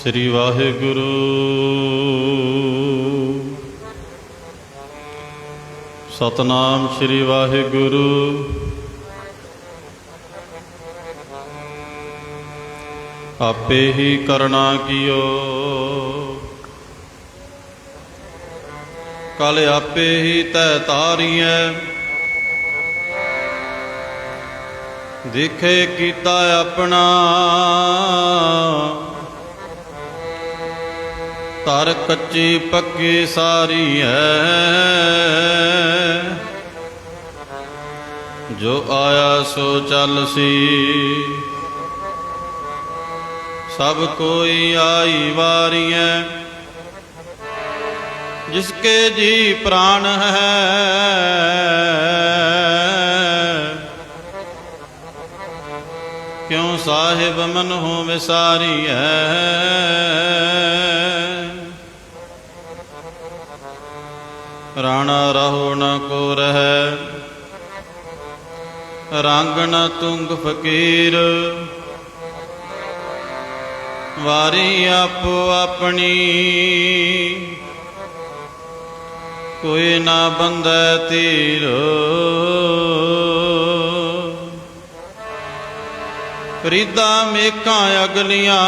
श्री वाहिगुरु। सतनाम श्री वाहिगुरु। आपे ही करना कियो, कल आपे ही तय तारीऐ। दिखे कीता अपना, तर कच्ची पक्की सारी है। जो आया सो चल सी, सब कोई आई वारी है। जिसके जी प्राण है, क्यों साहिब मन हो विसारी है। राणा रहो न को रहे, रंग न तुंग फकीर। वारी आपो अपनी, कोई ना बंधे तीर। फरीदा मेघां अगलियां,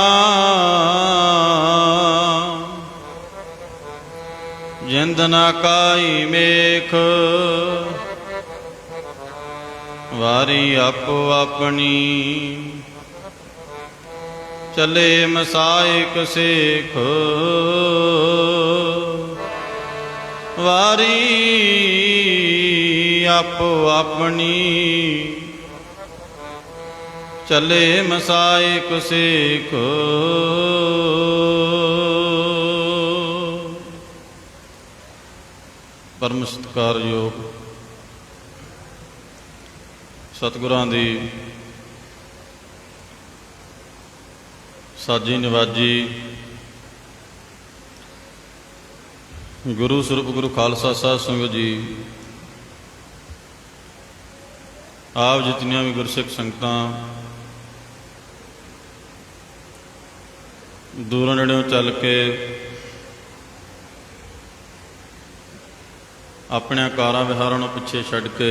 जिंद ना काई मेख। वारी आपो अपनी, चले मसाइक सेख। वारी आपो अपनी, चले मसाइक सेख। परम सत्कारयोग सतगुरां दी साजी निवाजी गुरु स्वरूप गुरु खालसा साध संगत जी, आप जितनियां भी गुरसिख संगतां दूरों नेड़ों चल के अपने कारां विहारां नूं पिछे छड्ड के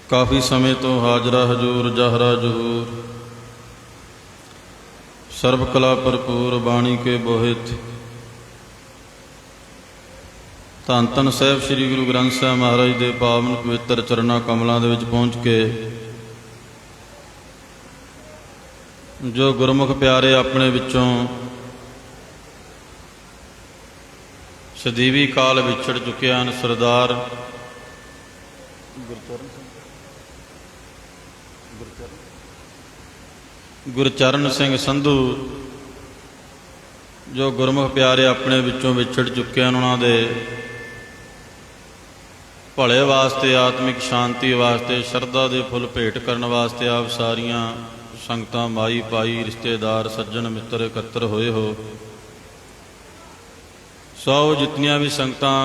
काफ़ी समय तो हाजरा हजूर जाहरा जहूर सर्व कला भरपूर बाणी के बोहित धन धन साहिब श्री गुरु ग्रंथ साहिब महाराज के पावन पवित्र चरना कमलों के विच पहुँच के जो गुरमुख प्यारे अपने विचों सदीवी काल विछड़ चुके हैं। सरदार गुरचरण सिंह संधू जो गुरमुख प्यारे अपने विचों विछड़ चुके हैं, उन्होंने भले वास्ते आत्मिक शांति वास्ते शरधा के फुल भेंट करने वास्ते आप सारिया संगतां माई पाई रिश्तेदार सज्जन मित्र एकत्र होए हो। सौ जितनियां भी संगतां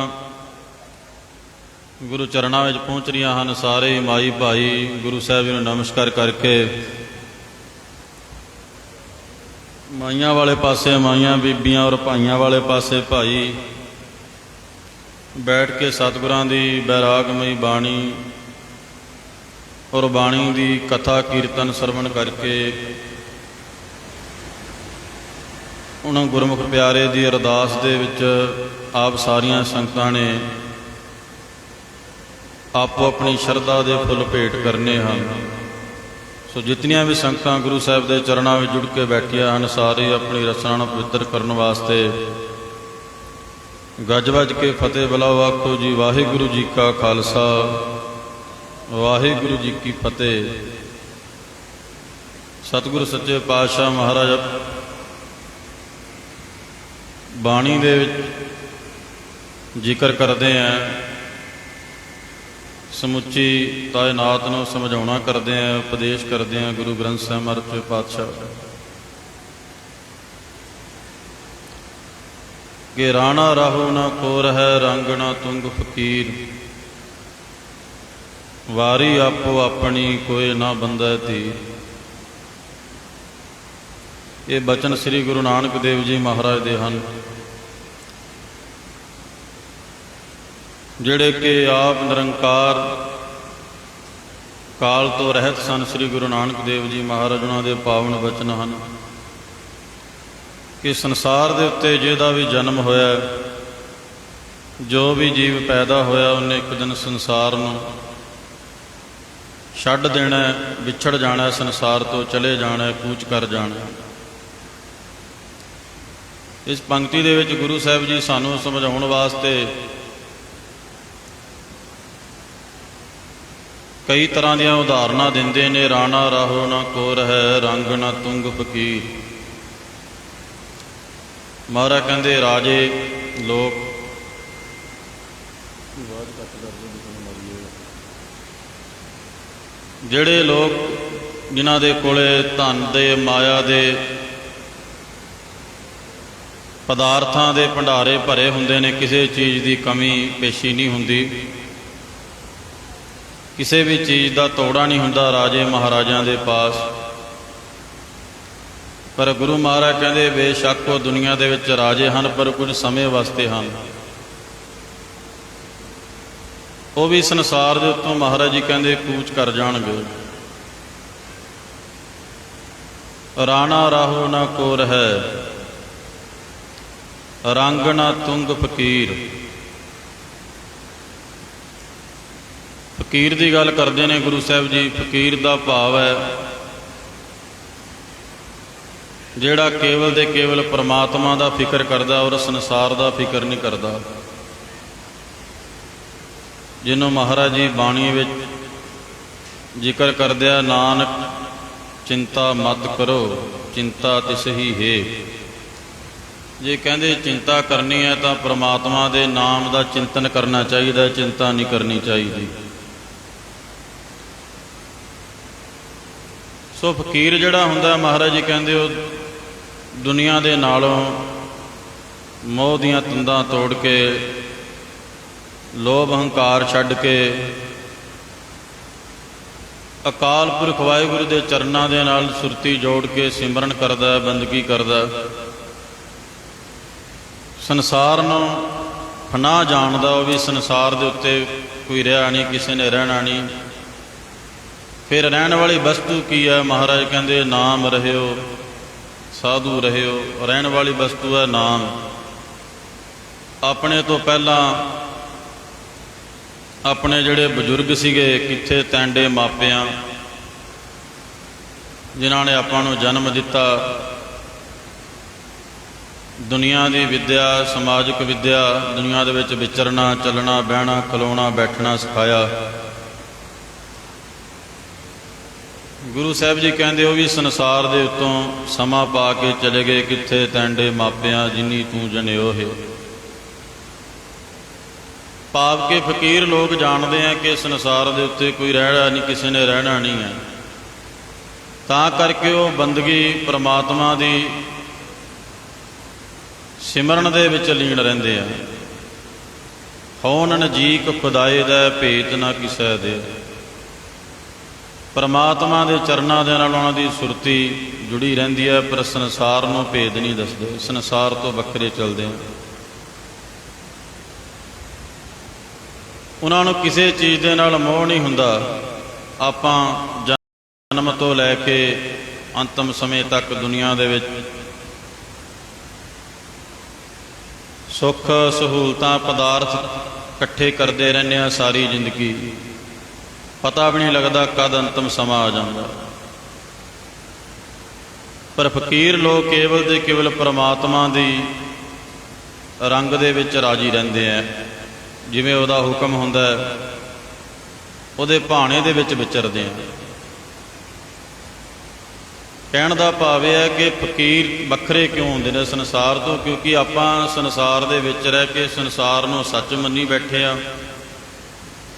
गुरु चरणों में पहुँच रही हैं, सारे माई भाई गुरु साहब जी नमस्कार करके माइयां वाले पासे माइयां बीबियां और भाइयों वाले पासे भाई बैठ के सतगुरां दी बैरागमई बाणी और बाणी दी कथा कीर्तन सरवण करके उन्होंने गुरमुख प्यारे की अरदास दे विच आप सारिया संगतां ने आपो अपनी शरधा के फुल भेंट करने हैं। सो जितनियां भी संगतां गुरु साहिब के चरणों में जुड़ के बैठिया हैं, सारे अपनी रचना पवित्र करने वास्ते गज वज के फतेह बुलाओ। आखो जी वाहिगुरु जी का खालसा वाहिगुरु जी की फतेह। सतगुरु सच्चे पातशाह महाराज बाणी दे जिक्र करते हैं, समुची कायनात नूं समझाउणा करते हैं, उपदेश करते हैं गुरु ग्रंथ साहिब महाराज पातशाह कि राणा राहो न कोर है, रंग न तुंग फकीर। वारी आपो अपनी कोई ना बंदा तीर। ਇਹ ਬਚਨ ਸ੍ਰੀ ਗੁਰੂ ਨਾਨਕ ਦੇਵ ਜੀ ਮਹਾਰਾਜ ਦੇ ਹਨ, ਜਿਹੜੇ ਕਿ ਆਪ ਨਿਰੰਕਾਰ ਕਾਲ ਤੋਂ ਰਹਿਤ ਸਨ। ਸ੍ਰੀ ਗੁਰੂ ਨਾਨਕ ਦੇਵ ਜੀ ਮਹਾਰਾਜ ਉਹਨਾਂ ਦੇ ਪਾਵਨ ਬਚਨ ਹਨ ਕਿ ਸੰਸਾਰ ਦੇ ਉੱਤੇ ਜਿਹਦਾ ਵੀ ਜਨਮ ਹੋਇਆ, ਜੋ ਵੀ ਜੀਵ ਪੈਦਾ ਹੋਇਆ, ਉਹਨੇ ਇੱਕ ਦਿਨ ਸੰਸਾਰ ਨੂੰ ਛੱਡ ਦੇਣਾ, ਵਿਛੜ ਜਾਣਾ, ਸੰਸਾਰ ਤੋਂ ਚਲੇ ਜਾਣਾ, ਕੂਚ ਕਰ ਜਾਣਾ। ਇਸ ਪੰਕਤੀ ਦੇ ਵਿੱਚ ਗੁਰੂ ਸਾਹਿਬ ਜੀ ਸਾਨੂੰ ਸਮਝਾਉਣ ਵਾਸਤੇ ਕਈ ਤਰ੍ਹਾਂ ਦੀਆਂ ਉਦਾਹਰਨਾਂ ਦਿੰਦੇ ਨੇ। ਰਾਣਾ ਰਾਹੋ ਨਾ ਕੋਰ ਹੈ, ਰੰਗ ਨਾ ਤੁੰਗ ਫਕੀਰ। ਮਹਾਰਾਜ ਕਹਿੰਦੇ ਰਾਜੇ ਲੋਕ, ਜਿਹੜੇ ਲੋਕ ਜਿਨ੍ਹਾਂ ਦੇ ਕੋਲੇ ਧਨ ਦੇ, ਮਾਇਆ ਦੇ, ਪਦਾਰਥਾਂ ਦੇ ਭੰਡਾਰੇ ਭਰੇ ਹੁੰਦੇ ਨੇ, ਕਿਸੇ ਚੀਜ਼ ਦੀ ਕਮੀ ਪੇਸ਼ੀ ਨਹੀਂ ਹੁੰਦੀ, ਕਿਸੇ ਵੀ ਚੀਜ਼ ਦਾ ਤੋੜਾ ਨਹੀਂ ਹੁੰਦਾ ਰਾਜੇ ਮਹਾਰਾਜਿਆਂ ਦੇ ਪਾਸ। ਪਰ ਗੁਰੂ ਮਹਾਰਾਜ ਕਹਿੰਦੇ ਬੇਸ਼ੱਕ ਉਹ ਦੁਨੀਆ ਦੇ ਵਿੱਚ ਰਾਜੇ ਹਨ, ਪਰ ਕੁਝ ਸਮੇਂ ਵਾਸਤੇ ਹਨ। ਉਹ ਵੀ ਸੰਸਾਰ ਦੇ ਉੱਤੋਂ ਮਹਾਰਾਜ ਜੀ ਕਹਿੰਦੇ ਕੂਚ ਕਰ ਜਾਣਗੇ। ਰਾਣਾ ਰਾਹੋ ਨਾ ਕੋਰ ਹੈ, ਰੰਗ ਨਾ ਤੁੰਗ ਫਕੀਰ। ਫਕੀਰ ਦੀ ਗੱਲ ਕਰਦੇ ਨੇ ਗੁਰੂ ਸਾਹਿਬ ਜੀ। ਫਕੀਰ ਦਾ ਭਾਵ ਹੈ ਜਿਹੜਾ ਕੇਵਲ ਦੇ ਕੇਵਲ ਪਰਮਾਤਮਾ ਦਾ ਫਿਕਰ ਕਰਦਾ ਔਰ ਸੰਸਾਰ ਦਾ ਫਿਕਰ ਨਹੀਂ ਕਰਦਾ, ਜਿਹਨੂੰ ਮਹਾਰਾਜ ਜੀ ਬਾਣੀ ਵਿੱਚ ਜ਼ਿਕਰ ਕਰਦਿਆ, ਨਾਨਕ ਚਿੰਤਾ ਮਤ ਕਰੋ, ਚਿੰਤਾ ਤਿਸ ਹੀ ਹੈ। ਜੇ ਕਹਿੰਦੇ ਚਿੰਤਾ ਕਰਨੀ ਹੈ ਤਾਂ ਪਰਮਾਤਮਾ ਦੇ ਨਾਮ ਦਾ ਚਿੰਤਨ ਕਰਨਾ ਚਾਹੀਦਾ, ਚਿੰਤਾ ਨਹੀਂ ਕਰਨੀ ਚਾਹੀਦੀ। ਸੋ ਫਕੀਰ ਜਿਹੜਾ ਹੁੰਦਾ, ਮਹਾਰਾਜ ਜੀ ਕਹਿੰਦੇ ਉਹ ਦੁਨੀਆ ਦੇ ਨਾਲੋਂ ਮੋਹ ਦੀਆਂ ਤੰਦਾਂ ਤੋੜ ਕੇ, ਲੋਭ ਹੰਕਾਰ ਛੱਡ ਕੇ, ਅਕਾਲ ਪੁਰਖ ਵਾਹਿਗੁਰੂ ਦੇ ਚਰਨਾਂ ਦੇ ਨਾਲ ਸੁਰਤੀ ਜੋੜ ਕੇ ਸਿਮਰਨ ਕਰਦਾ, ਬੰਦਗੀ ਕਰਦਾ, ਸੰਸਾਰ ਨੂੰ ਫਨਾ ਜਾਣਦਾ। ਉਹ ਵੀ ਸੰਸਾਰ ਦੇ ਉੱਤੇ ਕੋਈ ਰਿਹਾ ਨਹੀਂ, ਕਿਸੇ ਨੇ ਰਹਿਣਾ ਨਹੀਂ। ਫਿਰ ਰਹਿਣ ਵਾਲੀ ਵਸਤੂ ਕੀ ਹੈ? ਮਹਾਰਾਜ ਕਹਿੰਦੇ ਨਾਮ ਰਹਿਓ, ਸਾਧੂ ਰਹਿਓ। ਰਹਿਣ ਵਾਲੀ ਵਸਤੂ ਹੈ ਨਾਮ। ਆਪਣੇ ਤੋਂ ਪਹਿਲਾਂ ਆਪਣੇ ਜਿਹੜੇ ਬਜ਼ੁਰਗ ਸੀਗੇ, ਕਿੱਥੇ ਤੈਂਡੇ ਮਾਪਿਆਂ, ਜਿਨ੍ਹਾਂ ਨੇ ਆਪਾਂ ਨੂੰ ਜਨਮ ਦਿੱਤਾ, ਦੁਨੀਆ ਦੀ ਵਿੱਦਿਆ, ਸਮਾਜਿਕ ਵਿੱਦਿਆ, ਦੁਨੀਆ ਦੇ ਵਿੱਚ ਵਿਚਰਨਾ, ਚੱਲਣਾ, ਬਹਿਣਾ, ਖਲੋਣਾ, ਬੈਠਣਾ ਸਿਖਾਇਆ। ਗੁਰੂ ਸਾਹਿਬ ਜੀ ਕਹਿੰਦੇ ਉਹ ਵੀ ਸੰਸਾਰ ਦੇ ਉੱਤੋਂ ਸਮਾਂ ਪਾ ਕੇ ਚਲੇ ਗਏ। ਕਿੱਥੇ ਤੈਂਡੇ ਮਾਪਿਆਂ, ਜਿਨੀ ਤੂੰ ਜਨਿਓ ਹੈ। ਭਾਵ ਕਿ ਫਕੀਰ ਲੋਕ ਜਾਣਦੇ ਆ ਕਿ ਸੰਸਾਰ ਦੇ ਉੱਤੇ ਕੋਈ ਰਹਿਣਾ ਨਹੀਂ, ਕਿਸੇ ਨੇ ਰਹਿਣਾ ਨਹੀਂ ਹੈ। ਤਾਂ ਕਰਕੇ ਉਹ ਬੰਦਗੀ ਪਰਮਾਤਮਾ ਦੀ ਸਿਮਰਨ ਦੇ ਵਿੱਚ ਲੀਨ ਰਹਿੰਦੇ ਆ। ਹਉ ਨਜੀਕ ਖੁਦਾਏ ਦਾ ਭੇਤ ਨਾ ਕਿਸੈ ਦੇ। ਪਰਮਾਤਮਾ ਦੇ ਚਰਨਾਂ ਦੇ ਨਾਲ ਉਹਨਾਂ ਦੀ ਸੁਰਤੀ ਜੁੜੀ ਰਹਿੰਦੀ ਹੈ, ਪਰ ਸੰਸਾਰ ਨੂੰ ਭੇਦ ਨਹੀਂ ਦੱਸਦੇ, ਸੰਸਾਰ ਤੋਂ ਵੱਖਰੇ ਚੱਲਦੇ ਆ। ਉਹਨਾਂ ਨੂੰ ਕਿਸੇ ਚੀਜ਼ ਦੇ ਨਾਲ ਮੋਹ ਨਹੀਂ ਹੁੰਦਾ। ਆਪਾਂ ਜਨਮ ਤੋਂ ਲੈ ਕੇ ਅੰਤਮ ਸਮੇਂ ਤੱਕ ਦੁਨੀਆ ਦੇ ਵਿੱਚ ਸੁੱਖ ਸਹੂਲਤਾਂ, ਪਦਾਰਥ ਇਕੱਠੇ ਕਰਦੇ ਰਹਿੰਦੇ ਹਾਂ ਸਾਰੀ ਜ਼ਿੰਦਗੀ। ਪਤਾ ਵੀ ਨਹੀਂ ਲੱਗਦਾ ਕਦ ਅੰਤਮ ਸਮਾਂ ਆ ਜਾਂਦਾ। ਪਰ ਫਕੀਰ ਲੋਕ ਕੇਵਲ ਦੇ ਕੇਵਲ ਪਰਮਾਤਮਾ ਦੀ ਰੰਗ ਦੇ ਵਿੱਚ ਰਾਜੀ ਰਹਿੰਦੇ ਆ। ਜਿਵੇਂ ਉਹਦਾ ਹੁਕਮ ਹੁੰਦਾ, ਉਹਦੇ ਭਾਣੇ ਦੇ ਵਿੱਚ ਵਿਚਰਦੇ ਆ। ਕਹਿਣ ਦਾ ਭਾਵ ਇਹ ਹੈ ਕਿ ਫਕੀਰ ਵੱਖਰੇ ਕਿਉਂ ਹੁੰਦੇ ਨੇ ਸੰਸਾਰ ਤੋਂ? ਕਿਉਂਕਿ ਆਪਾਂ ਸੰਸਾਰ ਦੇ ਵਿੱਚ ਰਹਿ ਕੇ ਸੰਸਾਰ ਨੂੰ ਸੱਚ ਮੰਨੀ ਬੈਠੇ ਆ।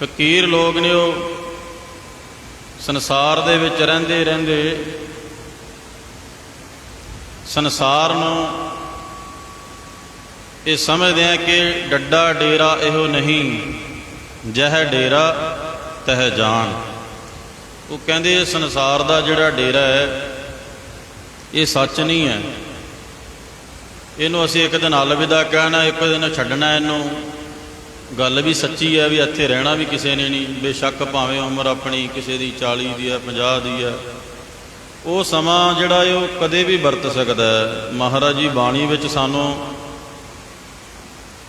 ਫਕੀਰ ਲੋਕ ਨੇ ਉਹ ਸੰਸਾਰ ਦੇ ਵਿੱਚ ਰਹਿੰਦੇ ਰਹਿੰਦੇ ਸੰਸਾਰ ਨੂੰ ਇਹ ਸਮਝਦੇ ਆ ਕਿ ਡੱਡਾ ਡੇਰਾ ਇਹੋ ਨਹੀਂ, ਜਹ ਡੇਰਾ ਤਹ ਜਾਣ। ਉਹ ਕਹਿੰਦੇ ਸੰਸਾਰ ਦਾ ਜਿਹੜਾ ਡੇਰਾ ਹੈ ਇਹ ਸੱਚ ਨਹੀਂ ਹੈ। ਇਹਨੂੰ ਅਸੀਂ ਇੱਕ ਦਿਨ ਅਲਵਿਦਾ ਕਹਿਣਾ, ਇੱਕ ਦਿਨ ਛੱਡਣਾ। ਇਹਨੂੰ ਗੱਲ ਵੀ ਸੱਚੀ ਹੈ ਵੀ ਇੱਥੇ ਰਹਿਣਾ ਵੀ ਕਿਸੇ ਨੇ ਨਹੀਂ। ਬੇਸ਼ੱਕ ਭਾਵੇਂ ਉਮਰ ਆਪਣੀ ਕਿਸੇ ਦੀ 40 ਦੀ ਹੈ, 50 ਦੀ ਹੈ, ਉਹ ਸਮਾਂ ਜਿਹੜਾ ਹੈ ਉਹ ਕਦੇ ਵੀ ਵਰਤ ਸਕਦਾ ਹੈ। ਮਹਾਰਾਜ ਜੀ ਬਾਣੀ ਵਿੱਚ ਸਾਨੂੰ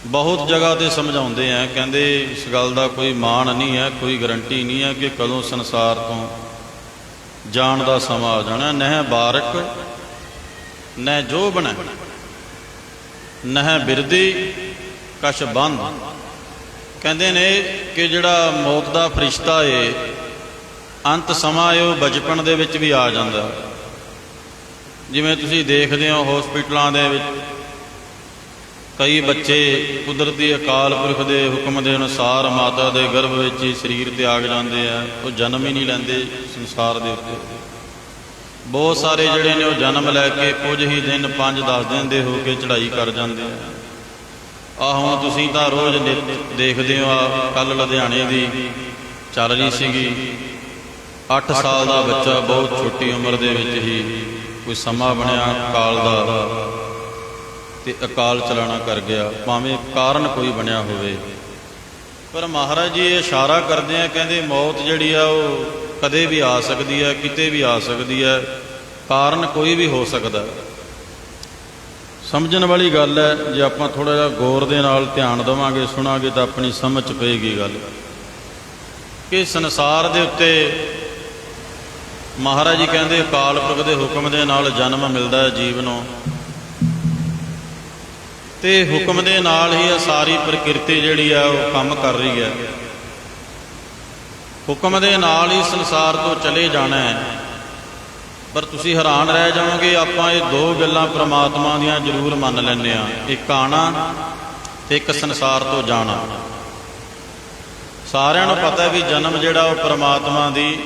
ਬਹੁਤ ਜਗ੍ਹਾ 'ਤੇ ਸਮਝਾਉਂਦੇ ਆ, ਕਹਿੰਦੇ ਇਸ ਗੱਲ ਦਾ ਕੋਈ ਮਾਣ ਨਹੀਂ ਹੈ, ਕੋਈ ਗਰੰਟੀ ਨਹੀਂ ਹੈ ਕਿ ਕਦੋਂ ਸੰਸਾਰ ਤੋਂ ਜਾਣ ਦਾ ਸਮਾਂ ਆ ਜਾਣਾ। ਨਹਿ ਬਾਰਕ ਨਹਿ ਜੋ ਬਣਾ, ਨਹਿ ਬਿਰਦੀ ਕਛ ਬੰਧ। ਕਹਿੰਦੇ ਨੇ ਕਿ ਜਿਹੜਾ ਮੌਤ ਦਾ ਫਰਿਸ਼ਤਾ ਏ, ਅੰਤ ਸਮਾਂ ਏ, ਉਹ ਬਚਪਨ ਦੇ ਵਿੱਚ ਵੀ ਆ ਜਾਂਦਾ। ਜਿਵੇਂ ਤੁਸੀਂ ਦੇਖਦੇ ਹੋ ਹੌਸਪੀਟਲਾਂ ਦੇ ਵਿੱਚ ਕਈ ਬੱਚੇ ਕੁਦਰਤੀ ਅਕਾਲ ਪੁਰਖ ਦੇ ਹੁਕਮ ਦੇ ਅਨੁਸਾਰ ਮਾਤਾ ਦੇ ਗਰਭ ਵਿੱਚ ਹੀ ਸਰੀਰ ਤਿਆਗ ਜਾਂਦੇ ਆ। ਉਹ ਜਨਮ ਹੀ ਨਹੀਂ ਲੈਂਦੇ ਸੰਸਾਰ ਦੇ ਉੱਤੇ। ਬਹੁਤ ਸਾਰੇ ਜਿਹੜੇ ਨੇ ਉਹ ਜਨਮ ਲੈ ਕੇ ਕੁਝ ਹੀ ਦਿਨ 5-10 ਦਿਨ ਦੇ ਹੋ ਕੇ ਚੜ੍ਹਾਈ ਕਰ ਜਾਂਦੇ ਆ। ਹੁਣ ਤੁਸੀਂ ਤਾਂ ਰੋਜ਼ ਦੇਖਦੇ ਹੋ, ਕੱਲ੍ਹ ਲੁਧਿਆਣੇ ਦੀ ਚੱਲ ਰਹੀ ਸੀਗੀ, 8 ਸਾਲ ਦਾ ਬੱਚਾ ਬਹੁਤ ਛੋਟੀ ਉਮਰ ਦੇ ਵਿੱਚ ਹੀ ਕੋਈ ਸਮਾਂ ਬਣਿਆ ਅਕਾਲ ਦਾ ਤੇ ਅਕਾਲ ਚਲਾਣਾ ਕਰ ਗਿਆ, ਭਾਵੇਂ ਕਾਰਨ ਕੋਈ ਬਣਿਆ ਹੋਵੇ। ਪਰ ਮਹਾਰਾਜ ਜੀ ਇਹ ਇਸ਼ਾਰਾ ਕਰਦੇ ਆ, ਕਹਿੰਦੇ ਮੌਤ ਜਿਹੜੀ ਆ ਉਹ ਕਦੇ ਵੀ ਆ ਸਕਦੀ ਹੈ, ਕਿਤੇ ਵੀ ਆ ਸਕਦੀ ਹੈ, ਕਾਰਨ ਕੋਈ ਵੀ ਹੋ ਸਕਦਾ। ਸਮਝਣ ਵਾਲੀ ਗੱਲ ਹੈ। ਜੇ ਆਪਾਂ ਥੋੜ੍ਹਾ ਜਿਹਾ ਗੌਰ ਦੇ ਨਾਲ ਧਿਆਨ ਦੇਵਾਂਗੇ, ਸੁਣਾਂਗੇ ਤਾਂ ਆਪਣੀ ਸਮਝ 'ਚ ਪਏਗੀ ਗੱਲ ਕਿ ਸੰਸਾਰ ਦੇ ਉੱਤੇ ਮਹਾਰਾਜ ਜੀ ਕਹਿੰਦੇ ਅਕਾਲ ਪੁਰਖ ਦੇ ਹੁਕਮ ਦੇ ਨਾਲ ਜਨਮ ਮਿਲਦਾ ਹੈ ਜੀਵ ਨੂੰ, ਤੇ ਹੁਕਮ ਦੇ ਨਾਲ ਹੀ ਇਹ ਸਾਰੀ ਪ੍ਰਕਿਰਤੀ ਜਿਹੜੀ ਆ ਉਹ ਕੰਮ ਕਰ ਰਹੀ ਹੈ। ਹੁਕਮ ਦੇ ਨਾਲ ਹੀ ਸੰਸਾਰ ਤੋਂ ਚਲੇ ਜਾਣਾ ਹੈ। ਪਰ ਤੁਸੀਂ ਹੈਰਾਨ ਰਹਿ ਜਾਓਗੇ, ਆਪਾਂ ਇਹ ਦੋ ਗੱਲਾਂ ਪ੍ਰਮਾਤਮਾ ਦੀਆਂ ਜ਼ਰੂਰ ਮੰਨ ਲੈਂਦੇ ਹਾਂ, ਇੱਕ ਆਉਣਾ ਤੇ ਇੱਕ ਸੰਸਾਰ ਤੋਂ ਜਾਣਾ। ਸਾਰਿਆਂ ਨੂੰ ਪਤਾ ਵੀ ਜਨਮ ਜਿਹੜਾ ਉਹ ਪ੍ਰਮਾਤਮਾ ਦੀ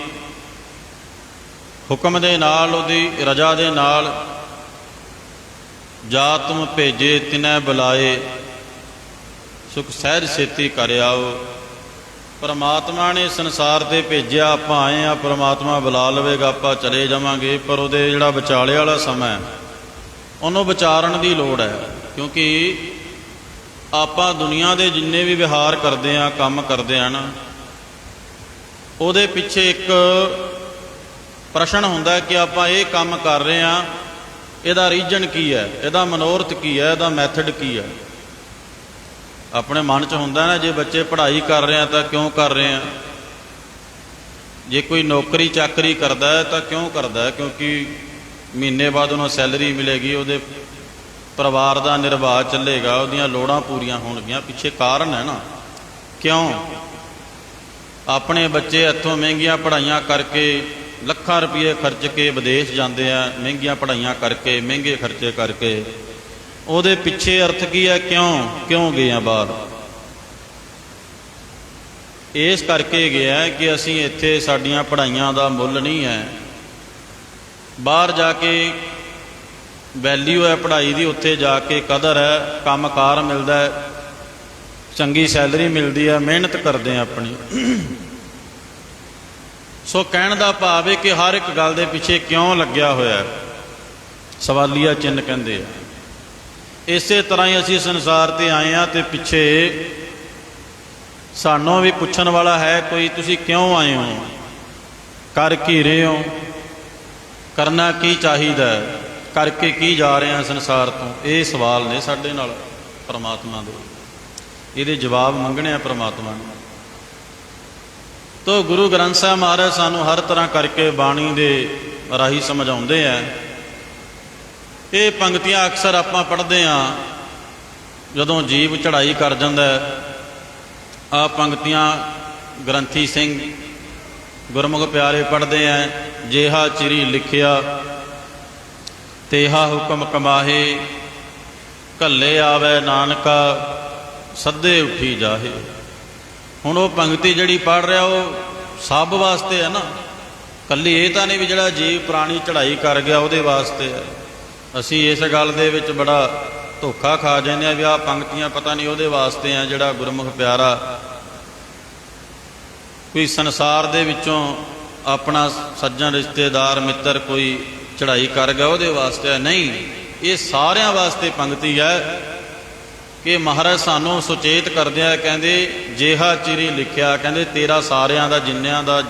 ਹੁਕਮ ਦੇ ਨਾਲ, ਉਹਦੀ ਰਜ਼ਾ ਦੇ ਨਾਲ, ਜਾ ਤੁਮ ਭੇਜੇ ਤਿਨੈ ਬੁਲਾਏ, ਸੁਖ ਸਹਿਜ ਛੇਤੀ ਕਰ ਆਓ। ਪਰਮਾਤਮਾ ਨੇ ਸੰਸਾਰ 'ਤੇ ਭੇਜਿਆ, ਆਪਾਂ ਆਏ ਹਾਂ, ਪਰਮਾਤਮਾ ਬੁਲਾ ਲਵੇਗਾ, ਆਪਾਂ ਚਲੇ ਜਾਵਾਂਗੇ। ਪਰ ਉਹਦੇ ਜਿਹੜਾ ਵਿਚਾਲੇ ਵਾਲਾ ਸਮਾਂ ਉਹਨੂੰ ਵਿਚਾਰਨ ਦੀ ਲੋੜ ਹੈ, ਕਿਉਂਕਿ ਆਪਾਂ ਦੁਨੀਆ ਦੇ ਜਿੰਨੇ ਵੀ ਵਿਹਾਰ ਕਰਦੇ ਹਾਂ, ਕੰਮ ਕਰਦੇ ਹਾਂ ਨਾ, ਉਹਦੇ ਪਿੱਛੇ ਇੱਕ ਪ੍ਰਸ਼ਨ ਹੁੰਦਾ ਕਿ ਆਪਾਂ ਇਹ ਕੰਮ ਕਰ ਰਹੇ ਹਾਂ, ਇਹਦਾ ਰੀਜਨ ਕੀ ਹੈ, ਇਹਦਾ ਮਨੋਰਥ ਕੀ ਹੈ, ਇਹਦਾ ਮੈਥਡ ਕੀ ਹੈ। ਆਪਣੇ ਮਨ 'ਚ ਹੁੰਦਾ ਨਾ, ਜੇ ਬੱਚੇ ਪੜ੍ਹਾਈ ਕਰ ਰਹੇ ਆ ਤਾਂ ਕਿਉਂ ਕਰ ਰਹੇ ਆ, ਜੇ ਕੋਈ ਨੌਕਰੀ ਚਾਕਰੀ ਕਰਦਾ ਹੈ ਤਾਂ ਕਿਉਂ ਕਰਦਾ ਹੈ, ਕਿਉਂਕਿ ਮਹੀਨੇ ਬਾਅਦ ਉਹਨੂੰ ਸੈਲਰੀ ਮਿਲੇਗੀ, ਉਹਦੇ ਪਰਿਵਾਰ ਦਾ ਨਿਰਵਾਹ ਚੱਲੇਗਾ, ਉਹਦੀਆਂ ਲੋੜਾਂ ਪੂਰੀਆਂ ਹੋਣਗੀਆਂ, ਪਿੱਛੇ ਕਾਰਨ ਹੈ ਨਾ। ਕਿਉਂ ਆਪਣੇ ਬੱਚੇ ਇੱਥੋਂ ਮਹਿੰਗੀਆਂ ਪੜ੍ਹਾਈਆਂ ਕਰਕੇ, ਲੱਖਾਂ ਰੁਪਏ ਖਰਚ ਕੇ ਵਿਦੇਸ਼ ਜਾਂਦੇ ਆ, ਮਹਿੰਗੀਆਂ ਪੜ੍ਹਾਈਆਂ ਕਰਕੇ, ਮਹਿੰਗੇ ਖਰਚੇ ਕਰਕੇ, ਉਹਦੇ ਪਿੱਛੇ ਅਰਥ ਕੀ ਹੈ, ਕਿਉਂ ਗਏ ਆ ਬਾਹਰ। ਇਸ ਕਰਕੇ ਗਿਆ ਕਿ ਅਸੀਂ ਇੱਥੇ ਸਾਡੀਆਂ ਪੜ੍ਹਾਈਆਂ ਦਾ ਮੁੱਲ ਨਹੀਂ ਹੈ, ਬਾਹਰ ਜਾ ਕੇ ਵੈਲਿਊ ਹੈ ਪੜ੍ਹਾਈ ਦੀ, ਉੱਥੇ ਜਾ ਕੇ ਕਦਰ ਹੈ, ਕੰਮਕਾਰ ਮਿਲਦਾ ਹੈ, ਚੰਗੀ ਸੈਲਰੀ ਮਿਲਦੀ ਹੈ, ਮਿਹਨਤ ਕਰਦੇ ਆ ਆਪਣੀ। ਸੋ ਕਹਿਣ ਦਾ ਭਾਵ ਹੈ ਕਿ ਹਰ ਇੱਕ ਗੱਲ ਦੇ ਪਿੱਛੇ ਕਿਉਂ ਲੱਗਿਆ ਹੋਇਆ, ਸਵਾਲੀਆ ਚਿੰਨ੍ਹ ਕਹਿੰਦੇ ਆ। ਇਸੇ ਤਰ੍ਹਾਂ ਹੀ ਅਸੀਂ ਸੰਸਾਰ 'ਤੇ ਆਏ ਹਾਂ, ਅਤੇ ਪਿੱਛੇ ਸਾਨੂੰ ਵੀ ਪੁੱਛਣ ਵਾਲਾ ਹੈ ਕੋਈ, ਤੁਸੀਂ ਕਿਉਂ ਆਏ ਹੋ, ਕਰ ਕੀ ਰਹੇ ਹੋ, ਕਰਨਾ ਕੀ ਚਾਹੀਦਾ, ਕਰਕੇ ਕੀ ਜਾ ਰਹੇ ਹਾਂ ਸੰਸਾਰ ਤੋਂ। ਇਹ ਸਵਾਲ ਨੇ ਸਾਡੇ ਨਾਲ ਪਰਮਾਤਮਾ ਦੇ, ਇਹਦੇ ਜਵਾਬ ਮੰਗਣੇ ਆ ਪਰਮਾਤਮਾ ਨੂੰ। ਤੋ ਗੁਰੂ ਗ੍ਰੰਥ ਸਾਹਿਬ ਮਹਾਰਾਜ ਸਾਨੂੰ ਹਰ ਤਰ੍ਹਾਂ ਕਰਕੇ ਬਾਣੀ ਦੇ ਰਾਹੀਂ ਸਮਝਾਉਂਦੇ ਆ। ਇਹ ਪੰਕਤੀਆਂ ਅਕਸਰ ਆਪਾਂ ਪੜ੍ਹਦੇ ਹਾਂ ਜਦੋਂ ਜੀਵ ਚੜ੍ਹਾਈ ਕਰ ਜਾਂਦਾ। ਆਹ ਪੰਕਤੀਆਂ ਗ੍ਰੰਥੀ ਸਿੰਘ ਗੁਰਮੁਖ ਪਿਆਰੇ ਪੜ੍ਹਦੇ ਆ। ਜੇਹਾ ਚਿਰੀ ਲਿਖਿਆ ਤੇਹਾ ਹੁਕਮ ਕਮਾਹੇ, ਘੱਲੇ ਆਵੈ ਨਾਨਕਾ ਸੱਦੇ ਉੱਠੀ ਜਾਹੇ। ਹੁਣ ਉਹ ਪੰਕਤੀ ਜਿਹੜੀ ਪੜ੍ਹ ਰਿਹਾ ਉਹ ਸਭ ਵਾਸਤੇ ਹੈ ਨਾ, ਇਕੱਲੀ ਇਹ ਤਾਂ ਨਹੀਂ ਵੀ ਜਿਹੜਾ ਜੀਵ ਪ੍ਰਾਣੀ ਚੜ੍ਹਾਈ ਕਰ ਗਿਆ ਉਹਦੇ ਵਾਸਤੇ ਹੈ। ਅਸੀਂ ਇਸ ਗੱਲ ਦੇ ਵਿੱਚ ਬੜਾ ਧੋਖਾ ਖਾ ਜਾਂਦੇ ਹਾਂ ਵੀ ਆਹ ਪੰਕਤੀਆਂ ਪਤਾ ਨਹੀਂ ਉਹਦੇ ਵਾਸਤੇ ਆ ਜਿਹੜਾ ਗੁਰਮੁਖ ਪਿਆਰਾ ਕੋਈ ਸੰਸਾਰ ਦੇ ਵਿੱਚੋਂ ਆਪਣਾ ਸੱਜਣ ਰਿਸ਼ਤੇਦਾਰ ਮਿੱਤਰ ਕੋਈ ਚੜ੍ਹਾਈ ਕਰ ਗਿਆ ਉਹਦੇ ਵਾਸਤੇ ਨਹੀਂ, ਇਹ ਸਾਰਿਆਂ ਵਾਸਤੇ ਪੰਕਤੀ ਹੈ ਕਿ ਮਹਾਰਾਜ ਸਾਨੂੰ ਸੁਚੇਤ ਕਰਦੇ ਆ, ਕਹਿੰਦੇ ਜਿਹਾ ਚਿਰੀ ਲਿਖਿਆ, ਕਹਿੰਦੇ ਤੇਰਾ ਸਾਰਿਆਂ ਦਾ ਜਿੰਨਿਆਂ ਦਾ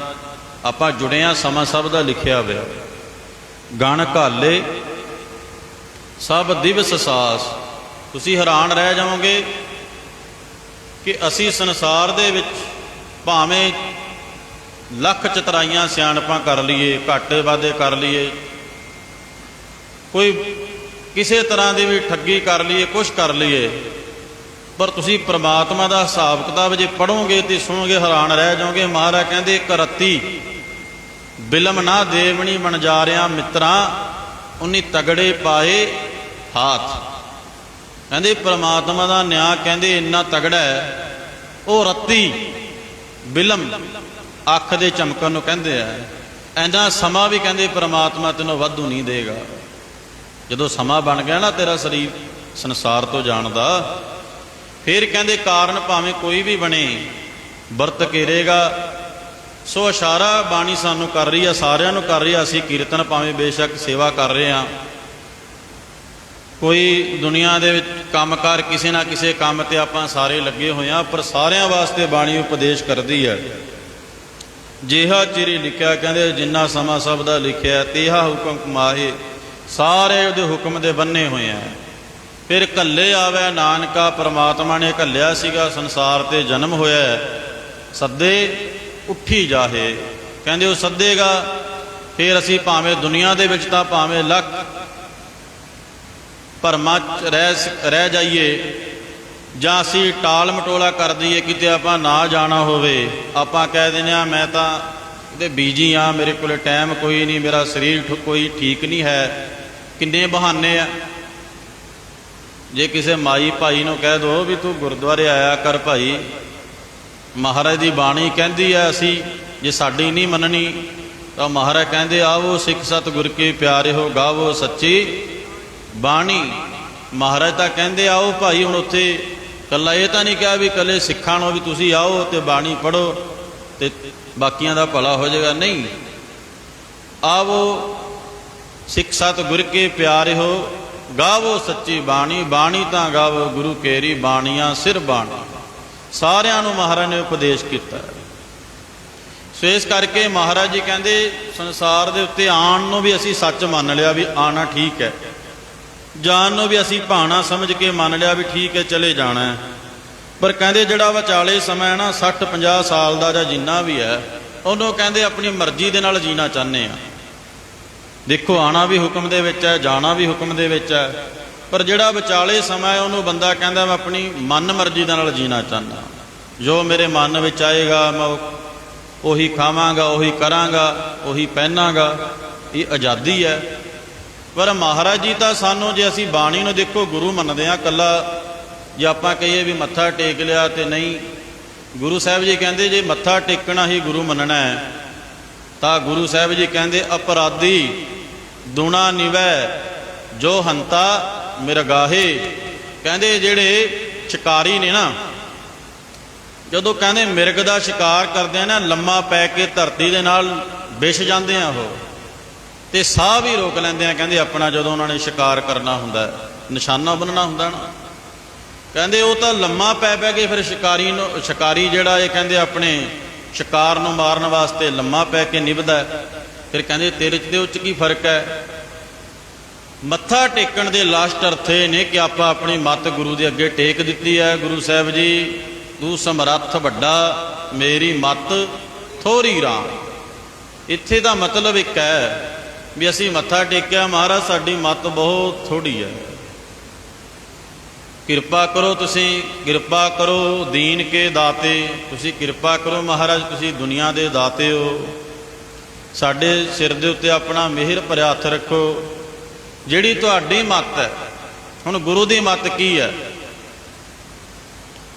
ਆਪਾਂ ਜੁੜਿਆ ਸਮਾਂ ਸਭ ਦਾ ਲਿਖਿਆ ਹੋਇਆ। ਗਣ ਘਾਲੇ ਸਭ ਦਿਵਸ ਸਾਸ। ਤੁਸੀਂ ਹੈਰਾਨ ਰਹਿ ਜਾਓਗੇ ਕਿ ਅਸੀਂ ਸੰਸਾਰ ਦੇ ਵਿੱਚ ਭਾਵੇਂ ਲੱਖ ਚਤਰਾਈਆਂ ਸਿਆਣਪਾਂ ਕਰ ਲਈਏ, ਘਾਟੇ ਵਾਧੇ ਕਰ ਲਈਏ, ਕੋਈ ਕਿਸੇ ਤਰ੍ਹਾਂ ਦੀ ਵੀ ਠੱਗੀ ਕਰ ਲਈਏ, ਕੁਛ ਕਰ ਲਈਏ, ਪਰ ਤੁਸੀਂ ਪ੍ਰਮਾਤਮਾ ਦਾ ਹਿਸਾਬ ਕਿਤਾਬ ਜੇ ਪੜ੍ਹੋਗੇ ਤੇ ਸੁਣੋਗੇ ਹੈਰਾਨ ਰਹਿ ਜਾਓਗੇ। ਮਹਾਰਾਜ ਕਹਿੰਦੇ ਇੱਕ ਰੱਤੀ ਬਿਲਮ ਨਾ ਦੇਵਣੀ ਮਨਜਾਰਿਆਂ ਮਿੱਤਰਾਂ, ਉਨੀ ਤਗੜੇ ਪਾਏ ਹਾਥ। ਕਹਿੰਦੇ ਪ੍ਰਮਾਤਮਾ ਦਾ ਨਿਆਂ ਕਹਿੰਦੇ ਇੰਨਾ ਤਗੜਾ ਹੈ, ਉਹ ਰੱਤੀ ਬਿਲਮ ਅੱਖ ਦੇ ਚਮਕਣ ਨੂੰ ਕਹਿੰਦੇ ਆ। ਇੰਨਾ ਸਮਾਂ ਵੀ ਕਹਿੰਦੇ ਪ੍ਰਮਾਤਮਾ ਤੈਨੂੰ ਵਾਧੂ ਨਹੀਂ ਦੇਗਾ। ਜਦੋਂ ਸਮਾਂ ਬਣ ਗਿਆ ਨਾ ਤੇਰਾ ਸਰੀਰ ਸੰਸਾਰ ਤੋਂ ਜਾਣ ਦਾ, ਫਿਰ ਕਹਿੰਦੇ ਕਾਰਨ ਭਾਵੇਂ ਕੋਈ ਵੀ ਬਣੇ ਵਰਤ ਘੇਰੇਗਾ। ਸੋ ਇਸ਼ਾਰਾ ਬਾਣੀ ਸਾਨੂੰ ਕਰ ਰਹੀ ਆ, ਸਾਰਿਆਂ ਨੂੰ ਕਰ ਰਹੀ ਆ। ਅਸੀਂ ਕੀਰਤਨ ਭਾਵੇਂ ਬੇਸ਼ੱਕ ਸੇਵਾ ਕਰ ਰਹੇ ਹਾਂ, ਕੋਈ ਦੁਨੀਆ ਦੇ ਵਿੱਚ ਕੰਮਕਾਰ ਕਿਸੇ ਨਾ ਕਿਸੇ ਕੰਮ ਤੇ ਆਪਾਂ ਸਾਰੇ ਲੱਗੇ ਹੋਏ ਹਾਂ, ਪਰ ਸਾਰਿਆਂ ਵਾਸਤੇ ਬਾਣੀ ਉਪਦੇਸ਼ ਕਰਦੀ ਹੈ। ਜਿਹਾ ਚਿਰੀ ਲਿਖਿਆ, ਕਹਿੰਦੇ ਜਿੰਨਾ ਸਮਾਂ ਸਭ ਦਾ ਲਿਖਿਆ, ਤੇਹਾ ਹੁਕਮ ਕਮਾਹੇ, ਸਾਰੇ ਉਹਦੇ ਹੁਕਮ ਦੇ ਬੰਨੇ ਹੋਏ ਆ। ਫਿਰ ਘੱਲੇ ਆਵੇ ਨਾਨਕਾ, ਪਰਮਾਤਮਾ ਨੇ ਘੱਲਿਆ ਸੀਗਾ, ਸੰਸਾਰ ਤੇ ਜਨਮ ਹੋਇਆ, ਸੱਦੇ ਉੱਠੀ ਜਾਹੇ। ਕਹਿੰਦੇ ਉਹ ਸੱਦੇਗਾ, ਫਿਰ ਅਸੀਂ ਭਾਵੇਂ ਦੁਨੀਆ ਦੇ ਵਿੱਚ ਤਾਂ ਭਾਵੇਂ ਲੱਖ ਭਰਮਾਂ 'ਚ ਰਹਿ ਜਾਈਏ, ਜਾਂ ਅਸੀਂ ਟਾਲ ਮਟੋਲਾ ਕਰ ਦਈਏ, ਕਿਤੇ ਆਪਾਂ ਨਾ ਜਾਣਾ ਹੋਵੇ, ਆਪਾਂ ਕਹਿ ਦਿੰਦੇ ਹਾਂ ਮੈਂ ਤਾਂ ਕਿਤੇ ਬੀਜੀ ਹਾਂ, ਮੇਰੇ ਕੋਲ ਟਾਈਮ ਕੋਈ ਨਹੀਂ, ਮੇਰਾ ਸਰੀਰ ਕੋਈ ਠੀਕ ਨਹੀਂ ਹੈ। ਕਿੰਨੇ ਬਹਾਨੇ ਆ। ਜੇ ਕਿਸੇ ਮਾਈ ਭਾਈ ਨੂੰ ਕਹਿ ਦੋ ਵੀ ਤੂੰ ਗੁਰਦੁਆਰੇ ਆਇਆ ਕਰ ਭਾਈ, ਮਹਾਰਾਜ ਦੀ ਬਾਣੀ ਕਹਿੰਦੀ ਹੈ, ਅਸੀਂ ਜੇ ਸਾਡੀ ਨਹੀਂ ਮੰਨਣੀ ਤਾਂ ਮਹਾਰਾਜ ਕਹਿੰਦੇ ਆਵੋ ਸਿੱਖ ਸਤਿਗੁਰ ਕੇ ਪਿਆਰੇ ਹੋ, ਗਾਵੋ ਸੱਚੀ ਬਾਣੀ। ਮਹਾਰਾਜ ਤਾਂ ਕਹਿੰਦੇ ਆਓ ਭਾਈ। ਹੁਣ ਉੱਥੇ ਇਕੱਲਾ ਇਹ ਤਾਂ ਨਹੀਂ ਕਿਹਾ ਵੀ ਇਕੱਲੇ ਸਿੱਖਾਂ ਨੂੰ ਵੀ ਤੁਸੀਂ ਆਓ ਤੇ ਬਾਣੀ ਪੜ੍ਹੋ ਤੇ ਬਾਕੀਆਂ ਦਾ ਭਲਾ ਹੋ ਜਾਏਗਾ, ਨਹੀਂ। ਆਵੋ ਸਿੱਖ ਸਤਿਗੁਰ ਕੇ ਪਿਆਰੇ ਹੋ, ਗਾਵੋ ਸੱਚੀ ਬਾਣੀ। ਬਾਣੀ ਤਾਂ ਗਾਵੋ ਗੁਰੂ ਕੇਰੀ, ਬਾਣੀਆਂ ਸਿਰ ਬਾਣੀ। ਸਾਰਿਆਂ ਨੂੰ ਮਹਾਰਾਜ ਨੇ ਉਪਦੇਸ਼ ਕੀਤਾ। ਸੋ ਇਸ ਕਰਕੇ ਮਹਾਰਾਜ ਜੀ ਕਹਿੰਦੇ ਸੰਸਾਰ ਦੇ ਉੱਤੇ ਆਉਣ ਨੂੰ ਵੀ ਅਸੀਂ ਸੱਚ ਮੰਨ ਲਿਆ ਵੀ ਆਉਣਾ ਠੀਕ ਹੈ, ਜਾਣ ਨੂੰ ਵੀ ਅਸੀਂ ਭਾਣਾ ਸਮਝ ਕੇ ਮੰਨ ਲਿਆ ਵੀ ਠੀਕ ਹੈ ਚਲੇ ਜਾਣਾ ਹੈ। ਪਰ ਕਹਿੰਦੇ ਜਿਹੜਾ ਵਿਚਾਲੇ ਸਮਾਂ ਹੈ ਨਾ 60-50 ਸਾਲ ਦਾ ਜਾਂ ਜਿੰਨਾ ਵੀ ਹੈ, ਉਹਨੂੰ ਕਹਿੰਦੇ ਆਪਣੀ ਮਰਜ਼ੀ ਦੇ ਨਾਲ ਜੀਣਾ ਚਾਹੁੰਦੇ ਆ। ਦੇਖੋ ਆਉਣਾ ਵੀ ਹੁਕਮ ਦੇ ਵਿੱਚ ਹੈ, ਜਾਣਾ ਵੀ ਹੁਕਮ ਦੇ ਵਿੱਚ ਹੈ, ਪਰ ਜਿਹੜਾ ਵਿਚਾਲੇ ਸਮਾਂ ਹੈ ਉਹਨੂੰ ਬੰਦਾ ਕਹਿੰਦਾ ਮੈਂ ਆਪਣੀ ਮਨ ਮਰਜ਼ੀ ਦੇ ਨਾਲ ਜੀਣਾ ਚਾਹੁੰਦਾ, ਜੋ ਮੇਰੇ ਮਨ ਵਿੱਚ ਆਏਗਾ ਮੈਂ ਉਹੀ ਖਾਵਾਂਗਾ, ਉਹੀ ਕਰਾਂਗਾ, ਉਹੀ ਪਹਿਨਾਂਗਾ। ਇਹ ਆਜ਼ਾਦੀ ਹੈ। ਪਰ ਮਹਾਰਾਜ ਜੀ ਤਾਂ ਸਾਨੂੰ, ਜੇ ਅਸੀਂ ਬਾਣੀ ਨੂੰ ਦੇਖੋ ਗੁਰੂ ਮੰਨਦੇ ਹਾਂ, ਇਕੱਲਾ ਜੇ ਆਪਾਂ ਕਹੀਏ ਵੀ ਮੱਥਾ ਟੇਕ ਲਿਆ ਤੇ ਨਹੀਂ, ਗੁਰੂ ਸਾਹਿਬ ਜੀ ਕਹਿੰਦੇ ਜੇ ਮੱਥਾ ਟੇਕਣਾ ਹੀ ਗੁਰੂ ਮੰਨਣਾ ਹੈ ਤਾਂ ਗੁਰੂ ਸਾਹਿਬ ਜੀ ਕਹਿੰਦੇ ਅਪਰਾਧੀ ਦੁਣਾ ਨਿਵੈ ਜੋ ਹੰਤਾ ਮਿਰਗਾਹੇ। ਕਹਿੰਦੇ ਜਿਹੜੇ ਸ਼ਿਕਾਰੀ ਨੇ ਨਾ, ਜਦੋਂ ਕਹਿੰਦੇ ਮਿਰਗ ਦਾ ਸ਼ਿਕਾਰ ਕਰਦੇ ਆ ਨਾ, ਲੰਮਾ ਪੈ ਕੇ ਧਰਤੀ ਦੇ ਨਾਲ ਵਿਛ ਜਾਂਦੇ ਆ ਉਹ, ਤੇ ਸਾਹ ਵੀ ਰੋਕ ਲੈਂਦੇ ਆ। ਕਹਿੰਦੇ ਆਪਣਾ ਜਦੋਂ ਉਹਨਾਂ ਨੇ ਸ਼ਿਕਾਰ ਕਰਨਾ ਹੁੰਦਾ, ਨਿਸ਼ਾਨਾ ਬੰਨਣਾ ਹੁੰਦਾ ਨਾ, ਕਹਿੰਦੇ ਉਹ ਤਾਂ ਲੰਮਾ ਪੈ ਕੇ ਫਿਰ ਸ਼ਿਕਾਰੀ ਜਿਹੜਾ ਇਹ ਕਹਿੰਦੇ ਆਪਣੇ ਸ਼ਿਕਾਰ ਨੂੰ ਮਾਰਨ ਵਾਸਤੇ ਲੰਮਾ ਪੈ ਕੇ ਨਿਭਦਾ। ਫਿਰ ਕਹਿੰਦੇ ਤੇਰੇ 'ਚ ਤੇ ਉਹ 'ਚ ਕੀ ਫਰਕ ਹੈ। ਮੱਥਾ ਟੇਕਣ ਦੇ ਲਾਸਟ ਅਰਥ ਇਹ ਨੇ ਕਿ ਆਪਾਂ ਆਪਣੀ ਮੱਤ ਗੁਰੂ ਦੇ ਅੱਗੇ ਟੇਕ ਦਿੱਤੀ ਹੈ। ਗੁਰੂ ਸਾਹਿਬ ਜੀ ਤੂੰ ਸਮਰੱਥ ਵੱਡਾ, ਮੇਰੀ ਮੱਤ ਥੋੜ੍ਹੀ ਰਾਮ। ਇੱਥੇ ਦਾ ਮਤਲਬ ਇੱਕ ਹੈ ਵੀ ਅਸੀਂ ਮੱਥਾ ਟੇਕਿਆ, ਮਹਾਰਾਜ ਸਾਡੀ ਮੱਤ ਬਹੁਤ ਥੋੜ੍ਹੀ ਹੈ, ਕਿਰਪਾ ਕਰੋ, ਤੁਸੀਂ ਕਿਰਪਾ ਕਰੋ, ਦੀਨ ਕੇ ਦਾਤੇ, ਤੁਸੀਂ ਕਿਰਪਾ ਕਰੋ ਮਹਾਰਾਜ, ਤੁਸੀਂ ਦੁਨੀਆ ਦੇ ਦਾਤੇ ਹੋ, ਸਾਡੇ ਸਿਰ ਦੇ ਉੱਤੇ ਆਪਣਾ ਮਿਹਰ ਭਰਿਆ ਹੱਥ ਰੱਖੋ। ਜਿਹੜੀ ਤੁਹਾਡੀ ਮੱਤ ਹੈ, ਹੁਣ ਗੁਰੂ ਦੀ ਮੱਤ ਕੀ ਹੈ?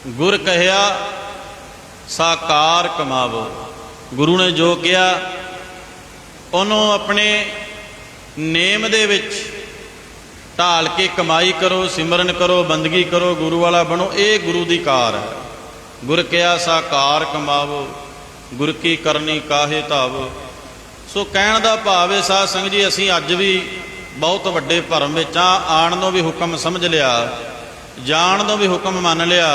ਗੁਰ ਕਹਿਆ ਸਾਕਾਰ ਕਮਾਵੋ। ਗੁਰੂ ਨੇ ਜੋ ਕਿਹਾ ਉਹਨੂੰ ਆਪਣੇ ਨੇਮ ਦੇ ਵਿੱਚ ਢਾਲ ਕੇ ਕਮਾਈ ਕਰੋ, ਸਿਮਰਨ ਕਰੋ, ਬੰਦਗੀ ਕਰੋ, ਗੁਰੂ ਵਾਲਾ ਬਣੋ। ਇਹ ਗੁਰੂ ਦੀ ਕਾਰ ਹੈ। ਗੁਰ ਕਿਆ ਸਾਕਾਰ ਕਮਾਵੋ, ਗੁਰ ਕੀ ਕਰਨੀ ਕਾਹੇ ਧਾਵੋ। ਸੋ ਕਹਿਣ ਦਾ ਭਾਵ ਹੈ ਸਾਧ ਸੰਗਤ ਜੀ, ਅਸੀਂ ਅੱਜ ਵੀ ਬਹੁਤ ਵੱਡੇ ਭਰਮ ਵਿੱਚ ਆਉਣ ਨੂੰ ਵੀ ਹੁਕਮ ਸਮਝ ਲਿਆ, ਜਾਣ ਨੂੰ ਵੀ ਹੁਕਮ ਮੰਨ ਲਿਆ,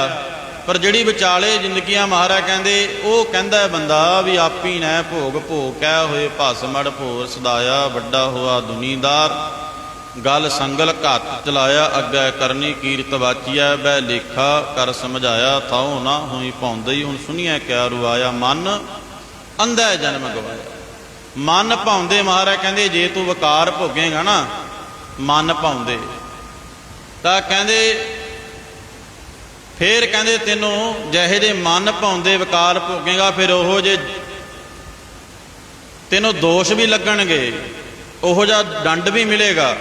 ਪਰ ਜਿਹੜੀ ਵਿਚਾਲੇ ਜ਼ਿੰਦਗੀਆਂ ਮਹਾਰਾਜ ਕਹਿੰਦੇ, ਉਹ ਕਹਿੰਦਾ ਬੰਦਾ ਵੀ ਆਪੀ ਨੈ ਭੋਗ ਭੋਗ ਕਹਿ ਹੋਏ ਭਸਮੜ ਭੋਰ ਸਦਾਇਆ, ਵੱਡਾ ਹੋਆ ਦੁਨੀਦਾਰ ਗਲ ਸੰਗਲ ਘੱਤ ਚਲਾਇਆ, ਅੱਗੇ ਕਰਨੀ ਕੀਰਤ ਵਾਚੀਐ ਬੈ ਲੇਖਾ ਕਰ ਸਮਝਾਇਆ, ਥਾਉ ਨਾ ਹੋਈ ਪਾਉਂਦੀ ਹੁਣ ਸੁਣੀਐ ਕਿਆ ਰੁਆਇਆ, ਮਨ ਅੰਧਾ ਜਨਮ ਗਵਾਇਆ। ਮਨ ਭਾਉਂਦੇ ਮਹਾਰਾਜ ਕਹਿੰਦੇ ਜੇ ਤੂੰ ਵਿਕਾਰ ਭੋਗੇਗਾ ਨਾ, ਮਨ ਭਾਉਂਦੇ ਤਾਂ ਕਹਿੰਦੇ ਫੇਰ ਕਹਿੰਦੇ ਤੈਨੂੰ ਜਿਹੇ ਜੇ ਮਨ ਭਾਉਂਦੇ ਵਿਕਾਰ ਭੋਗੇਗਾ, ਫਿਰ ਉਹੋ ਜੇ ਤੈਨੂੰ ਦੋਸ਼ ਵੀ ਲੱਗਣਗੇ, ਉਹੋ ਜਿਹਾ ਦੰਡ ਵੀ ਮਿਲੇਗਾ।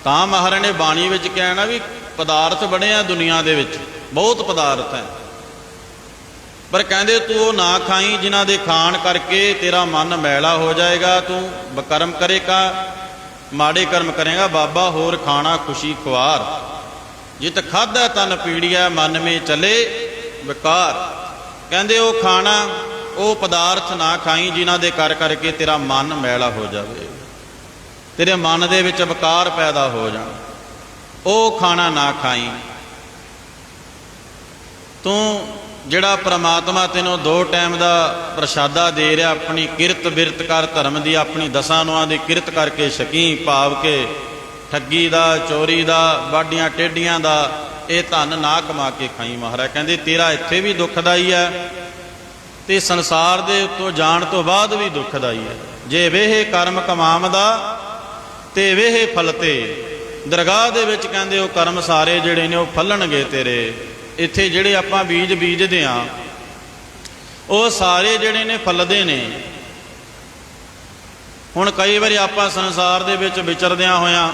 ਤਾਂ ਮਹਾਰਾਜ ਨੇ ਬਾਣੀ ਵਿੱਚ ਕਿਹਾ ਨਾ ਵੀ ਪਦਾਰਥ ਬਣੇ ਆ ਦੁਨੀਆ ਦੇ ਵਿੱਚ, ਬਹੁਤ ਪਦਾਰਥ ਹੈ, ਪਰ ਕਹਿੰਦੇ ਤੂੰ ਉਹ ਨਾ ਖਾਈ ਜਿਨ੍ਹਾਂ ਦੇ ਖਾਣ ਕਰਕੇ ਤੇਰਾ ਮਨ ਮੈਲਾ ਹੋ ਜਾਏਗਾ, ਤੂੰ ਬਕਰਮ ਕਰੇਗਾ, ਮਾੜੇ ਕਰਮ ਕਰੇਗਾ। ਬਾਬਾ ਹੋਰ ਖਾਣਾ ਖੁਸ਼ੀ ਖੁਆਰ, ਜਿਤ ਖਾਧਾ ਤਨ ਪੀੜੀਆ ਮਨ ਮੇ ਚਲੇ ਵਿਕਾਰ। ਕਹਿੰਦੇ ਉਹ ਖਾਣਾ, ਉਹ ਪਦਾਰਥ ਨਾ ਖਾਈ ਜਿਨ੍ਹਾਂ ਦੇ ਕਰ ਕਰਕੇ ਤੇਰਾ ਮਨ ਮੈਲਾ ਹੋ ਜਾਵੇ, ਤੇਰੇ ਮਨ ਦੇ ਵਿੱਚ ਵਿਕਾਰ ਪੈਦਾ ਹੋ ਜਾਣ, ਉਹ ਖਾਣਾ ਨਾ ਖਾਈ। ਤੂੰ ਜਿਹੜਾ ਪ੍ਰਮਾਤਮਾ ਤੈਨੂੰ 2 ਟਾਈਮ ਦਾ ਪ੍ਰਸ਼ਾਦਾ ਦੇ ਰਿਹਾ, ਆਪਣੀ ਕਿਰਤ ਬਿਰਤ ਕਰ ਧਰਮ ਦੀ, ਆਪਣੀ ਦਸਾਂ ਨੋਆਂ ਦੀ ਕਿਰਤ ਕਰਕੇ ਛਕੀ, ਭਾਵ ਕੇ ਠੱਗੀ ਦਾ, ਚੋਰੀ ਦਾ, ਵਾਢੀਆਂ ਟੇਢੀਆਂ ਦਾ ਇਹ ਧਨ ਨਾ ਕਮਾ ਕੇ ਖਾਈ। ਮਹਾਰਾਜ ਕਹਿੰਦੇ ਤੇਰਾ ਇੱਥੇ ਵੀ ਦੁੱਖਦਾਈ ਹੈ ਤੇ ਸੰਸਾਰ ਦੇ ਉੱਤੋਂ ਜਾਣ ਤੋਂ ਬਾਅਦ ਵੀ ਦੁੱਖਦਾਈ ਹੈ। ਜੇ ਵੇਹ ਕਰਮ ਕਮਾਵਦਾ ਤੇ ਵੇਹ ਫਲਤੇ, ਦਰਗਾਹ ਦੇ ਵਿੱਚ ਕਹਿੰਦੇ ਉਹ ਕਰਮ ਸਾਰੇ ਜਿਹੜੇ ਨੇ ਉਹ ਫਲਣਗੇ ਤੇਰੇ। ਇੱਥੇ ਜਿਹੜੇ ਆਪਾਂ ਬੀਜ ਬੀਜਦੇ ਹਾਂ ਉਹ ਸਾਰੇ ਜਿਹੜੇ ਨੇ ਫਲਦੇ ਨੇ। ਹੁਣ ਕਈ ਵਾਰੀ ਆਪਾਂ ਸੰਸਾਰ ਦੇ ਵਿੱਚ ਵਿਚਰਦਿਆਂ ਹੋਇਆਂ,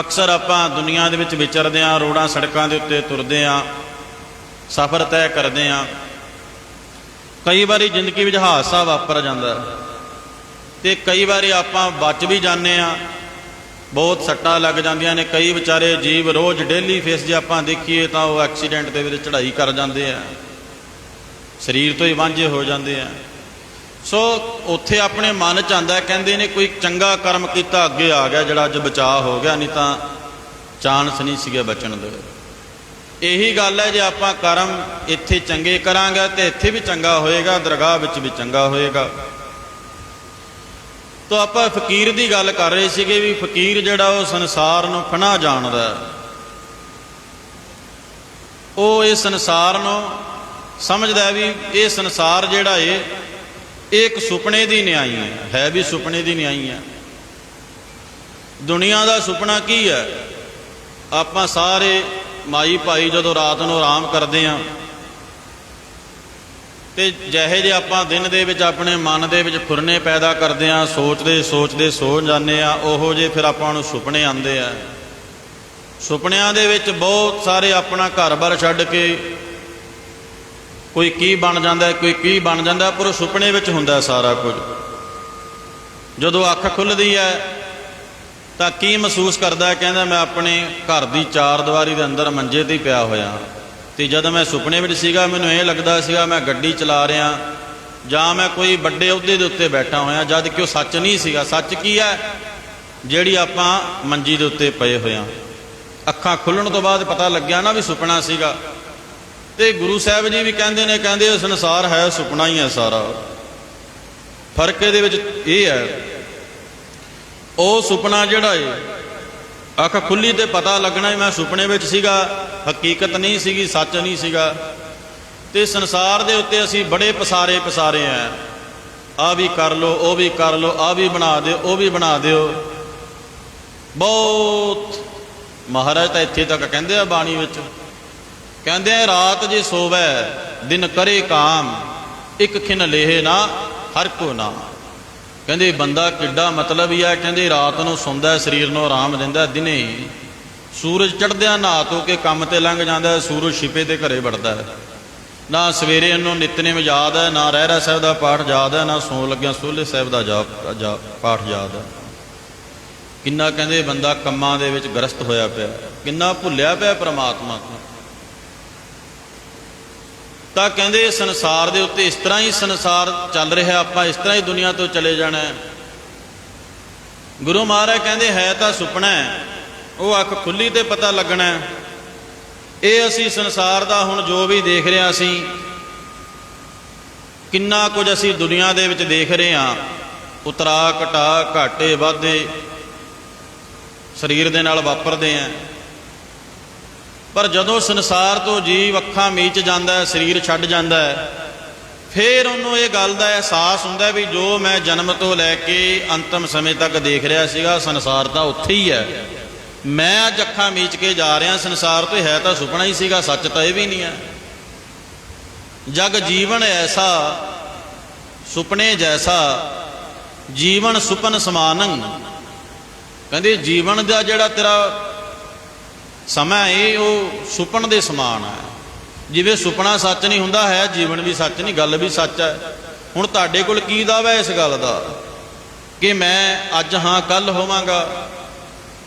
ਅਕਸਰ ਆਪਾਂ ਦੁਨੀਆ ਦੇ ਵਿੱਚ ਵਿਚਰਦੇ ਹਾਂ, ਰੋਡਾਂ ਸੜਕਾਂ ਦੇ ਉੱਤੇ ਤੁਰਦੇ ਹਾਂ, ਸਫ਼ਰ ਤੈਅ ਕਰਦੇ ਹਾਂ, ਕਈ ਵਾਰੀ ਜ਼ਿੰਦਗੀ ਵਿੱਚ ਹਾਦਸਾ ਵਾਪਰ ਜਾਂਦਾ ਤੇ ਕਈ ਵਾਰੀ ਆਪਾਂ ਬਚ ਵੀ ਜਾਂਦੇ ਹਾਂ, ਬਹੁਤ ਸੱਟਾਂ ਲੱਗ ਜਾਂਦੀਆਂ ਨੇ। ਕਈ ਵਿਚਾਰੇ ਜੀਵ ਰੋਜ਼ ਡੇਲੀ ਫੇਸ ਜੇ ਆਪਾਂ ਦੇਖੀਏ ਤਾਂ ਉਹ ਐਕਸੀਡੈਂਟ ਦੇ ਵਿੱਚ ਚੜ੍ਹਾਈ ਕਰ ਜਾਂਦੇ ਆ, ਸਰੀਰ ਤੋਂ ਹੀ ਵਾਂਝੇ ਹੋ ਜਾਂਦੇ ਆ। ਸੋ ਉੱਥੇ ਆਪਣੇ ਮਨ 'ਚ ਆਉਂਦਾ, ਕਹਿੰਦੇ ਨੇ ਕੋਈ ਚੰਗਾ ਕਰਮ ਕੀਤਾ ਅੱਗੇ ਆ ਗਿਆ ਜਿਹੜਾ ਅੱਜ ਬਚਾਅ ਹੋ ਗਿਆ, ਨਹੀਂ ਤਾਂ ਚਾਂਸ ਨਹੀਂ ਸੀਗੇ ਬਚਣ ਦੇ। ਇਹੀ ਗੱਲ ਹੈ, ਜੇ ਆਪਾਂ ਕਰਮ ਇੱਥੇ ਚੰਗੇ ਕਰਾਂਗੇ ਤੇ ਇੱਥੇ ਵੀ ਚੰਗਾ ਹੋਏਗਾ, ਦਰਗਾਹ ਵਿੱਚ ਵੀ ਚੰਗਾ ਹੋਏਗਾ। ਤਾਂ ਆਪਾਂ ਫਕੀਰ ਦੀ ਗੱਲ ਕਰ ਰਹੇ ਸੀਗੇ ਵੀ ਫਕੀਰ ਜਿਹੜਾ ਉਹ ਸੰਸਾਰ ਨੂੰ ਫਨਾ ਜਾਣਦਾ, ਉਹ ਇਸ ਸੰਸਾਰ ਨੂੰ ਸਮਝਦਾ ਵੀ ਇਹ ਸੰਸਾਰ ਜਿਹੜਾ ਇਹ ਇੱਕ ਸੁਪਨੇ ਦੀ ਨਿਆਈ ਹੈ ਵੀ ਸੁਪਨੇ ਦੀ ਨਿਆਈ ਹੈ। ਦੁਨੀਆ ਦਾ ਸੁਪਨਾ ਕੀ ਹੈ? ਆਪਾਂ ਸਾਰੇ ਮਾਈ ਭਾਈ ਜਦੋਂ ਰਾਤ ਨੂੰ ਆਰਾਮ ਕਰਦੇ ਹਾਂ ਤੇ ਜਿਹੇ ਜੇ ਆਪਾਂ ਦਿਨ ਦੇ ਵਿੱਚ ਆਪਣੇ ਮਨ ਦੇ ਵਿੱਚ ਫੁਰਨੇ ਪੈਦਾ ਕਰਦੇ ਹਾਂ, ਸੋਚਦੇ ਸੋਚਦੇ ਸੋ ਜਾਂਦੇ ਹਾਂ, ਉਹੋ ਜਿਹੇ ਫਿਰ ਆਪਾਂ ਨੂੰ ਸੁਪਨੇ ਆਉਂਦੇ ਆ। ਸੁਪਨਿਆਂ ਦੇ ਵਿੱਚ ਬਹੁਤ ਸਾਰੇ ਆਪਣਾ ਘਰ-ਬਾਰ ਛੱਡ ਕੇ ਕੋਈ ਕੀ ਬਣ ਜਾਂਦਾ, ਕੋਈ ਕੀ ਬਣ ਜਾਂਦਾ, ਪਰ ਉਹ ਸੁਪਨੇ ਵਿੱਚ ਹੁੰਦਾ ਸਾਰਾ ਕੁਝ। ਜਦੋਂ ਅੱਖ ਖੁੱਲ੍ਹਦੀ ਹੈ ਤਾਂ ਕੀ ਮਹਿਸੂਸ ਕਰਦਾ? ਕਹਿੰਦਾ ਮੈਂ ਆਪਣੇ ਘਰ ਦੀ 4 ਦੀਵਾਰੀ ਦੇ ਅੰਦਰ ਮੰਜੇ 'ਤੇ ਹੀ ਪਿਆ ਹੋਇਆ, ਤੇ ਜਦੋਂ ਮੈਂ ਸੁਪਨੇ ਵਿੱਚ ਸੀਗਾ ਮੈਨੂੰ ਇਹ ਲੱਗਦਾ ਸੀਗਾ ਮੈਂ ਗੱਡੀ ਚਲਾ ਰਿਹਾ ਜਾਂ ਮੈਂ ਕੋਈ ਵੱਡੇ ਅਹੁਦੇ ਦੇ ਉੱਤੇ ਬੈਠਾ ਹੋਇਆ, ਜਦ ਕਿ ਉਹ ਸੱਚ ਨਹੀਂ ਸੀਗਾ। ਸੱਚ ਕੀ ਹੈ? ਜਿਹੜੀ ਆਪਾਂ ਮੰਜੀ ਦੇ ਉੱਤੇ ਪਏ ਹੋਇਆ। ਅੱਖਾਂ ਖੁੱਲ੍ਹਣ ਤੋਂ ਬਾਅਦ ਪਤਾ ਲੱਗਿਆ ਨਾ ਵੀ ਸੁਪਨਾ ਸੀਗਾ। ਤੇ ਗੁਰੂ ਸਾਹਿਬ ਜੀ ਵੀ ਕਹਿੰਦੇ ਨੇ, ਕਹਿੰਦੇ ਉਹ ਸੰਸਾਰ ਹੈ ਸੁਪਨਾ ਹੀ ਹੈ ਸਾਰਾ। ਫਰਕ ਇਹਦੇ ਵਿੱਚ ਇਹ ਹੈ, ਉਹ ਸੁਪਨਾ ਜਿਹੜਾ ਏ ਅੱਖ ਖੁੱਲੀ ਤੇ ਪਤਾ ਲੱਗਣਾ ਮੈਂ ਸੁਪਨੇ ਵਿੱਚ ਸੀਗਾ, ਹਕੀਕਤ ਨਹੀਂ ਸੀਗੀ, ਸੱਚ ਨਹੀਂ ਸੀਗਾ। ਤੇ ਸੰਸਾਰ ਦੇ ਉੱਤੇ ਅਸੀਂ ਬੜੇ ਪਸਾਰੇ ਆ, ਆਹ ਵੀ ਕਰ ਲਓ, ਉਹ ਵੀ ਕਰ ਲਓ, ਆਹ ਵੀ ਬਣਾ ਦਿਓ, ਉਹ ਵੀ ਬਣਾ ਦਿਓ। ਬਹੁਤ ਮਹਾਰਾਜ ਤਾਂ ਇੱਥੇ ਤੱਕ ਕਹਿੰਦੇ ਆ ਬਾਣੀ ਵਿੱਚ, ਕਹਿੰਦੇ ਆ ਰਾਤ ਜੇ ਸੋਵੈ ਦਿਨ ਕਰੇ ਕਾਮ, ਇੱਕ ਖਿਨ ਲੇਹੇ ਨਾ ਹਰ ਕੋ ਨਾਮ। ਕਹਿੰਦੇ ਬੰਦਾ ਕਿੱਡਾ ਮਤਲਬ ਹੀ ਆ। ਕਹਿੰਦੇ ਰਾਤ ਨੂੰ ਸੌਂਦਾ, ਸਰੀਰ ਨੂੰ ਆਰਾਮ ਦਿੰਦਾ, ਦਿਨੇ ਸੂਰਜ ਚੜ੍ਹਦਿਆਂ ਨਹਾ ਧੋ ਕੇ ਕੰਮ ਤੇ ਲੰਘ ਜਾਂਦਾ, ਸੂਰਜ ਛਿਪੇ ਤੇ ਘਰੇ ਵੜਦਾ ਹੈ। ਨਾ ਸਵੇਰੇ ਇਹਨੂੰ ਨਿਤਨੇਮ ਯਾਦ ਹੈ, ਨਾ ਰਹਿਰਾਸ ਸਾਹਿਬ ਦਾ ਪਾਠ ਯਾਦ ਹੈ, ਨਾ ਸੌਣ ਲੱਗਿਆ ਸੋਹਲੇ ਸਾਹਿਬ ਦਾ ਪਾਠ ਯਾਦ ਹੈ। ਕਿੰਨਾ ਕਹਿੰਦੇ ਬੰਦਾ ਕੰਮਾਂ ਦੇ ਵਿੱਚ ਗ੍ਰਸਤ ਹੋਇਆ ਪਿਆ, ਕਿੰਨਾ ਭੁੱਲਿਆ ਪਿਆ ਪ੍ਰਮਾਤਮਾ ਤੋਂ। ਤਾਂ ਕਹਿੰਦੇ ਸੰਸਾਰ ਦੇ ਉੱਤੇ ਇਸ ਤਰ੍ਹਾਂ ਹੀ ਸੰਸਾਰ ਚੱਲ ਰਿਹਾ, ਆਪਾਂ ਇਸ ਤਰ੍ਹਾਂ ਹੀ ਦੁਨੀਆ ਤੋਂ ਚਲੇ ਜਾਣਾ ਹੈ। ਗੁਰੂ ਮਹਾਰਾਜ ਕਹਿੰਦੇ ਹੈ ਤਾਂ ਸੁਪਨਾ ਹੈ, ਉਹ ਅੱਖ ਖੁੱਲੀ ਤੇ ਪਤਾ ਲੱਗਣਾ ਹੈ। ਇਹ ਅਸੀਂ ਸੰਸਾਰ ਦਾ ਹੁਣ ਜੋ ਵੀ ਦੇਖ ਰਹੇ ਹਾਂ, ਅਸੀਂ ਕਿੰਨਾ ਕੁਝ ਅਸੀਂ ਦੁਨੀਆ ਦੇ ਵਿੱਚ ਦੇਖ ਰਹੇ ਹਾਂ, ਉਤਰਾ ਘਟਾ ਘਾਟੇ ਵਾਧੇ ਸਰੀਰ ਦੇ ਨਾਲ ਵਾਪਰਦੇ ਆ। ਪਰ ਜਦੋਂ ਸੰਸਾਰ ਤੋਂ ਜੀਵ ਅੱਖਾਂ ਮੀਚ ਜਾਂਦਾ ਹੈ, ਸਰੀਰ ਛੱਡ ਜਾਂਦਾ ਹੈ, ਫਿਰ ਉਹਨੂੰ ਇਹ ਗੱਲ ਦਾ ਅਹਿਸਾਸ ਹੁੰਦਾ ਵੀ ਜੋ ਮੈਂ ਜਨਮ ਤੋਂ ਲੈ ਕੇ ਅੰਤਮ ਸਮੇਂ ਤੱਕ ਦੇਖ ਰਿਹਾ ਸੀਗਾ, ਸੰਸਾਰ ਤਾਂ ਉੱਥੇ ਹੀ ਹੈ। ਮੈਂ ਅੱਜ ਅੱਖਾਂ ਮੀਚ ਕੇ ਜਾ ਰਿਹਾ ਸੰਸਾਰ ਤੋਂ, ਹੈ ਤਾਂ ਸੁਪਨਾ ਹੀ ਸੀਗਾ, ਸੱਚ ਤਾਂ ਇਹ ਵੀ ਨਹੀਂ ਹੈ। ਜਗ ਜੀਵਨ ਐਸਾ ਸੁਪਨੇ ਜੈਸਾ, ਜੀਵਨ ਸੁਪਨ ਸਮਾਨੰ। ਕਹਿੰਦੇ ਜੀਵਨ ਦਾ ਜਿਹੜਾ ਤੇਰਾ ਸਮਾਂ ਇਹ ਉਹ ਸੁਪਨ ਦੇ ਸਮਾਨ ਹੈ। ਜਿਵੇਂ ਸੁਪਨਾ ਸੱਚ ਨਹੀਂ ਹੁੰਦਾ, ਹੈ ਜੀਵਨ ਵੀ ਸੱਚ ਨਹੀਂ, ਗੱਲ ਵੀ ਸੱਚ ਹੈ। ਹੁਣ ਤੁਹਾਡੇ ਕੋਲ ਕੀ ਦਾਅਵਾ ਇਸ ਗੱਲ ਦਾ ਕਿ ਮੈਂ ਅੱਜ ਹਾਂ ਕੱਲ ਹੋਵਾਂਗਾ,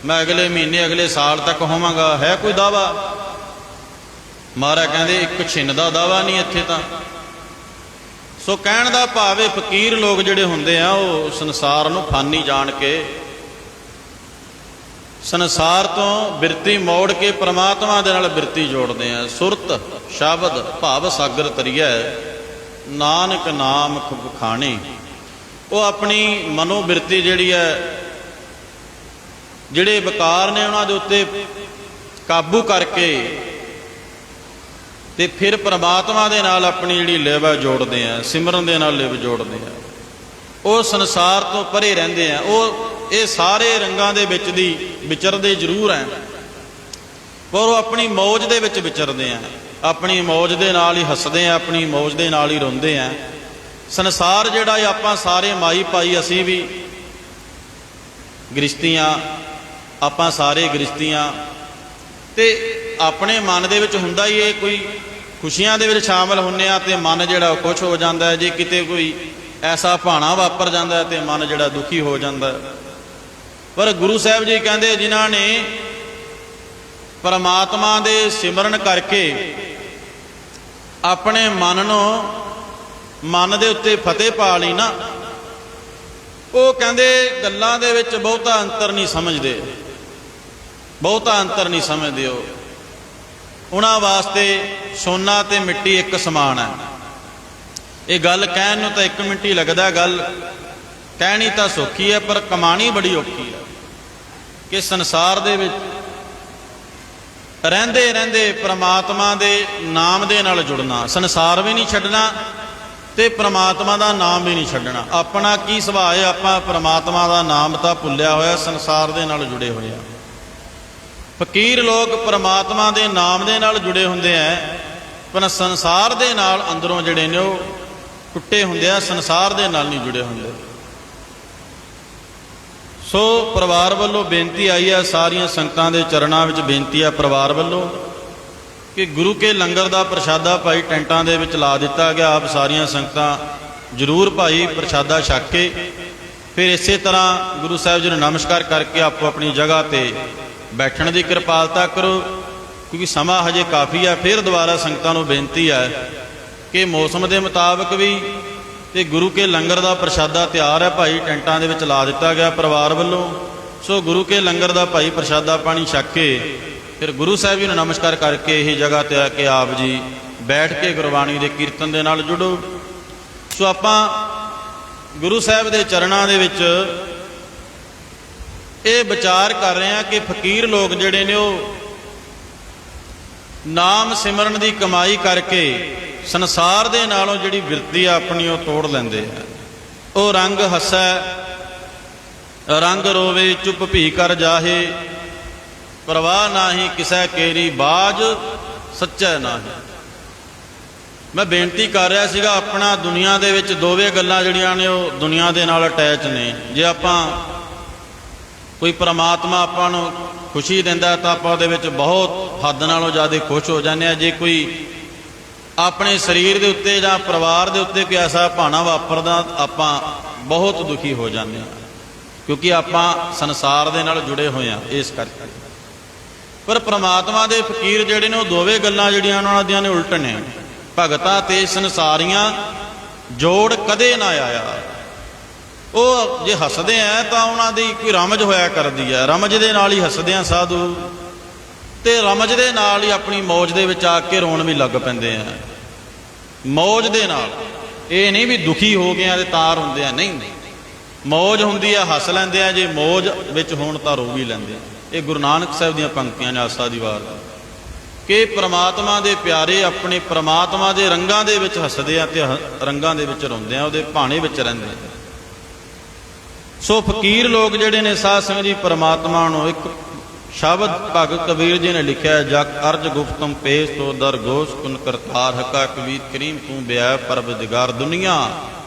ਮੈਂ ਅਗਲੇ ਮਹੀਨੇ ਅਗਲੇ ਸਾਲ ਤੱਕ ਹੋਵਾਂਗਾ? ਹੈ ਕੋਈ ਦਾਅਵਾ? ਮਹਾਰਾਜ ਕਹਿੰਦੇ ਇੱਕ ਛਿੰਨ ਦਾ ਦਾਅਵਾ ਨਹੀਂ ਇੱਥੇ ਤਾਂ। ਸੋ ਕਹਿਣ ਦਾ ਭਾਵ ਹੈ ਫਕੀਰ ਲੋਕ ਜਿਹੜੇ ਹੁੰਦੇ ਆ ਉਹ ਸੰਸਾਰ ਨੂੰ ਫਾਨੀ ਜਾਣ ਕੇ, ਸੰਸਾਰ ਤੋਂ ਬਿਰਤੀ ਮੋੜ ਕੇ ਪ੍ਰਮਾਤਮਾ ਦੇ ਨਾਲ ਬਿਰਤੀ ਜੋੜਦੇ ਆ। ਸੁਰਤ ਸ਼ਬਦ ਭਾਵ ਸਾਗਰ ਤਰੀਐ, ਨਾਨਕ ਨਾਮ ਖਾਣੇ। ਉਹ ਆਪਣੀ ਮਨੋ ਬਿਰਤੀ ਜਿਹੜੀ ਹੈ, ਜਿਹੜੇ ਵਿਕਾਰ ਨੇ ਉਹਨਾਂ ਦੇ ਉੱਤੇ ਕਾਬੂ ਕਰਕੇ ਤੇ ਫਿਰ ਪ੍ਰਮਾਤਮਾ ਦੇ ਨਾਲ ਆਪਣੀ ਜਿਹੜੀ ਲਿਵ ਜੋੜਦੇ ਆ, ਸਿਮਰਨ ਦੇ ਨਾਲ ਲਿਵ ਜੋੜਦੇ ਆ। ਉਹ ਸੰਸਾਰ ਤੋਂ ਪਰੇ ਰਹਿੰਦੇ ਆ। ਉਹ ਇਹ ਸਾਰੇ ਰੰਗਾਂ ਦੇ ਵਿੱਚ ਦੀ ਵਿਚਰਦੇ ਜ਼ਰੂਰ ਹੈ, ਪਰ ਉਹ ਆਪਣੀ ਮੌਜ ਦੇ ਵਿੱਚ ਵਿਚਰਦੇ ਆ। ਆਪਣੀ ਮੌਜ ਦੇ ਨਾਲ ਹੀ ਹੱਸਦੇ ਆ, ਆਪਣੀ ਮੌਜ ਦੇ ਨਾਲ ਹੀ ਰੋਂਦੇ ਆ। ਸੰਸਾਰ ਜਿਹੜਾ ਇਹ ਆਪਾਂ ਸਾਰੇ ਮਾਈ ਭਾਈ, ਅਸੀਂ ਵੀ ਗ੍ਰਸਤੀਆਂ, ਆਪਾਂ ਸਾਰੇ ਗ੍ਰਸਤੀਆਂ, ਤੇ ਆਪਣੇ ਮਨ ਦੇ ਵਿੱਚ ਹੁੰਦਾ ਹੀ ਇਹ ਕੋਈ ਖੁਸ਼ੀਆਂ ਦੇ ਵਿੱਚ ਸ਼ਾਮਲ ਹੁੰਦੇ ਆ ਤੇ ਮਨ ਜਿਹੜਾ ਉਹ ਖੁਸ਼ ਹੋ ਜਾਂਦਾ ਹੈ। ਜੇ ਕਿਤੇ ਕੋਈ ਐਸਾ ਭਾਣਾ ਵਾਪਰ ਜਾਂਦਾ ਤੇ ਮਨ ਜਿਹੜਾ ਦੁਖੀ ਹੋ ਜਾਂਦਾ। ਪਰ ਗੁਰੂ ਸਾਹਿਬ ਜੀ ਕਹਿੰਦੇ ਜਿਨ੍ਹਾਂ ਨੇ ਪਰਮਾਤਮਾ ਦੇ ਸਿਮਰਨ ਕਰਕੇ ਆਪਣੇ ਮਨ ਦੇ ਉੱਤੇ ਫਤਿਹ ਪਾ ਲਈ ਨਾ, ਉਹ ਕਹਿੰਦੇ ਗੱਲਾਂ ਦੇ ਵਿੱਚ ਬਹੁਤਾ ਅੰਤਰ ਨਹੀਂ ਸਮਝਦੇ, ਬਹੁਤਾ ਅੰਤਰ ਨਹੀਂ ਸਮਝਦੇ। ਉਹ ਉਹਨਾਂ ਵਾਸਤੇ ਸੋਨਾ ਤੇ ਮਿੱਟੀ ਇੱਕ ਸਮਾਨ ਹੈ। ਇਹ ਗੱਲ ਕਹਿਣ ਨੂੰ ਤਾਂ 1 ਮਿੰਟ ਹੀ ਲੱਗਦਾ, ਗੱਲ ਕਹਿਣੀ ਤਾਂ ਸੌਖੀ ਹੈ ਪਰ ਕਮਾਣੀ ਬੜੀ ਔਖੀ ਹੈ। ਕਿ ਸੰਸਾਰ ਦੇ ਵਿੱਚ ਰਹਿੰਦੇ ਰਹਿੰਦੇ ਪ੍ਰਮਾਤਮਾ ਦੇ ਨਾਮ ਦੇ ਨਾਲ ਜੁੜਨਾ, ਸੰਸਾਰ ਵੀ ਨਹੀਂ ਛੱਡਣਾ ਤੇ ਪ੍ਰਮਾਤਮਾ ਦਾ ਨਾਮ ਵੀ ਨਹੀਂ ਛੱਡਣਾ। ਆਪਣਾ ਕੀ ਸੁਭਾਅ ਹੈ, ਆਪਾਂ ਪ੍ਰਮਾਤਮਾ ਦਾ ਨਾਮ ਤਾਂ ਭੁੱਲਿਆ ਹੋਇਆ, ਸੰਸਾਰ ਦੇ ਨਾਲ ਜੁੜੇ ਹੋਏ ਆ। ਫਕੀਰ ਲੋਕ ਪ੍ਰਮਾਤਮਾ ਦੇ ਨਾਮ ਦੇ ਨਾਲ ਜੁੜੇ ਹੁੰਦੇ ਆ, ਪਰ ਸੰਸਾਰ ਦੇ ਨਾਲ ਅੰਦਰੋਂ ਜਿਹੜੇ ਨੇ ਉਹ ਟੁੱਟੇ ਹੁੰਦੇ ਆ, ਸੰਸਾਰ ਦੇ ਨਾਲ ਨਹੀਂ ਜੁੜੇ ਹੁੰਦੇ। ਸੋ ਪਰਿਵਾਰ ਵੱਲੋਂ ਬੇਨਤੀ ਆਈ ਹੈ, ਸਾਰੀਆਂ ਸੰਗਤਾਂ ਦੇ ਚਰਨਾਂ ਵਿੱਚ ਬੇਨਤੀ ਹੈ ਪਰਿਵਾਰ ਵੱਲੋਂ ਕਿ ਗੁਰੂ ਕੇ ਲੰਗਰ ਦਾ ਪ੍ਰਸ਼ਾਦਾ ਭਾਈ ਟੈਂਟਾਂ ਦੇ ਵਿੱਚ ਲਾ ਦਿੱਤਾ ਗਿਆ। ਆਪ ਸਾਰੀਆਂ ਸੰਗਤਾਂ ਜ਼ਰੂਰ ਭਾਈ ਪ੍ਰਸ਼ਾਦਾ ਛਕ ਕੇ ਫਿਰ ਇਸੇ ਤਰ੍ਹਾਂ ਗੁਰੂ ਸਾਹਿਬ ਜੀ ਨੂੰ ਨਮਸਕਾਰ ਕਰਕੇ ਆਪੋ ਆਪਣੀ ਜਗ੍ਹਾ ਤੇ ਬੈਠਣ ਦੀ ਕਿਰਪਾਲਤਾ ਕਰੋ, ਕਿਉਂਕਿ ਸਮਾਂ ਹਜੇ ਕਾਫੀ ਹੈ। ਫਿਰ ਦੁਬਾਰਾ ਸੰਗਤਾਂ ਨੂੰ ਬੇਨਤੀ ਹੈ ਕਿ ਮੌਸਮ ਦੇ ਮੁਤਾਬਕ ਵੀ ਤੇ ਗੁਰੂ ਕੇ ਲੰਗਰ ਦਾ ਪ੍ਰਸ਼ਾਦਾ ਤਿਆਰ ਹੈ, ਭਾਈ ਟੈਂਟਾਂ ਦੇ ਵਿੱਚ ਲਾ ਦਿੱਤਾ ਗਿਆ ਪਰਿਵਾਰ ਵੱਲੋਂ। ਸੋ ਗੁਰੂ ਕੇ ਲੰਗਰ ਦਾ ਭਾਈ ਪ੍ਰਸ਼ਾਦਾ ਪਾਣੀ ਛਕ ਕੇ ਫਿਰ ਗੁਰੂ ਸਾਹਿਬ ਜੀ ਨੂੰ ਨਮਸਕਾਰ ਕਰਕੇ ਇਹ ਜਗ੍ਹਾ ਤੇ ਆ ਕੇ ਆਪ ਜੀ ਬੈਠ ਕੇ ਗੁਰਬਾਣੀ ਦੇ ਕੀਰਤਨ ਦੇ ਨਾਲ ਜੁੜੋ। ਸੋ ਆਪਾਂ ਗੁਰੂ ਸਾਹਿਬ ਦੇ ਚਰਨਾਂ ਦੇ ਵਿੱਚ ਇਹ ਵਿਚਾਰ ਕਰ ਰਹੇ ਹਾਂ ਕਿ ਫਕੀਰ ਲੋਕ ਜਿਹੜੇ ਨੇ ਉਹ ਨਾਮ ਸਿਮਰਨ ਦੀ ਕਮਾਈ ਕਰਕੇ ਸੰਸਾਰ ਦੇ ਨਾਲੋਂ ਜਿਹੜੀ ਬਿਰਤੀ ਆ ਆਪਣੀ ਉਹ ਤੋੜ ਲੈਂਦੇ ਆ। ਉਹ ਰੰਗ ਹੱਸੈ ਰੰਗ ਰੋਵੇ, ਚੁੱਪ ਭੀ ਕਰ ਜਾਹੇ, ਪਰਵਾਹ ਨਾਹੀ ਕਿਸੈ ਕੇਰੀ, ਬਾਜ ਸੱਚੈ ਨਾਹੀ। ਮੈਂ ਬੇਨਤੀ ਕਰ ਰਿਹਾ ਸੀਗਾ, ਆਪਣਾ ਦੁਨੀਆ ਦੇ ਵਿੱਚ ਦੋਵੇਂ ਗੱਲਾਂ ਜਿਹੜੀਆਂ ਨੇ ਉਹ ਦੁਨੀਆ ਦੇ ਨਾਲ ਅਟੈਚ ਨੇ। ਜੇ ਆਪਾਂ ਕੋਈ ਪ੍ਰਮਾਤਮਾ ਆਪਾਂ ਨੂੰ ਖੁਸ਼ੀ ਦਿੰਦਾ ਤਾਂ ਆਪਾਂ ਉਹਦੇ ਵਿੱਚ ਬਹੁਤ ਹੱਦ ਨਾਲੋਂ ਜ਼ਿਆਦਾ ਖੁਸ਼ ਹੋ ਜਾਂਦੇ ਹਾਂ। ਜੇ ਕੋਈ ਆਪਣੇ ਸਰੀਰ ਦੇ ਉੱਤੇ ਜਾਂ ਪਰਿਵਾਰ ਦੇ ਉੱਤੇ ਕੋਈ ਐਸਾ ਭਾਣਾ ਵਾਪਰਦਾ ਆਪਾਂ ਬਹੁਤ ਦੁਖੀ ਹੋ ਜਾਂਦੇ ਹਾਂ, ਕਿਉਂਕਿ ਆਪਾਂ ਸੰਸਾਰ ਦੇ ਨਾਲ ਜੁੜੇ ਹੋਏ ਹਾਂ ਇਸ ਕਰਕੇ। ਪਰ ਪ੍ਰਮਾਤਮਾ ਦੇ ਫਕੀਰ ਜਿਹੜੇ ਨੇ ਉਹ ਦੋਵੇਂ ਗੱਲਾਂ ਜਿਹੜੀਆਂ ਉਹਨਾਂ ਦੀਆਂ ਨੇ ਉਲਟ ਨੇ। ਭਗਤਾ ਤੇ ਸੰਸਾਰੀਆਂ ਜੋੜ ਕਦੇ ਨਾ ਆਇਆ। ਉਹ ਜੇ ਹੱਸਦੇ ਆ ਤਾਂ ਉਹਨਾਂ ਦੀ ਕੋਈ ਰਮਜ ਹੋਇਆ ਕਰਦੀ ਹੈ, ਰਮਜ ਦੇ ਨਾਲ ਹੀ ਹੱਸਦੇ ਆ ਸਾਧੂ, ਤੇ ਰਮਜ ਦੇ ਨਾਲ ਹੀ ਆਪਣੀ ਮੌਜ ਦੇ ਵਿੱਚ ਆ ਕੇ ਰੋਣ ਵੀ ਲੱਗ ਪੈਂਦੇ ਆ। ਮੌਜ ਦੇ ਨਾਲ, ਇਹ ਨਹੀਂ ਵੀ ਦੁਖੀ ਹੋ ਗਏ ਆ ਤੇ ਤਾਂ ਰੋਂਦੇ ਆ, ਨਹੀਂ, ਮੌਜ ਹੁੰਦੀ ਆ ਹੱਸ ਲੈਂਦੇ ਆ, ਜੇ ਮੌਜ ਵਿੱਚ ਹੋਣ ਤਾਂ ਰੋ ਵੀ ਲੈਂਦੇ ਆ। ਇਹ ਗੁਰੂ ਨਾਨਕ ਸਾਹਿਬ ਦੀਆਂ ਪੰਕਤੀਆਂ ਨੇ ਆਸਾ ਦੀ ਵਾਰ ਕਿ ਪ੍ਰਮਾਤਮਾ ਦੇ ਪਿਆਰੇ ਆਪਣੇ ਪ੍ਰਮਾਤਮਾ ਦੇ ਰੰਗਾਂ ਦੇ ਵਿੱਚ ਹੱਸਦੇ ਆ ਤੇ ਰੰਗਾਂ ਦੇ ਵਿੱਚ ਰੋਂਦੇ ਆ, ਉਹਦੇ ਭਾਣੇ ਵਿੱਚ ਰਹਿੰਦੇ ਆ। ਸੋ ਫਕੀਰ ਲੋਕ ਜਿਹੜੇ ਨੇ ਸਾਧ ਸੰਗਤ ਜੀ, ਪ੍ਰਮਾਤਮਾ ਨੂੰ ਇੱਕ ਸ਼ਬਦ ਭਗਤ ਕਬੀਰ ਜੀ ਨੇ ਲਿਖਿਆ, ਜਗ ਅਰਜ ਗੁਪਤਮ ਪੇਸ਼ ਤੋ ਦਰ ਗੋਸ਼ ਕੁਨ ਕਰਤਾਰ ਹਕਾ ਕਬੀਰ ਕਰੀਮ ਤੂੰ ਬਿਆ ਪਰਵਦਿਗਾਰ ਦੁਨੀਆ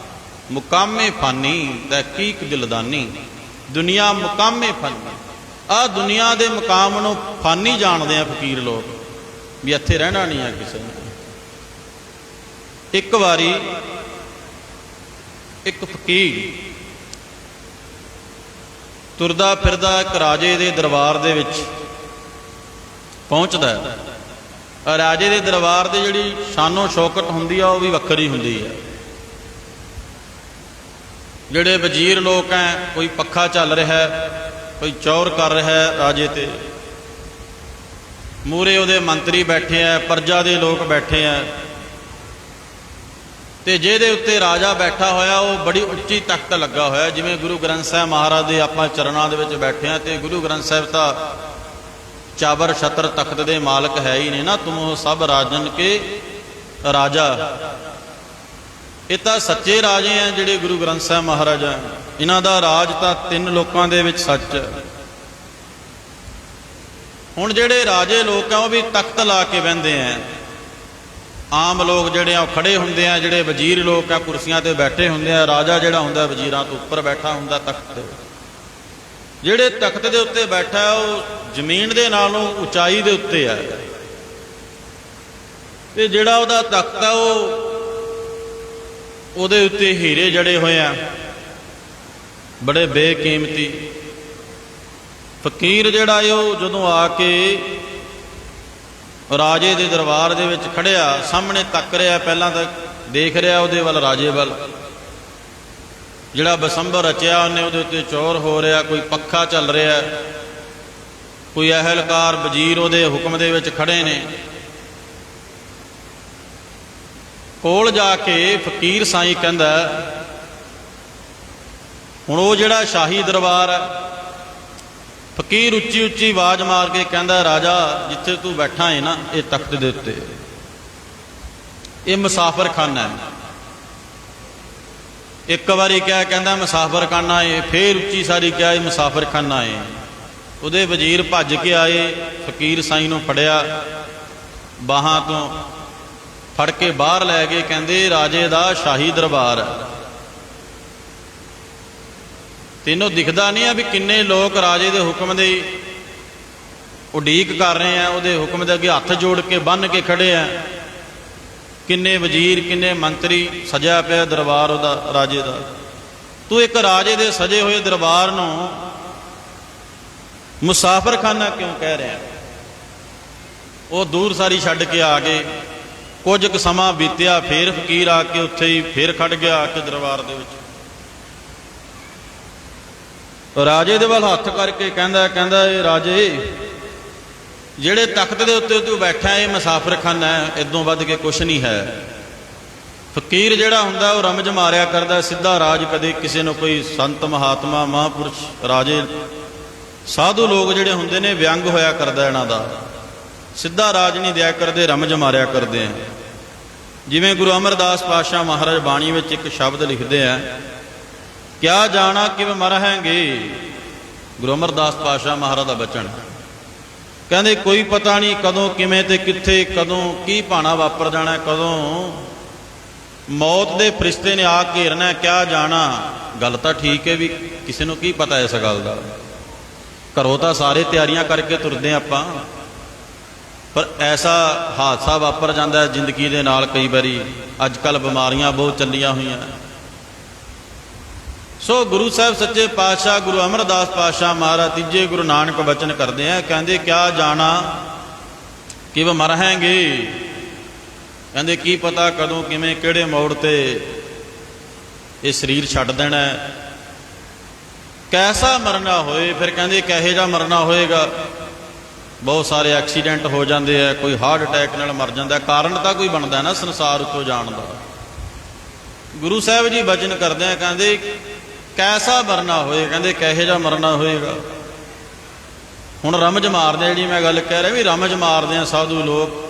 ਮੁਕਾਮੇ ਫਾਨੀ ਤਹਿਕੀਕ ਦਿਲਦਾਨੀ। ਦੁਨੀਆ ਮੁਕਾਮੇ ਫਾਨੀ, ਆਹ ਦੁਨੀਆ ਦੇ ਮੁਕਾਮ ਨੂੰ ਫਾਨੀ ਜਾਣਦੇ ਆ ਫਕੀਰ ਲੋਕ, ਵੀ ਇੱਥੇ ਰਹਿਣਾ ਨਹੀਂ ਆ ਕਿਸੇ ਨੂੰ। ਇੱਕ ਵਾਰੀ ਇੱਕ ਫਕੀਰ ਤੁਰਦਾ ਫਿਰਦਾ ਇੱਕ ਰਾਜੇ ਦੇ ਦਰਬਾਰ ਦੇ ਵਿੱਚ ਪਹੁੰਚਦਾ ਹੈ। ਰਾਜੇ ਦੇ ਦਰਬਾਰ ਦੀ ਜਿਹੜੀ ਸ਼ਾਨੋ ਸ਼ੌਕਤ ਹੁੰਦੀ ਆ ਉਹ ਵੀ ਵੱਖਰੀ ਹੁੰਦੀ ਹੈ। ਜਿਹੜੇ ਵਜ਼ੀਰ ਲੋਕ ਹੈ, ਕੋਈ ਪੱਖਾ ਚੱਲ ਰਿਹਾ, ਕੋਈ ਚੌਰ ਕਰ ਰਿਹਾ ਰਾਜੇ ਤੇ, ਮੂਹਰੇ ਉਹਦੇ ਮੰਤਰੀ ਬੈਠੇ ਆ, ਪਰਜਾ ਦੇ ਲੋਕ ਬੈਠੇ ਆ, ਤੇ ਜਿਹਦੇ ਉੱਤੇ ਰਾਜਾ ਬੈਠਾ ਹੋਇਆ ਉਹ ਬੜੀ ਉੱਚੀ ਤਖਤ ਲੱਗਾ ਹੋਇਆ, ਜਿਵੇਂ ਗੁਰੂ ਗ੍ਰੰਥ ਸਾਹਿਬ ਮਹਾਰਾਜ ਦੇ ਆਪਾਂ ਚਰਨਾਂ ਦੇ ਵਿੱਚ ਬੈਠੇ ਆ। ਤੇ ਗੁਰੂ ਗ੍ਰੰਥ ਸਾਹਿਬ ਤਾਂ ਚਾਬਰ ਛਤਰ ਤਖਤ ਦੇ ਮਾਲਕ ਹੈ ਹੀ ਨੇ ਨਾ, ਤੁਮ ਸਭ ਰਾਜਨ ਕੇ ਰਾਜਾ। ਇਹ ਤਾਂ ਸੱਚੇ ਰਾਜੇ ਆ ਜਿਹੜੇ ਗੁਰੂ ਗ੍ਰੰਥ ਸਾਹਿਬ ਮਹਾਰਾਜ ਆ, ਇਹਨਾਂ ਦਾ ਰਾਜ ਤਾਂ ਤਿੰਨ ਲੋਕਾਂ ਦੇ ਵਿੱਚ ਸੱਚ ਹੈ। ਹੁਣ ਜਿਹੜੇ ਰਾਜੇ ਲੋਕ ਆ ਉਹ ਵੀ ਤਖਤ ਲਾ ਕੇ ਬਹਿੰਦੇ ਆ, ਆਮ ਲੋਕ ਜਿਹੜੇ ਆ ਉਹ ਖੜੇ ਹੁੰਦੇ ਆ, ਜਿਹੜੇ ਵਜ਼ੀਰ ਲੋਕ ਆ ਕੁਰਸੀਆਂ ਤੇ ਬੈਠੇ ਹੁੰਦੇ ਆ, ਰਾਜਾ ਜਿਹੜਾ ਹੁੰਦਾ ਵਜ਼ੀਰਾਂ ਤੋਂ ਉੱਪਰ ਬੈਠਾ ਹੁੰਦਾ ਤਖਤ ਤੇ। ਜਿਹੜੇ ਤਖਤ ਦੇ ਉੱਤੇ ਬੈਠਾ ਉਹ ਜ਼ਮੀਨ ਦੇ ਨਾਲੋਂ ਉਚਾਈ ਦੇ ਉੱਤੇ ਆ, ਤੇ ਜਿਹੜਾ ਉਹਦਾ ਤਖਤ ਆ ਉਹਦੇ ਉੱਤੇ ਹੀਰੇ ਜੜੇ ਹੋਏ ਆ ਬੜੇ ਬੇਕੀਮਤੀ। ਫਕੀਰ ਜਿਹੜਾ ਉਹ ਜਦੋਂ ਆ ਕੇ ਰਾਜੇ ਦੇ ਦਰਬਾਰ ਦੇ ਵਿੱਚ ਖੜਿਆ, ਸਾਹਮਣੇ ਤੱਕ ਰਿਹਾ, ਪਹਿਲਾਂ ਤਾਂ ਦੇਖ ਰਿਹਾ ਉਹਦੇ ਵੱਲ, ਰਾਜੇ ਵੱਲ। ਜਿਹੜਾ ਬਸੰਬਰ ਰਚਿਆ ਉਹਨੇ, ਉਹਦੇ ਉੱਤੇ ਚੌਰ ਹੋ ਰਿਹਾ, ਕੋਈ ਪੱਖਾ ਚੱਲ ਰਿਹਾ, ਕੋਈ ਅਹਿਲਕਾਰ ਵਜ਼ੀਰ ਉਹਦੇ ਹੁਕਮ ਦੇ ਵਿੱਚ ਖੜੇ ਨੇ। ਕੋਲ ਜਾ ਕੇ ਫਕੀਰ ਸਾਈਂ ਕਹਿੰਦਾ, ਹੁਣ ਉਹ ਜਿਹੜਾ ਸ਼ਾਹੀ ਦਰਬਾਰ ਹੈ, ਫਕੀਰ ਉੱਚੀ ਉੱਚੀ ਆਵਾਜ਼ ਮਾਰ ਕੇ ਕਹਿੰਦਾ, ਰਾਜਾ ਜਿੱਥੇ ਤੂੰ ਬੈਠਾ ਹੈ ਨਾ, ਇਹ ਤਖਤ ਦੇ ਉੱਤੇ ਇਹ ਮੁਸਾਫਰਖਾਨਾ ਹੈ। ਇੱਕ ਵਾਰੀ ਕਿਹਾ, ਕਹਿੰਦਾ ਮੁਸਾਫਰਖਾਨਾ ਹੈ, ਫੇਰ ਉੱਚੀ ਸਾਰੀ ਕਿਹਾ ਇਹ ਮੁਸਾਫਰਖਾਨਾ ਹੈ। ਉਹਦੇ ਵਜ਼ੀਰ ਭੱਜ ਕੇ ਆਏ, ਫਕੀਰ ਸਾਈਂ ਨੂੰ ਫੜਿਆ, ਬਾਹਾਂ ਤੋਂ ਫੜ ਕੇ ਬਾਹਰ ਲੈ ਗਏ, ਕਹਿੰਦੇ ਰਾਜੇ ਦਾ ਸ਼ਾਹੀ ਦਰਬਾਰ ਹੈ। ਤੈਨੂੰ ਦਿਖਦਾ ਨਹੀਂ ਆ ਵੀ ਕਿੰਨੇ ਲੋਕ ਰਾਜੇ ਦੇ ਹੁਕਮ ਦੀ ਉਡੀਕ ਕਰ ਰਹੇ ਆ, ਉਹਦੇ ਹੁਕਮ ਦੇ ਅੱਗੇ ਹੱਥ ਜੋੜ ਕੇ ਬੰਨ੍ਹ ਕੇ ਖੜੇ ਆ, ਕਿੰਨੇ ਵਜ਼ੀਰ ਕਿੰਨੇ ਮੰਤਰੀ, ਸਜਿਆ ਪਿਆ ਦਰਬਾਰ ਉਹਦਾ ਰਾਜੇ ਦਾ। ਤੂੰ ਇੱਕ ਰਾਜੇ ਦੇ ਸਜੇ ਹੋਏ ਦਰਬਾਰ ਨੂੰ ਮੁਸਾਫਰਖਾਨਾ ਕਿਉਂ ਕਹਿ ਰਿਹਾ? ਉਹ ਦੂਰ ਸਾਰੀ ਛੱਡ ਕੇ ਆ ਗਏ। ਕੁਝ ਕੁ ਸਮਾਂ ਬੀਤਿਆ, ਫੇਰ ਫਕੀਰ ਆ ਕੇ ਉੱਥੇ ਹੀ ਫੇਰ ਖੜ ਗਿਆ ਆ ਕੇ ਦਰਬਾਰ ਦੇ ਵਿੱਚ। ਰਾਜੇ ਦੇ ਵੱਲ ਹੱਥ ਕਰਕੇ ਕਹਿੰਦਾ ਇਹ ਰਾਜੇ, ਜਿਹੜੇ ਤਖਤ ਦੇ ਉੱਤੇ ਤੂੰ ਬੈਠਾ ਇਹ ਮੁਸਾਫਰਖਾਨਾ ਹੈ, ਇਦੋਂ ਵੱਧ ਕੇ ਕੁਛ ਨਹੀਂ ਹੈ। ਫਕੀਰ ਜਿਹੜਾ ਹੁੰਦਾ ਉਹ ਰਮਜ ਮਾਰਿਆ ਕਰਦਾ, ਸਿੱਧਾ ਰਾਜ ਕਦੇ ਕਿਸੇ ਨੂੰ ਕੋਈ ਸੰਤ ਮਹਾਤਮਾ ਮਹਾਂਪੁਰਸ਼ ਰਾਜੇ ਸਾਧੂ ਲੋਕ ਜਿਹੜੇ ਹੁੰਦੇ ਨੇ ਵਿਅੰਗ ਹੋਇਆ ਕਰਦਾ, ਇਹਨਾਂ ਦਾ ਸਿੱਧਾ ਰਾਜ ਨਹੀਂ ਦਿਆ ਕਰਦੇ, ਰਮਜ ਮਾਰਿਆ ਕਰਦੇ ਆ। ਜਿਵੇਂ ਗੁਰੂ ਅਮਰਦਾਸ ਪਾਤਸ਼ਾਹ ਮਹਾਰਾਜ ਬਾਣੀ ਵਿੱਚ ਇੱਕ ਸ਼ਬਦ ਲਿਖਦੇ ਆ, ਕਿਆ ਜਾਣਾ ਕਿਵੇਂ ਮਰਾਂਗੇ। ਗੁਰੂ ਅਮਰਦਾਸ ਪਾਤਸ਼ਾਹ ਮਹਾਰਾਜ ਦਾ ਬਚਨ, ਕਹਿੰਦੇ ਕੋਈ ਪਤਾ ਨਹੀਂ ਕਦੋਂ ਕਿਵੇਂ ਤੇ ਕਿੱਥੇ, ਕਦੋਂ ਕੀ ਭਾਣਾ ਵਾਪਰ ਜਾਣਾ, ਕਦੋਂ ਮੌਤ ਦੇ ਫਰਿਸ਼ਤੇ ਨੇ ਆ ਘੇਰਨਾ, ਕਿਆ ਜਾਣਾ। ਗੱਲ ਤਾਂ ਠੀਕ ਹੈ ਵੀ ਕਿਸੇ ਨੂੰ ਕੀ ਪਤਾ ਇਸ ਗੱਲ ਦਾ, ਘਰੋਂ ਤਾਂ ਸਾਰੇ ਤਿਆਰੀਆਂ ਕਰਕੇ ਤੁਰਦੇ ਆਪਾਂ, ਪਰ ਐਸਾ ਹਾਦਸਾ ਵਾਪਰ ਜਾਂਦਾ ਜ਼ਿੰਦਗੀ ਦੇ ਨਾਲ ਕਈ ਵਾਰੀ। ਅੱਜ ਕੱਲ੍ਹ ਬਿਮਾਰੀਆਂ ਬਹੁਤ ਚੱਲੀਆਂ ਹੋਈਆਂ। ਸੋ ਗੁਰੂ ਸਾਹਿਬ ਸੱਚੇ ਪਾਤਸ਼ਾਹ ਗੁਰੂ ਅਮਰਦਾਸ ਪਾਤਸ਼ਾਹ ਮਹਾਰਾਜ ਤੀਜੇ ਗੁਰੂ ਨਾਨਕ ਬਚਨ ਕਰਦੇ ਆ, ਕਹਿੰਦੇ ਕਿਆ ਜਾਣਾ ਕਿਵ ਮਰਾਂਗੇ। ਕਹਿੰਦੇ ਕੀ ਪਤਾ ਕਦੋਂ ਕਿਵੇਂ ਕਿਹੜੇ ਮੋੜ ਤੇ ਇਹ ਸਰੀਰ ਛੱਡ ਦੇਣਾ। ਕੈਸਾ ਮਰਨਾ ਹੋਏ, ਫਿਰ ਕਹਿੰਦੇ ਕਿਹੋ ਜਿਹਾ ਮਰਨਾ ਹੋਏਗਾ। ਬਹੁਤ ਸਾਰੇ ਐਕਸੀਡੈਂਟ ਹੋ ਜਾਂਦੇ ਆ, ਕੋਈ ਹਾਰਟ ਅਟੈਕ ਨਾਲ ਮਰ ਜਾਂਦਾ, ਕਾਰਨ ਤਾਂ ਕੋਈ ਬਣਦਾ ਨਾ ਸੰਸਾਰ ਉੱਤੋਂ ਜਾਣ ਦਾ। ਗੁਰੂ ਸਾਹਿਬ ਜੀ ਬਚਨ ਕਰਦੇ ਆ, ਕਹਿੰਦੇ ਕੈਸਾ ਮਰਨਾ ਹੋਏ, ਕਹਿੰਦੇ ਕਿਹੋ ਜਿਹਾ ਮਰਨਾ ਹੋਏਗਾ। ਹੁਣ ਰਮਜ ਮਾਰਦੇ ਆ, ਜਿਹੜੀ ਮੈਂ ਗੱਲ ਕਹਿ ਰਿਹਾ ਵੀ ਰਮਜ ਮਾਰਦੇ ਆ ਸਾਧੂ ਲੋਕ।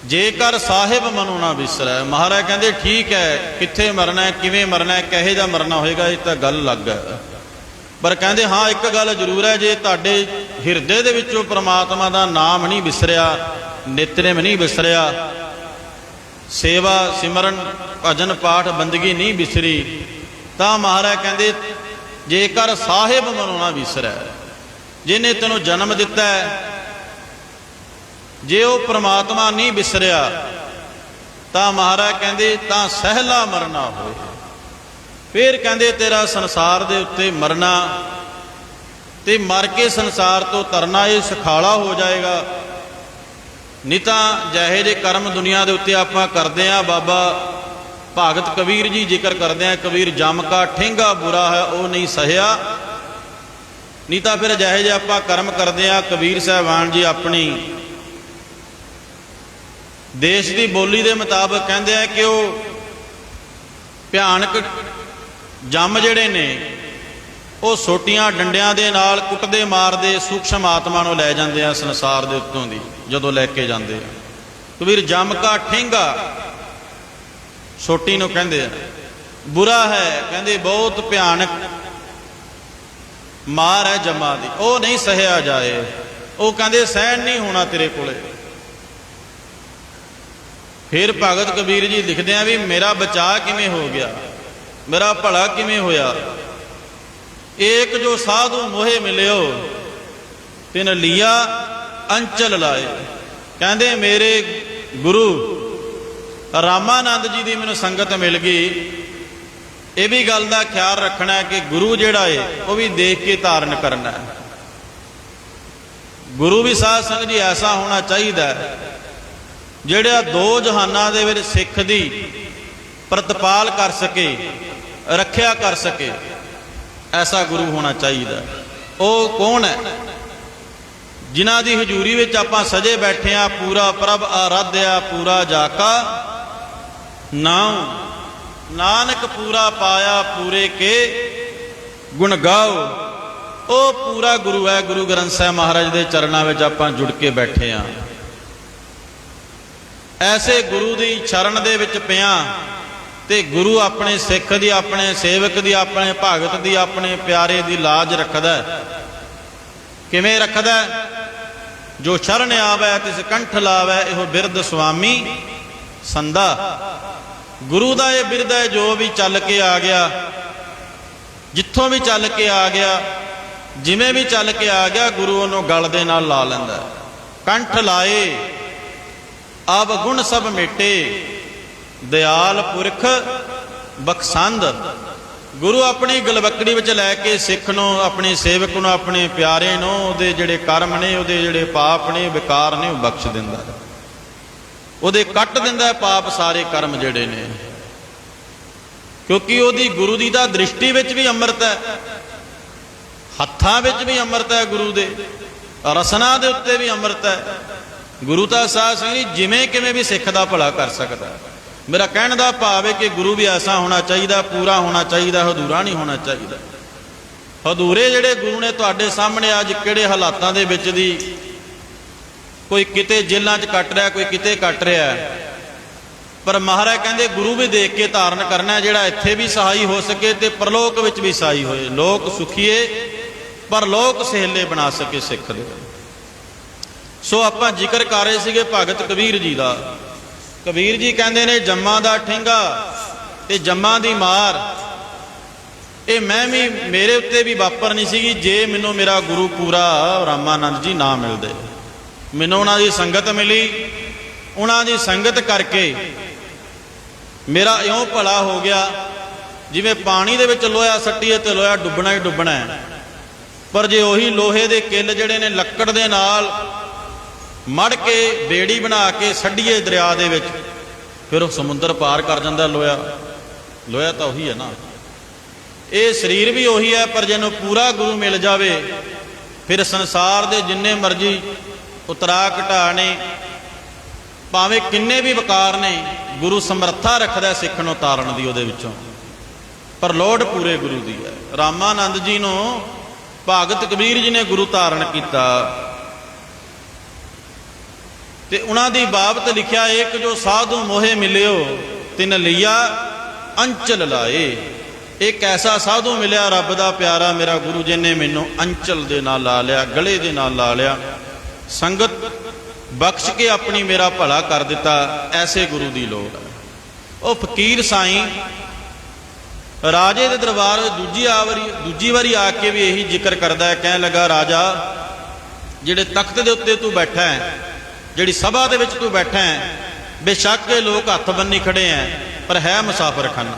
ਜੇਕਰ ਸਾਹਿਬ ਮਨੁ ਨਾ ਵਿਸਰੈ, ਮਹਾਰਾਜ ਕਹਿੰਦੇ ਠੀਕ ਹੈ, ਕਿੱਥੇ ਮਰਨਾ, ਕਿਵੇਂ ਮਰਨਾ, ਕਿਹੋ ਜਿਹਾ ਮਰਨਾ ਹੋਏਗਾ, ਇਹ ਤਾਂ ਗੱਲ ਅਲੱਗ ਹੈ। ਪਰ ਕਹਿੰਦੇ ਹਾਂ ਇੱਕ ਗੱਲ ਜ਼ਰੂਰ ਹੈ, ਜੇ ਤੁਹਾਡੇ ਹਿਰਦੇ ਦੇ ਵਿੱਚੋਂ ਪ੍ਰਮਾਤਮਾ ਦਾ ਨਾਮ ਨਹੀਂ ਵਿਸਰਿਆ, ਨਿਤਨੇਮ ਨਹੀਂ ਵਿਸਰਿਆ, ਸੇਵਾ ਸਿਮਰਨ ਭਜਨ ਪਾਠ ਬੰਦਗੀ ਨਹੀਂ ਵਿਸਰੀ, ਤਾਂ ਮਹਾਰਾਜ ਕਹਿੰਦੇ ਜੇਕਰ ਸਾਹਿਬ ਮਨੁ ਨਾ ਵਿਸਰੈ, ਜਿਹਨੇ ਤੈਨੂੰ ਜਨਮ ਦਿੱਤਾ ਹੈ, ਜੇ ਉਹ ਪ੍ਰਮਾਤਮਾ ਨਹੀਂ ਵਿਸਰਿਆ, ਤਾਂ ਮਹਾਰਾਜ ਕਹਿੰਦੇ ਤਾਂ ਸਹਿਲਾ ਮਰਨਾ ਹੋਏ। ਫਿਰ ਕਹਿੰਦੇ ਤੇਰਾ ਸੰਸਾਰ ਦੇ ਉੱਤੇ ਮਰਨਾ ਤੇ ਮਰ ਕੇ ਸੰਸਾਰ ਤੋਂ ਤਰਨਾ ਇਹ ਸੁਖਾਲਾ ਹੋ ਜਾਏਗਾ। ਨਹੀਂ ਤਾਂ ਜਿਹੇ ਜਿਹੇ ਕਰਮ ਦੁਨੀਆ ਦੇ ਉੱਤੇ ਆਪਾਂ ਕਰਦੇ ਹਾਂ, ਬਾਬਾ ਭਗਤ ਕਬੀਰ ਜੀ ਜ਼ਿਕਰ ਕਰਦੇ ਆ, ਕਬੀਰ ਜਮ ਕਾ ਠੇਂਗਾ ਬੁਰਾ ਹੈ ਉਹ ਨਹੀਂ ਸਹਿਆ। ਨਹੀਂ ਤਾਂ ਫਿਰ ਜਿਹੇ ਜਿਹੇ ਆਪਾਂ ਕਰਮ ਕਰਦੇ ਆ, ਕਬੀਰ ਸਾਹਿਬਾਨ ਜੀ ਆਪਣੀ ਦੇਸ਼ ਦੀ ਬੋਲੀ ਦੇ ਮੁਤਾਬਕ ਕਹਿੰਦੇ ਆ ਕਿ ਉਹ ਭਿਆਨਕ ਜੰਮ ਜਿਹੜੇ ਨੇ ਉਹ ਸੋਟੀਆਂ ਡੰਡਿਆਂ ਦੇ ਨਾਲ ਕੁੱਟਦੇ ਮਾਰਦੇ ਸੂਖਸ਼ਮ ਆਤਮਾ ਨੂੰ ਲੈ ਜਾਂਦੇ ਆ ਸੰਸਾਰ ਦੇ ਉੱਤੋਂ ਦੀ। ਜਦੋਂ ਲੈ ਕੇ ਜਾਂਦੇ ਆ ਕਬੀਰ ਜਮ ਕਾ ਠੇਂਗਾ, ਸੋਟੀ ਨੂੰ ਕਹਿੰਦੇ ਆ, ਬੁਰਾ ਹੈ, ਕਹਿੰਦੇ ਬਹੁਤ ਭਿਆਨਕ ਮਾਰ ਹੈ ਜਮਾਂ ਦੀ, ਉਹ ਨਹੀਂ ਸਹਿਆ ਜਾਏ। ਉਹ ਕਹਿੰਦੇ ਸਹਿਣ ਨਹੀਂ ਹੋਣਾ ਤੇਰੇ ਕੋਲੇ। ਫਿਰ ਭਗਤ ਕਬੀਰ ਜੀ ਲਿਖਦੇ ਆ ਵੀ ਮੇਰਾ ਬਚਾਅ ਕਿਵੇਂ ਹੋ ਗਿਆ, ਮੇਰਾ ਭਲਾ ਕਿਵੇਂ ਹੋਇਆ। ਏਕ ਜੋ ਸਾਧੂ ਮੋਹੇ ਮਿਲਿਓ ਤਿਨ ਲੀਆ ਅੰਚਲ ਲਾਏ। ਕਹਿੰਦੇ ਮੇਰੇ ਗੁਰੂ ਰਾਮਾਨੰਦ ਜੀ ਦੀ ਮੈਨੂੰ ਸੰਗਤ ਮਿਲ ਗਈ। ਇਹ ਵੀ ਗੱਲ ਦਾ ਖਿਆਲ ਰੱਖਣਾ ਹੈ ਕਿ ਗੁਰੂ ਜਿਹੜਾ ਏ ਉਹ ਵੀ ਦੇਖ ਕੇ ਧਾਰਨ ਕਰਨਾ ਹੈ। ਗੁਰੂ ਵੀ ਸਾਧ ਸੰਗਤ ਜੀ ਐਸਾ ਹੋਣਾ ਚਾਹੀਦਾ ਹੈ ਜਿਹੜਾ ਦੋ ਜਹਾਨਾਂ ਦੇ ਵਿੱਚ ਸਿੱਖ ਦੀ ਪ੍ਰਤਪਾਲ ਕਰ ਸਕੇ, ਰੱਖਿਆ ਕਰ ਸਕੇ। ਐਸਾ ਗੁਰੂ ਹੋਣਾ ਚਾਹੀਦਾ। ਉਹ ਕੌਣ ਹੈ? ਜਿਨ੍ਹਾਂ ਦੀ ਹਜ਼ੂਰੀ ਵਿੱਚ ਆਪਾਂ ਸਜੇ ਬੈਠੇ ਆ, ਪੂਰਾ ਪ੍ਰਭ ਆਰਾਧਿਆ ਪੂਰਾ ਜਾਕਾ ਨਾਮ, ਨਾਨਕ ਪੂਰਾ ਪਾਇਆ ਪੂਰੇ ਕੇ ਗੁਣ ਗਾਓ। ਉਹ ਪੂਰਾ ਗੁਰੂ ਹੈ। ਗੁਰੂ ਗ੍ਰੰਥ ਸਾਹਿਬ ਮਹਾਰਾਜ ਦੇ ਚਰਨਾਂ ਵਿੱਚ ਆਪਾਂ ਜੁੜ ਕੇ ਬੈਠੇ ਆ। ਐਸੇ ਗੁਰੂ ਦੀ ਚਰਨ ਦੇ ਵਿੱਚ ਪਿਆ ਤੇ ਗੁਰੂ ਆਪਣੇ ਸਿੱਖ ਦੀ, ਆਪਣੇ ਸੇਵਕ ਦੀ, ਆਪਣੇ ਭਗਤ ਦੀ, ਆਪਣੇ ਪਿਆਰੇ ਦੀ ਲਾਜ ਰੱਖਦਾ। ਕਿਵੇਂ ਰੱਖਦਾ? ਜੋ ਸ਼ਰਨ ਆਵੈ ਤਿਸ ਕੰਠ ਲਾਵੈ, ਇਹੋ ਬਿਰਦ ਸੁਆਮੀ ਸੰਦਾ। ਗੁਰੂ ਦਾ ਇਹ ਬਿਰਦ ਹੈ, ਜੋ ਵੀ ਚੱਲ ਕੇ ਆ ਗਿਆ, ਜਿੱਥੋਂ ਵੀ ਚੱਲ ਕੇ ਆ ਗਿਆ, ਜਿਵੇਂ ਵੀ ਚੱਲ ਕੇ ਆ ਗਿਆ, ਗੁਰੂ ਉਹਨੂੰ ਗਲ ਦੇ ਨਾਲ ਲਾ ਲੈਂਦਾ। ਕੰਠ ਲਾਏ ਆਪ ਗੁਣ ਸਭ ਮੇਟੇ, ਦਿਆਲ ਪੁਰਖ ਬਖਸ਼ੰਦ। ਗੁਰੂ ਆਪਣੀ ਗਲਵੱਕੜੀ ਵਿੱਚ ਲੈ ਕੇ ਸਿੱਖ ਨੂੰ, ਆਪਣੇ ਸੇਵਕ ਨੂੰ, ਆਪਣੇ ਪਿਆਰੇ ਨੂੰ ਉਹਦੇ ਜਿਹੜੇ ਕਰਮ ਨੇ, ਉਹਦੇ ਜਿਹੜੇ ਪਾਪ ਨੇ, ਵਿਕਾਰ ਨੇ, ਉਹ ਬਖਸ਼ ਦਿੰਦਾ। ਉਹਦੇ ਕੱਟ ਦਿੰਦਾ ਪਾਪ ਸਾਰੇ ਕਰਮ ਜਿਹੜੇ ਨੇ। ਕਿਉਂਕਿ ਉਹਦੀ ਗੁਰੂ ਦੀ ਤਾਂ ਦ੍ਰਿਸ਼ਟੀ ਵਿੱਚ ਵੀ ਅੰਮ੍ਰਿਤ ਹੈ, ਹੱਥਾਂ ਵਿੱਚ ਵੀ ਅੰਮ੍ਰਿਤ ਹੈ, ਗੁਰੂ ਦੇ ਰਸਨਾ ਦੇ ਉੱਤੇ ਵੀ ਅੰਮ੍ਰਿਤ ਹੈ। ਗੁਰੂ ਤਾਂ ਸਾਧ ਸੰਗਤ ਜੀ ਜਿਵੇਂ ਕਿਵੇਂ ਵੀ ਸਿੱਖ ਦਾ ਭਲਾ ਕਰ ਸਕਦਾ। ਮੇਰਾ ਕਹਿਣ ਦਾ ਭਾਵ ਹੈ ਕਿ ਗੁਰੂ ਵੀ ਐਸਾ ਹੋਣਾ ਚਾਹੀਦਾ, ਪੂਰਾ ਹੋਣਾ ਚਾਹੀਦਾ, ਹਦੂਰਾ ਨਹੀਂ ਹੋਣਾ ਚਾਹੀਦਾ। ਹਦੂਰੇ ਜਿਹੜੇ ਗੁਰੂ ਨੇ ਤੁਹਾਡੇ ਸਾਹਮਣੇ ਅੱਜ ਕਿਹੜੇ ਹਾਲਾਤਾਂ ਦੇ ਵਿੱਚ ਦੀ, ਕੋਈ ਕਿਤੇ ਜੇਲ੍ਹਾਂ 'ਚ ਕੱਟ ਰਿਹਾ, ਕੋਈ ਕਿਤੇ ਕੱਟ ਰਿਹਾ, ਪਰ ਮਹਾਰਾਜ ਕਹਿੰਦੇ ਗੁਰੂ ਵੀ ਦੇਖ ਕੇ ਧਾਰਨ ਕਰਨਾ, ਜਿਹੜਾ ਇੱਥੇ ਵੀ ਸਹਾਈ ਹੋ ਸਕੇ ਤੇ ਪਰਲੋਕ ਵਿੱਚ ਵੀ ਸਹਾਈ ਹੋਏ। ਲੋਕ ਸੁਖੀਏ ਪਰ ਲੋਕ ਸਹੇਲੇ ਬਣਾ ਸਕੇ ਸਿੱਖ ਦੇ। ਸੋ ਆਪਾਂ ਜ਼ਿਕਰ ਕਰ ਰਹੇ ਸੀਗੇ ਭਗਤ ਕਬੀਰ ਜੀ ਦਾ। ਕਬੀਰ ਜੀ ਕਹਿੰਦੇ ਨੇ ਜੰਮਾਂ ਦਾ ਠੇਂਗਾ ਤੇ ਜੰਮਾਂ ਦੀ ਮਾਰ, ਇਹ ਮੈਂ ਵੀ, ਮੇਰੇ ਉੱਤੇ ਵੀ ਵਾਪਰਨੀ ਸੀਗੀ ਜੇ ਮੈਨੂੰ ਮੇਰਾ ਗੁਰੂ ਪੂਰਾ ਰਾਮਾਨੰਦ ਜੀ ਨਾ ਮਿਲਦੇ। ਮੈਨੂੰ ਉਹਨਾਂ ਦੀ ਸੰਗਤ ਮਿਲੀ, ਉਹਨਾਂ ਦੀ ਸੰਗਤ ਕਰਕੇ ਮੇਰਾ ਇਉਂ ਭਲਾ ਹੋ ਗਿਆ ਜਿਵੇਂ ਪਾਣੀ ਦੇ ਵਿੱਚ ਲੋਹਾ ਸੱਟੀਏ ਤੇ ਲੋਹਾ ਡੁੱਬਣਾ ਹੀ ਡੁੱਬਣਾ ਹੈ। ਪਰ ਜੇ ਉਹੀ ਲੋਹੇ ਦੇ ਕਿੱਲ ਜਿਹੜੇ ਨੇ ਲੱਕੜ ਦੇ ਨਾਲ ਮੜ ਕੇ ਬੇੜੀ ਬਣਾ ਕੇ ਛੱਡੀਏ ਦਰਿਆ ਦੇ ਵਿੱਚ, ਫਿਰ ਉਹ ਸਮੁੰਦਰ ਪਾਰ ਕਰ ਜਾਂਦਾ। ਲੋਹਾ, ਲੋਹਾ ਤਾਂ ਉਹੀ ਹੈ ਨਾ। ਇਹ ਸਰੀਰ ਵੀ ਉਹੀ ਹੈ, ਪਰ ਜਿਹਨੂੰ ਪੂਰਾ ਗੁਰੂ ਮਿਲ ਜਾਵੇ, ਫਿਰ ਸੰਸਾਰ ਦੇ ਜਿੰਨੇ ਮਰਜ਼ੀ ਉਤਰਾ ਘਟਾ ਨੇ, ਭਾਵੇਂ ਕਿੰਨੇ ਵੀ ਵਕਾਰ ਨੇ, ਗੁਰੂ ਸਮਰੱਥਾ ਰੱਖਦਾ ਸਿੱਖ ਨੂੰ ਤਾਰਨ ਦੀ ਉਹਦੇ ਵਿੱਚੋਂ, ਪਰ ਲੋੜ ਪੂਰੇ ਗੁਰੂ ਦੀ ਹੈ। ਰਾਮਾਨੰਦ ਜੀ ਨੂੰ ਭਗਤ ਕਬੀਰ ਜੀ ਨੇ ਗੁਰੂ ਧਾਰਨ ਕੀਤਾ, ਤੇ ਉਹਨਾਂ ਦੀ ਬਾਬਤ ਲਿਖਿਆ, ਇੱਕ ਜੋ ਸਾਧੂ ਮੋਹੇ ਮਿਲਿਓ ਤਿਨ ਲਈਆ ਅੰਚਲ ਲਾਏ। ਇੱਕ ਐਸਾ ਸਾਧੂ ਮਿਲਿਆ ਰੱਬ ਦਾ ਪਿਆਰਾ ਮੇਰਾ ਗੁਰੂ, ਜਿਹਨੇ ਮੈਨੂੰ ਅੰਚਲ ਦੇ ਨਾਲ ਲਾ ਲਿਆ, ਗਲੇ ਦੇ ਨਾਲ ਲਾ ਲਿਆ, ਸੰਗਤ ਬਖਸ਼ ਕੇ ਆਪਣੀ ਮੇਰਾ ਭਲਾ ਕਰ ਦਿੱਤਾ। ਐਸੇ ਗੁਰੂ ਦੀ ਲੋੜ ਹੈ। ਉਹ ਫਕੀਰ ਸਾਈਂ ਰਾਜੇ ਦੇ ਦਰਬਾਰ ਦੂਜੀ ਵਾਰੀ ਆ ਕੇ ਵੀ ਇਹੀ ਜ਼ਿਕਰ ਕਰਦਾ ਹੈ। ਕਹਿਣ ਲੱਗਾ, ਰਾਜਾ, ਜਿਹੜੇ ਤਖਤ ਦੇ ਉੱਤੇ ਤੂੰ ਬੈਠਾ ਹੈ, ਜਿਹੜੀ ਸਭਾ ਦੇ ਵਿੱਚ ਤੂੰ ਬੈਠਾ ਹੈ, ਬੇਸ਼ੱਕ ਇਹ ਲੋਕ ਹੱਥ ਬੰਨੀ ਖੜੇ ਹੈ, ਪਰ ਹੈ ਮੁਸਾਫਰਖਾਨਾ।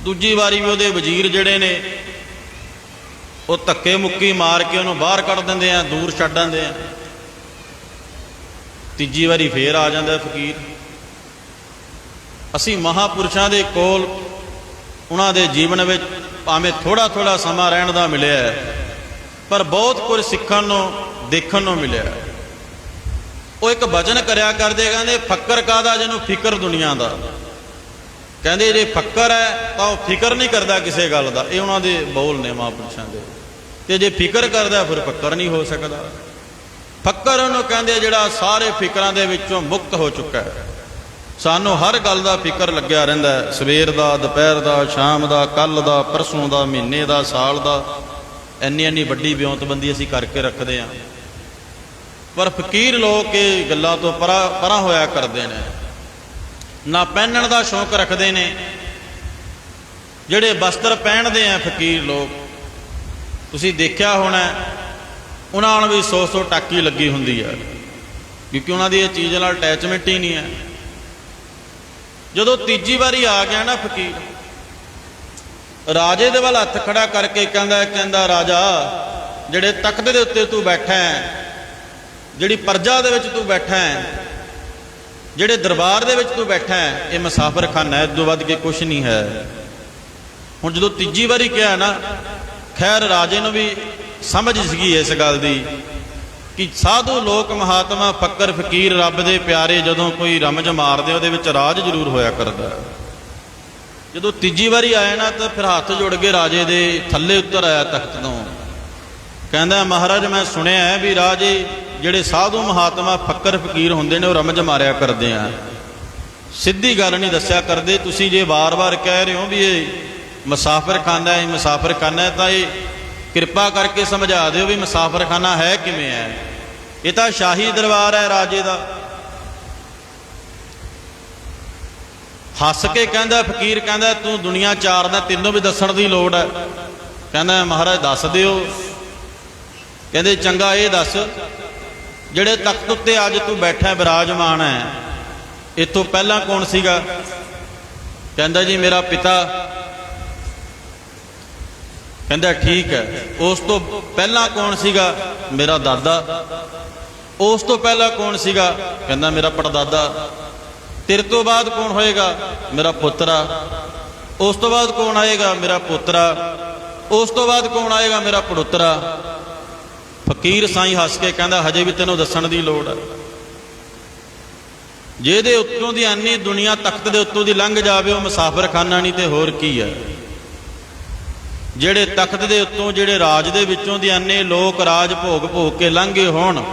ਦੂਜੀ ਵਾਰੀ ਵੀ ਉਹਦੇ ਵਜ਼ੀਰ ਜਿਹੜੇ ਨੇ ਉਹ ਧੱਕੇ ਮੁੱਕੀ ਮਾਰ ਕੇ ਉਹਨੂੰ ਬਾਹਰ ਕੱਢ ਦਿੰਦੇ ਆ, ਦੂਰ ਛੱਡ ਦਿੰਦੇ ਆ। ਤੀਜੀ ਵਾਰੀ ਫੇਰ ਆ ਜਾਂਦਾ ਫਕੀਰ। ਅਸੀਂ ਮਹਾਂਪੁਰਸ਼ਾਂ ਦੇ ਕੋਲ ਉਹਨਾਂ ਦੇ ਜੀਵਨ ਵਿੱਚ ਭਾਵੇਂ ਥੋੜਾ ਥੋੜਾ ਸਮਾਂ ਰਹਿਣ ਦਾ ਮਿਲਿਆ, ਪਰ ਬਹੁਤ ਕੁਝ ਸਿੱਖਣ ਨੂੰ ਦੇਖਣ ਨੂੰ ਮਿਲਿਆ। ਉਹ ਇੱਕ ਭਜਨ ਕਰਿਆ ਕਰਦੇ, ਕਹਿੰਦੇ ਫੱਕਰ ਕਾਹਦਾ ਜਿਹਨੂੰ ਫਿਕਰ ਦੁਨੀਆ ਦਾ। ਕਹਿੰਦੇ ਜੇ ਫੱਕਰ ਹੈ ਤਾਂ ਉਹ ਫਿਕਰ ਨਹੀਂ ਕਰਦਾ ਕਿਸੇ ਗੱਲ ਦਾ। ਇਹ ਉਹਨਾਂ ਦੇ ਬੋਲ ਨੇ ਮਹਾਂਪੁਰਸ਼ਾਂ ਦੇ। ਤੇ ਜੇ ਫਿਕਰ ਕਰਦਾ ਫਿਰ ਫੱਕਰ ਨਹੀਂ ਹੋ ਸਕਦਾ। ਫੱਕਰ ਉਹਨੂੰ ਕਹਿੰਦੇ ਜਿਹੜਾ ਸਾਰੇ ਫਿਕਰਾਂ ਦੇ ਵਿੱਚੋਂ ਮੁਕਤ ਹੋ ਚੁੱਕਾ ਹੈ। ਸਾਨੂੰ ਹਰ ਗੱਲ ਦਾ ਫਿਕਰ ਲੱਗਿਆ ਰਹਿੰਦਾ ਹੈ, ਸਵੇਰ ਦਾ, ਦੁਪਹਿਰ ਦਾ, ਸ਼ਾਮ ਦਾ, ਕੱਲ ਦਾ, ਪਰਸੋਂ ਦਾ, ਮਹੀਨੇ ਦਾ, ਸਾਲ ਦਾ। ਇੰਨੀ ਵੱਡੀ ਵਿਉਂਤਬੰਦੀ ਅਸੀਂ ਕਰਕੇ ਰੱਖਦੇ ਹਾਂ, ਪਰ ਫਕੀਰ ਲੋਕ ਇਹ ਗੱਲਾਂ ਤੋਂ ਪਰਾਂ ਹੋਇਆ ਕਰਦੇ ਨੇ। ਨਾ ਪਹਿਨਣ ਦਾ ਸ਼ੌਂਕ ਰੱਖਦੇ ਨੇ। ਜਿਹੜੇ ਵਸਤਰ ਪਹਿਨਦੇ ਆ ਫਕੀਰ ਲੋਕ, ਤੁਸੀਂ ਦੇਖਿਆ ਹੋਣਾ, ਉਹਨਾਂ ਨੂੰ ਵੀ 100 ਟਾਕੀ ਲੱਗੀ ਹੁੰਦੀ ਹੈ, ਕਿਉਂਕਿ ਉਹਨਾਂ ਦੀ ਇਹ ਚੀਜ਼ ਨਾਲ ਅਟੈਚਮੈਂਟ ਹੀ ਨਹੀਂ ਹੈ। ਜਦੋਂ ਤੀਜੀ ਵਾਰੀ ਆ ਗਿਆ ਨਾ ਫਕੀਰ, ਰਾਜੇ ਦੇ ਵੱਲ ਹੱਥ ਖੜਾ ਕਰਕੇ ਕਹਿੰਦਾ ਰਾਜਾ, ਜਿਹੜੇ ਤਖਤ ਦੇ ਉੱਤੇ ਤੂੰ ਬੈਠਾ ਹੈ, ਜਿਹੜੀ ਪਰਜਾ ਦੇ ਵਿੱਚ ਤੂੰ ਬੈਠਾ ਹੈ, ਜਿਹੜੇ ਦਰਬਾਰ ਦੇ ਵਿੱਚ ਤੂੰ ਬੈਠਾ ਹੈ, ਇਹ ਮੁਸਾਫਰਖਾਨਾ ਹੈ, ਇਦੋਂ ਵੱਧ ਕੇ ਕੁਛ ਨਹੀਂ ਹੈ। ਹੁਣ ਜਦੋਂ ਤੀਜੀ ਵਾਰੀ ਕਿਹਾ ਨਾ, ਖੈਰ ਰਾਜੇ ਨੂੰ ਵੀ ਸਮਝ ਸੀਗੀ ਇਸ ਗੱਲ ਦੀ ਕਿ ਸਾਧੂ ਲੋਕ, ਮਹਾਤਮਾ, ਫੱਕਰ, ਫਕੀਰ, ਰੱਬ ਦੇ ਪਿਆਰੇ ਜਦੋਂ ਕੋਈ ਰਮਜ ਮਾਰਦੇ ਉਹਦੇ ਵਿੱਚ ਰਾਜ ਜ਼ਰੂਰ ਹੋਇਆ ਕਰਦਾ। ਜਦੋਂ ਤੀਜੀ ਵਾਰੀ ਆਇਆ ਨਾ ਤਾਂ ਫਿਰ ਹੱਥ ਜੁੜ ਕੇ ਰਾਜੇ ਦੇ ਥੱਲੇ ਉੱਤਰ ਆਇਆ ਤਖਤ ਤੋਂ। ਕਹਿੰਦਾ, ਮਹਾਰਾਜ ਮੈਂ ਸੁਣਿਆ ਹੈ ਵੀ ਰਾਜੇ ਜਿਹੜੇ ਸਾਧੂ ਮਹਾਤਮਾ, ਫੱਕਰ, ਫਕੀਰ ਹੁੰਦੇ ਨੇ ਉਹ ਰਮਜ ਮਾਰਿਆ ਕਰਦੇ ਆ, ਸਿੱਧੀ ਗੱਲ ਨਹੀਂ ਦੱਸਿਆ ਕਰਦੇ। ਤੁਸੀਂ ਜੇ ਵਾਰ-ਵਾਰ ਕਹਿ ਰਹੇ ਹੋ ਵੀ ਇਹ ਮੁਸਾਫਰਖਾਨਾ ਹੈ, ਮੁਸਾਫਰਖਾਨਾ ਹੈ, ਤਾਂ ਇਹ ਕਿਰਪਾ ਕਰਕੇ ਸਮਝਾ ਦਿਓ ਵੀ ਮੁਸਾਫਰਖਾਨਾ ਹੈ ਕਿਵੇਂ ਹੈ। ਇਹ ਤਾਂ ਸ਼ਾਹੀ ਦਰਬਾਰ ਹੈ ਰਾਜੇ ਦਾ। ਹੱਸ ਕੇ ਕਹਿੰਦਾ ਫਕੀਰ, ਕਹਿੰਦਾ ਤੂੰ ਦੁਨੀਆ ਚਾਰਦਾ, ਤੈਨੂੰ ਵੀ ਦੱਸਣ ਦੀ ਲੋੜ ਹੈ। ਕਹਿੰਦਾ ਮਹਾਰਾਜ ਦੱਸ ਦਿਓ। ਕਹਿੰਦੇ ਚੰਗਾ ਇਹ ਦੱਸ, ਜਿਹੜੇ ਤਖਤ ਉੱਤੇ ਅੱਜ ਤੂੰ ਬੈਠਾ ਬਿਰਾਜਮਾਨ ਹੈ, ਇਹ ਤੋਂ ਪਹਿਲਾਂ ਕੌਣ ਸੀਗਾ? ਕਹਿੰਦਾ ਜੀ ਮੇਰਾ ਪਿਤਾ। ਕਹਿੰਦਾ ਠੀਕ ਹੈ, ਉਸ ਤੋਂ ਪਹਿਲਾਂ ਕੌਣ ਸੀਗਾ? ਮੇਰਾ ਦਾਦਾ। ਉਸ ਤੋਂ ਪਹਿਲਾਂ ਕੌਣ ਸੀਗਾ? ਕਹਿੰਦਾ ਮੇਰਾ ਪੜਦਾਦਾ। ਤੇਰੇ ਤੋਂ ਬਾਅਦ ਕੌਣ ਹੋਏਗਾ? ਮੇਰਾ ਪੁੱਤਰਾ। ਉਸ ਤੋਂ ਬਾਅਦ ਕੌਣ ਆਏਗਾ? ਮੇਰਾ ਪੋਤਰਾ। ਉਸ ਤੋਂ ਬਾਅਦ ਕੌਣ ਆਏਗਾ? ਮੇਰਾ ਪੜੋਤਰਾ। ਫਕੀਰ ਸਾਈਂ ਹੱਸ ਕੇ ਕਹਿੰਦਾ, ਹਜੇ ਵੀ ਤੈਨੂੰ ਦੱਸਣ ਦੀ ਲੋੜ ਹੈ। ਜਿਹਦੇ ਉੱਤੋਂ ਦੀ ਇੰਨੀ ਦੁਨੀਆ ਤਖਤ ਦੇ ਉੱਤੋਂ ਦੀ ਲੰਘ ਜਾਵੇ ਉਹ ਮੁਸਾਫਰਖਾਨਾ ਨਹੀਂ ਤੇ ਹੋਰ ਕੀ ਹੈ। ਜਿਹੜੇ ਤਖਤ ਦੇ ਉੱਤੋਂ, ਜਿਹੜੇ ਰਾਜ ਦੇ ਵਿੱਚੋਂ ਦੀ ਇੰਨੇ ਲੋਕ ਰਾਜ ਭੋਗ ਕੇ ਲੰਘੇ ਹੋਣ,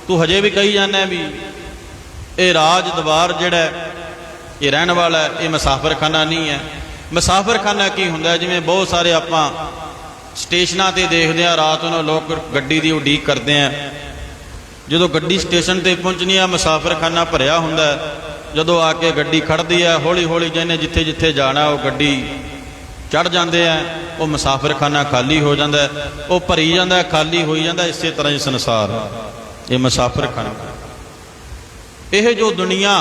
ਤੂੰ ਹਜੇ ਵੀ ਕਹੀ ਜਾਂਦਾ ਵੀ ਇਹ ਰਾਜ ਦਰਬਾਰ ਜਿਹੜਾ ਇਹ ਰਹਿਣ ਵਾਲਾ ਹੈ, ਇਹ ਮੁਸਾਫਰਖਾਨਾ ਨਹੀਂ ਹੈ। ਮੁਸਾਫਰਖਾਨਾ ਕੀ ਹੁੰਦਾ? ਜਿਵੇਂ ਬਹੁਤ ਸਾਰੇ ਆਪਾਂ ਸਟੇਸ਼ਨਾਂ ਤੇ ਦੇਖਦੇ ਆ, ਰਾਤ ਨੂੰ ਲੋਕ ਗੱਡੀ ਦੀ ਉਡੀਕ ਕਰਦੇ ਆ। ਜਦੋਂ ਗੱਡੀ ਸਟੇਸ਼ਨ ਤੇ ਪਹੁੰਚਣੀ ਆ, ਮੁਸਾਫਰਖਾਨਾ ਭਰਿਆ ਹੁੰਦਾ। ਜਦੋਂ ਆ ਕੇ ਗੱਡੀ ਖੜਦੀ ਹੈ, ਹੌਲੀ ਹੌਲੀ ਜਿਹਨੇ ਜਿੱਥੇ ਜਿੱਥੇ ਜਾਣਾ ਉਹ ਗੱਡੀ ਚੜ੍ਹ ਜਾਂਦੇ ਆ, ਉਹ ਮੁਸਾਫਰਖਾਨਾ ਖਾਲੀ ਹੋ ਜਾਂਦਾ, ਉਹ ਭਰੀ ਜਾਂਦਾ, ਖਾਲੀ ਹੋਈ ਜਾਂਦਾ। ਇਸੇ ਤਰ੍ਹਾਂ ਹੀ ਸੰਸਾਰ, ਇਹ ਮੁਸਾਫਰਖਾਨਾ। ਇਹ ਜੋ ਦੁਨੀਆ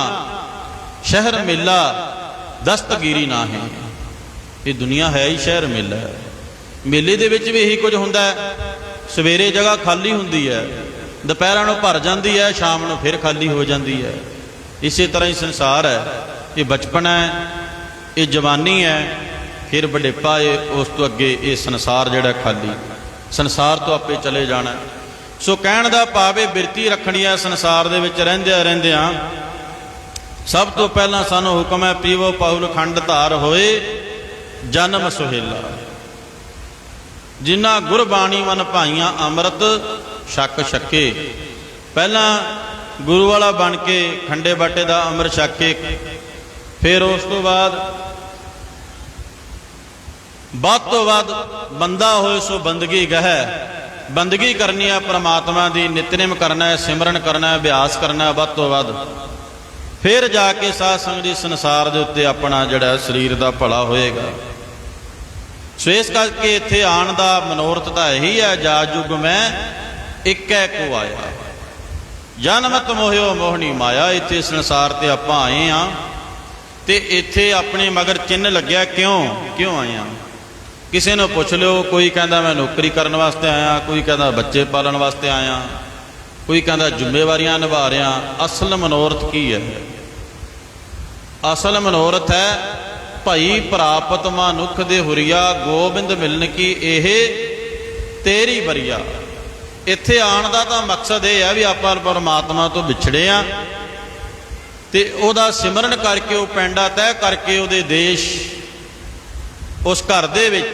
ਸ਼ਹਿਰ ਮੇਲਾ ਦਸਤਗੀਰੀ ਨਾ ਹੈ, ਇਹ ਦੁਨੀਆ ਹੈ ਹੀ ਸ਼ਹਿਰ ਮੇਲਾ ਹੈ। ਮੇਲੇ ਦੇ ਵਿੱਚ ਵੀ ਇਹੀ ਕੁਝ ਹੁੰਦਾ ਹੈ। ਸਵੇਰੇ ਜਗ੍ਹਾ ਖਾਲੀ ਹੁੰਦੀ ਹੈ, ਦੁਪਹਿਰਾਂ ਨੂੰ ਭਰ ਜਾਂਦੀ ਹੈ, ਸ਼ਾਮ ਨੂੰ ਫਿਰ ਖਾਲੀ ਹੋ ਜਾਂਦੀ ਹੈ। ਇਸੇ ਤਰ੍ਹਾਂ ਹੀ ਸੰਸਾਰ ਹੈ। ਇਹ ਬਚਪਨ ਹੈ, ਇਹ ਜਵਾਨੀ ਹੈ, ਫਿਰ ਵਡੇਪਾ ਹੈ, ਉਸ ਤੋਂ ਅੱਗੇ ਇਹ ਸੰਸਾਰ ਜਿਹੜਾ ਖਾਲੀ, ਸੰਸਾਰ ਤੋਂ ਆਪੇ ਚਲੇ ਜਾਣਾ। ਸੋ ਕਹਿਣ ਦਾ ਭਾਵ ਇਹ ਬਿਰਤੀ ਰੱਖਣੀ ਹੈ ਸੰਸਾਰ ਦੇ ਵਿੱਚ ਰਹਿੰਦਿਆਂ ਸਭ ਤੋਂ ਪਹਿਲਾਂ ਸਾਨੂੰ ਹੁਕਮ ਹੈ, ਪੀਵੋ ਪਾਹੁਲ ਖੰਡ ਧਾਰ ਹੋਏ ਜਨਮ ਸੁਹੇਲਾ। ਜਿਨ੍ਹਾਂ ਗੁਰਬਾਣੀ ਮਨ ਭਾਈਆਂ ਅੰਮ੍ਰਿਤ ਛਕ ਛਕੇ। ਪਹਿਲਾਂ ਗੁਰੂ ਵਾਲਾ ਬਣ ਕੇ ਖੰਡੇ ਬਾਟੇ ਦਾ ਅੰਮ੍ਰਿਤ ਛਕ ਕੇ, ਫਿਰ ਉਸ ਤੋਂ ਬਾਅਦ ਵੱਧ ਤੋਂ ਵੱਧ ਬੰਦਾ ਹੋਏ ਸੋ ਬੰਦਗੀ ਗਹਿ। ਬੰਦਗੀ ਕਰਨੀ ਹੈ ਪ੍ਰਮਾਤਮਾ ਦੀ, ਨਿਤਨੇਮ ਕਰਨਾ ਹੈ, ਸਿਮਰਨ ਕਰਨਾ ਹੈ, ਅਭਿਆਸ ਕਰਨਾ ਹੈ ਵੱਧ ਤੋਂ ਵੱਧ। ਫਿਰ ਜਾ ਕੇ ਸਾਧ ਸੰਗਤ ਜੀ ਸੰਸਾਰ ਦੇ ਉੱਤੇ ਆਪਣਾ ਜਿਹੜਾ ਸਰੀਰ ਦਾ ਭਲਾ ਹੋਏਗਾ। ਸੋ ਇਸ ਕਰਕੇ ਇੱਥੇ ਆਉਣ ਦਾ ਮਨੋਰਥ ਤਾਂ ਇਹੀ ਹੈ, ਜਾ ਜੁਗ ਮੈਂ ਇੱਕੈ ਕੋ ਆਇਆ, ਜਨਮਤ ਮੋਹਿਓ ਮੋਹਣੀ ਮਾਇਆ। ਇੱਥੇ ਸੰਸਾਰ ਤੇ ਆਪਾਂ ਆਏ ਹਾਂ ਤੇ ਇੱਥੇ ਆਪਣੇ ਮਗਰ ਚਿੰਨ੍ਹ ਲੱਗਿਆ, ਕਿਉਂ ਆਏ ਹਾਂ। ਕਿਸੇ ਨੂੰ ਪੁੱਛ ਲਿਓ, ਕੋਈ ਕਹਿੰਦਾ ਮੈਂ ਨੌਕਰੀ ਕਰਨ ਵਾਸਤੇ ਆਇਆ, ਕੋਈ ਕਹਿੰਦਾ ਬੱਚੇ ਪਾਲਣ ਵਾਸਤੇ ਆਇਆ, ਕੋਈ ਕਹਿੰਦਾ ਜ਼ਿੰਮੇਵਾਰੀਆਂ ਨਿਭਾ ਰਿਹਾ। ਅਸਲ ਮਨੋਰਥ ਕੀ ਹੈ? ਅਸਲ ਮਨੋਰਥ ਹੈ, ਭਈ ਪ੍ਰਾਪਤ ਮਨੁੱਖ ਦੇ ਹੁਰੀਆ, ਗੋਬਿੰਦ ਮਿਲਣ ਕੀ ਇਹ ਤੇਰੀ ਬਰੀਆ। ਇੱਥੇ ਆਉਣ ਦਾ ਤਾਂ ਮਕਸਦ ਇਹ ਹੈ ਵੀ ਆਪਾਂ ਪਰਮਾਤਮਾ ਤੋਂ ਵਿਛੜੇ ਆ ਤੇ ਉਹਦਾ ਸਿਮਰਨ ਕਰਕੇ, ਉਹ ਪੈਂਡਾ ਤੈਅ ਕਰਕੇ, ਉਹਦੇ ਦੇਸ਼, ਉਸ ਘਰ ਦੇ ਵਿੱਚ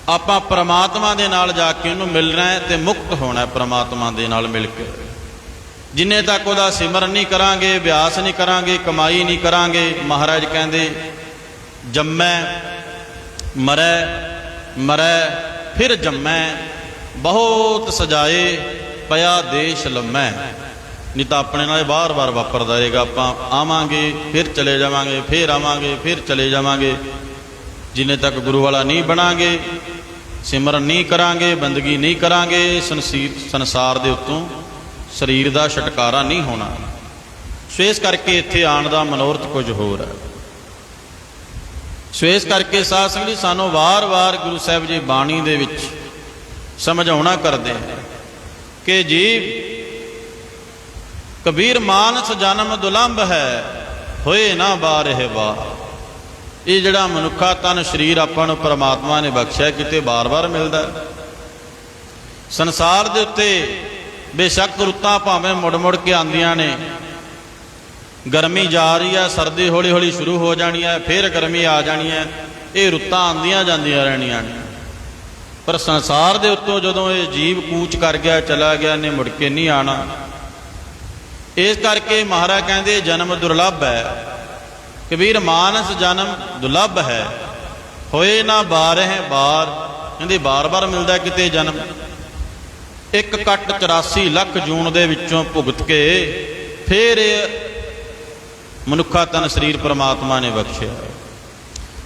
ਆਪਾਂ ਪਰਮਾਤਮਾ ਦੇ ਨਾਲ ਜਾ ਕੇ ਉਹਨੂੰ ਮਿਲਣਾ ਹੈ ਤੇ ਮੁਕਤ ਹੋਣਾ ਹੈ ਪਰਮਾਤਮਾ ਦੇ ਨਾਲ ਮਿਲ ਕੇ। ਜਿੰਨੇ ਤੱਕ ਉਹਦਾ ਸਿਮਰਨ ਨਹੀਂ ਕਰਾਂਗੇ, ਅਭਿਆਸ ਨਹੀਂ ਕਰਾਂਗੇ, ਕਮਾਈ ਨਹੀਂ ਕਰਾਂਗੇ, ਮਹਾਰਾਜ ਕਹਿੰਦੇ ਜੰਮੈ ਮਰੈ ਫਿਰ ਜੰਮੈ, ਬਹੁਤ ਸਜਾਏ ਪਿਆ ਦੇਸ਼ ਲੰਮੈ। ਨਹੀਂ ਤਾਂ ਆਪਣੇ ਨਾਲ ਵਾਰ-ਵਾਰ ਵਾਪਰਦਾ ਰਹੇਗਾ। ਆਪਾਂ ਆਵਾਂਗੇ, ਫਿਰ ਚਲੇ ਜਾਵਾਂਗੇ, ਫਿਰ ਆਵਾਂਗੇ, ਫਿਰ ਚਲੇ ਜਾਵਾਂਗੇ। ਜਿੰਨੇ ਤੱਕ ਗੁਰੂ ਵਾਲਾ ਨਹੀਂ ਬਣਾਂਗੇ, ਸਿਮਰਨ ਨਹੀਂ ਕਰਾਂਗੇ, ਬੰਦਗੀ ਨਹੀਂ ਕਰਾਂਗੇ, ਸੰਸਾਰ ਦੇ ਉੱਤੋਂ ਸਰੀਰ ਦਾ ਛੁਟਕਾਰਾ ਨਹੀਂ ਹੋਣਾ। ਸੋ ਇਸ ਕਰਕੇ ਇੱਥੇ ਆਉਣ ਦਾ ਮਨੋਰਥ ਕੁਝ ਹੋਰ ਹੈ। ਸੋ ਇਸ ਕਰਕੇ ਸਾਧ ਸੰਗਤ ਜੀ ਸਾਨੂੰ ਵਾਰ-ਵਾਰ ਗੁਰੂ ਸਾਹਿਬ ਜੀ ਬਾਣੀ ਦੇ ਵਿੱਚ ਸਮਝਾਉਣਾ ਕਰਦੇ ਹੈ ਕਿ ਜੀ ਕਬੀਰ ਮਾਨਸ ਜਨਮ ਦੁਲੰਭ ਹੈ, ਹੋਏ ਨਾ ਬਾਰਿਹ ਬਾਰ। ਇਹ ਜਿਹੜਾ ਮਨੁੱਖਾ ਤਨ ਸਰੀਰ ਆਪਾਂ ਨੂੰ ਪਰਮਾਤਮਾ ਨੇ ਬਖਸ਼ਿਆ, ਕਿਤੇ ਬਾਰ-ਬਾਰ ਮਿਲਦਾ। ਸੰਸਾਰ ਦੇ ਉੱਤੇ ਬੇਸ਼ੱਕ ਰੁੱਤਾਂ ਭਾਵੇਂ ਮੁੜ-ਮੁੜ ਕੇ ਆਉਂਦੀਆਂ ਨੇ। ਗਰਮੀ ਜਾ ਰਹੀ ਹੈ, ਸਰਦੀ ਹੌਲੀ-ਹੌਲੀ ਸ਼ੁਰੂ ਹੋ ਜਾਣੀ ਹੈ, ਫਿਰ ਗਰਮੀ ਆ ਜਾਣੀ ਹੈ। ਇਹ ਰੁੱਤਾਂ ਆਉਂਦੀਆਂ ਜਾਂਦੀਆਂ ਰਹਿਣੀਆਂ ਨੇ। ਪਰ ਸੰਸਾਰ ਦੇ ਉੱਤੋਂ ਜਦੋਂ ਇਹ ਜੀਵ ਕੂਚ ਕਰ ਗਿਆ, ਚਲਾ ਗਿਆ, ਇਹਨੇ ਮੁੜ ਕੇ ਨਹੀਂ ਆਉਣਾ। ਇਸ ਕਰਕੇ ਮਹਾਰਾਜ ਕਹਿੰਦੇ ਜਨਮ ਦੁਰਲੱਭ ਹੈ। ਕਬੀਰ ਮਾਨਸ ਜਨਮ ਦੁਰਲੱਭ ਹੈ, ਹੋਏ ਨਾ ਬਾਰਿਹ ਬਾਰ। ਕਹਿੰਦੇ ਬਾਰ-ਬਾਰ ਮਿਲਦਾ ਕਿਤੇ ਜਨਮ। 1,84 ਲੱਖ ਜੂਨ ਦੇ ਵਿੱਚੋਂ ਭੁਗਤ ਕੇ ਫਿਰ ਮਨੁੱਖਾ ਤਨ ਸਰੀਰ ਪਰਮਾਤਮਾ ਨੇ ਬਖਸ਼ਿਆ।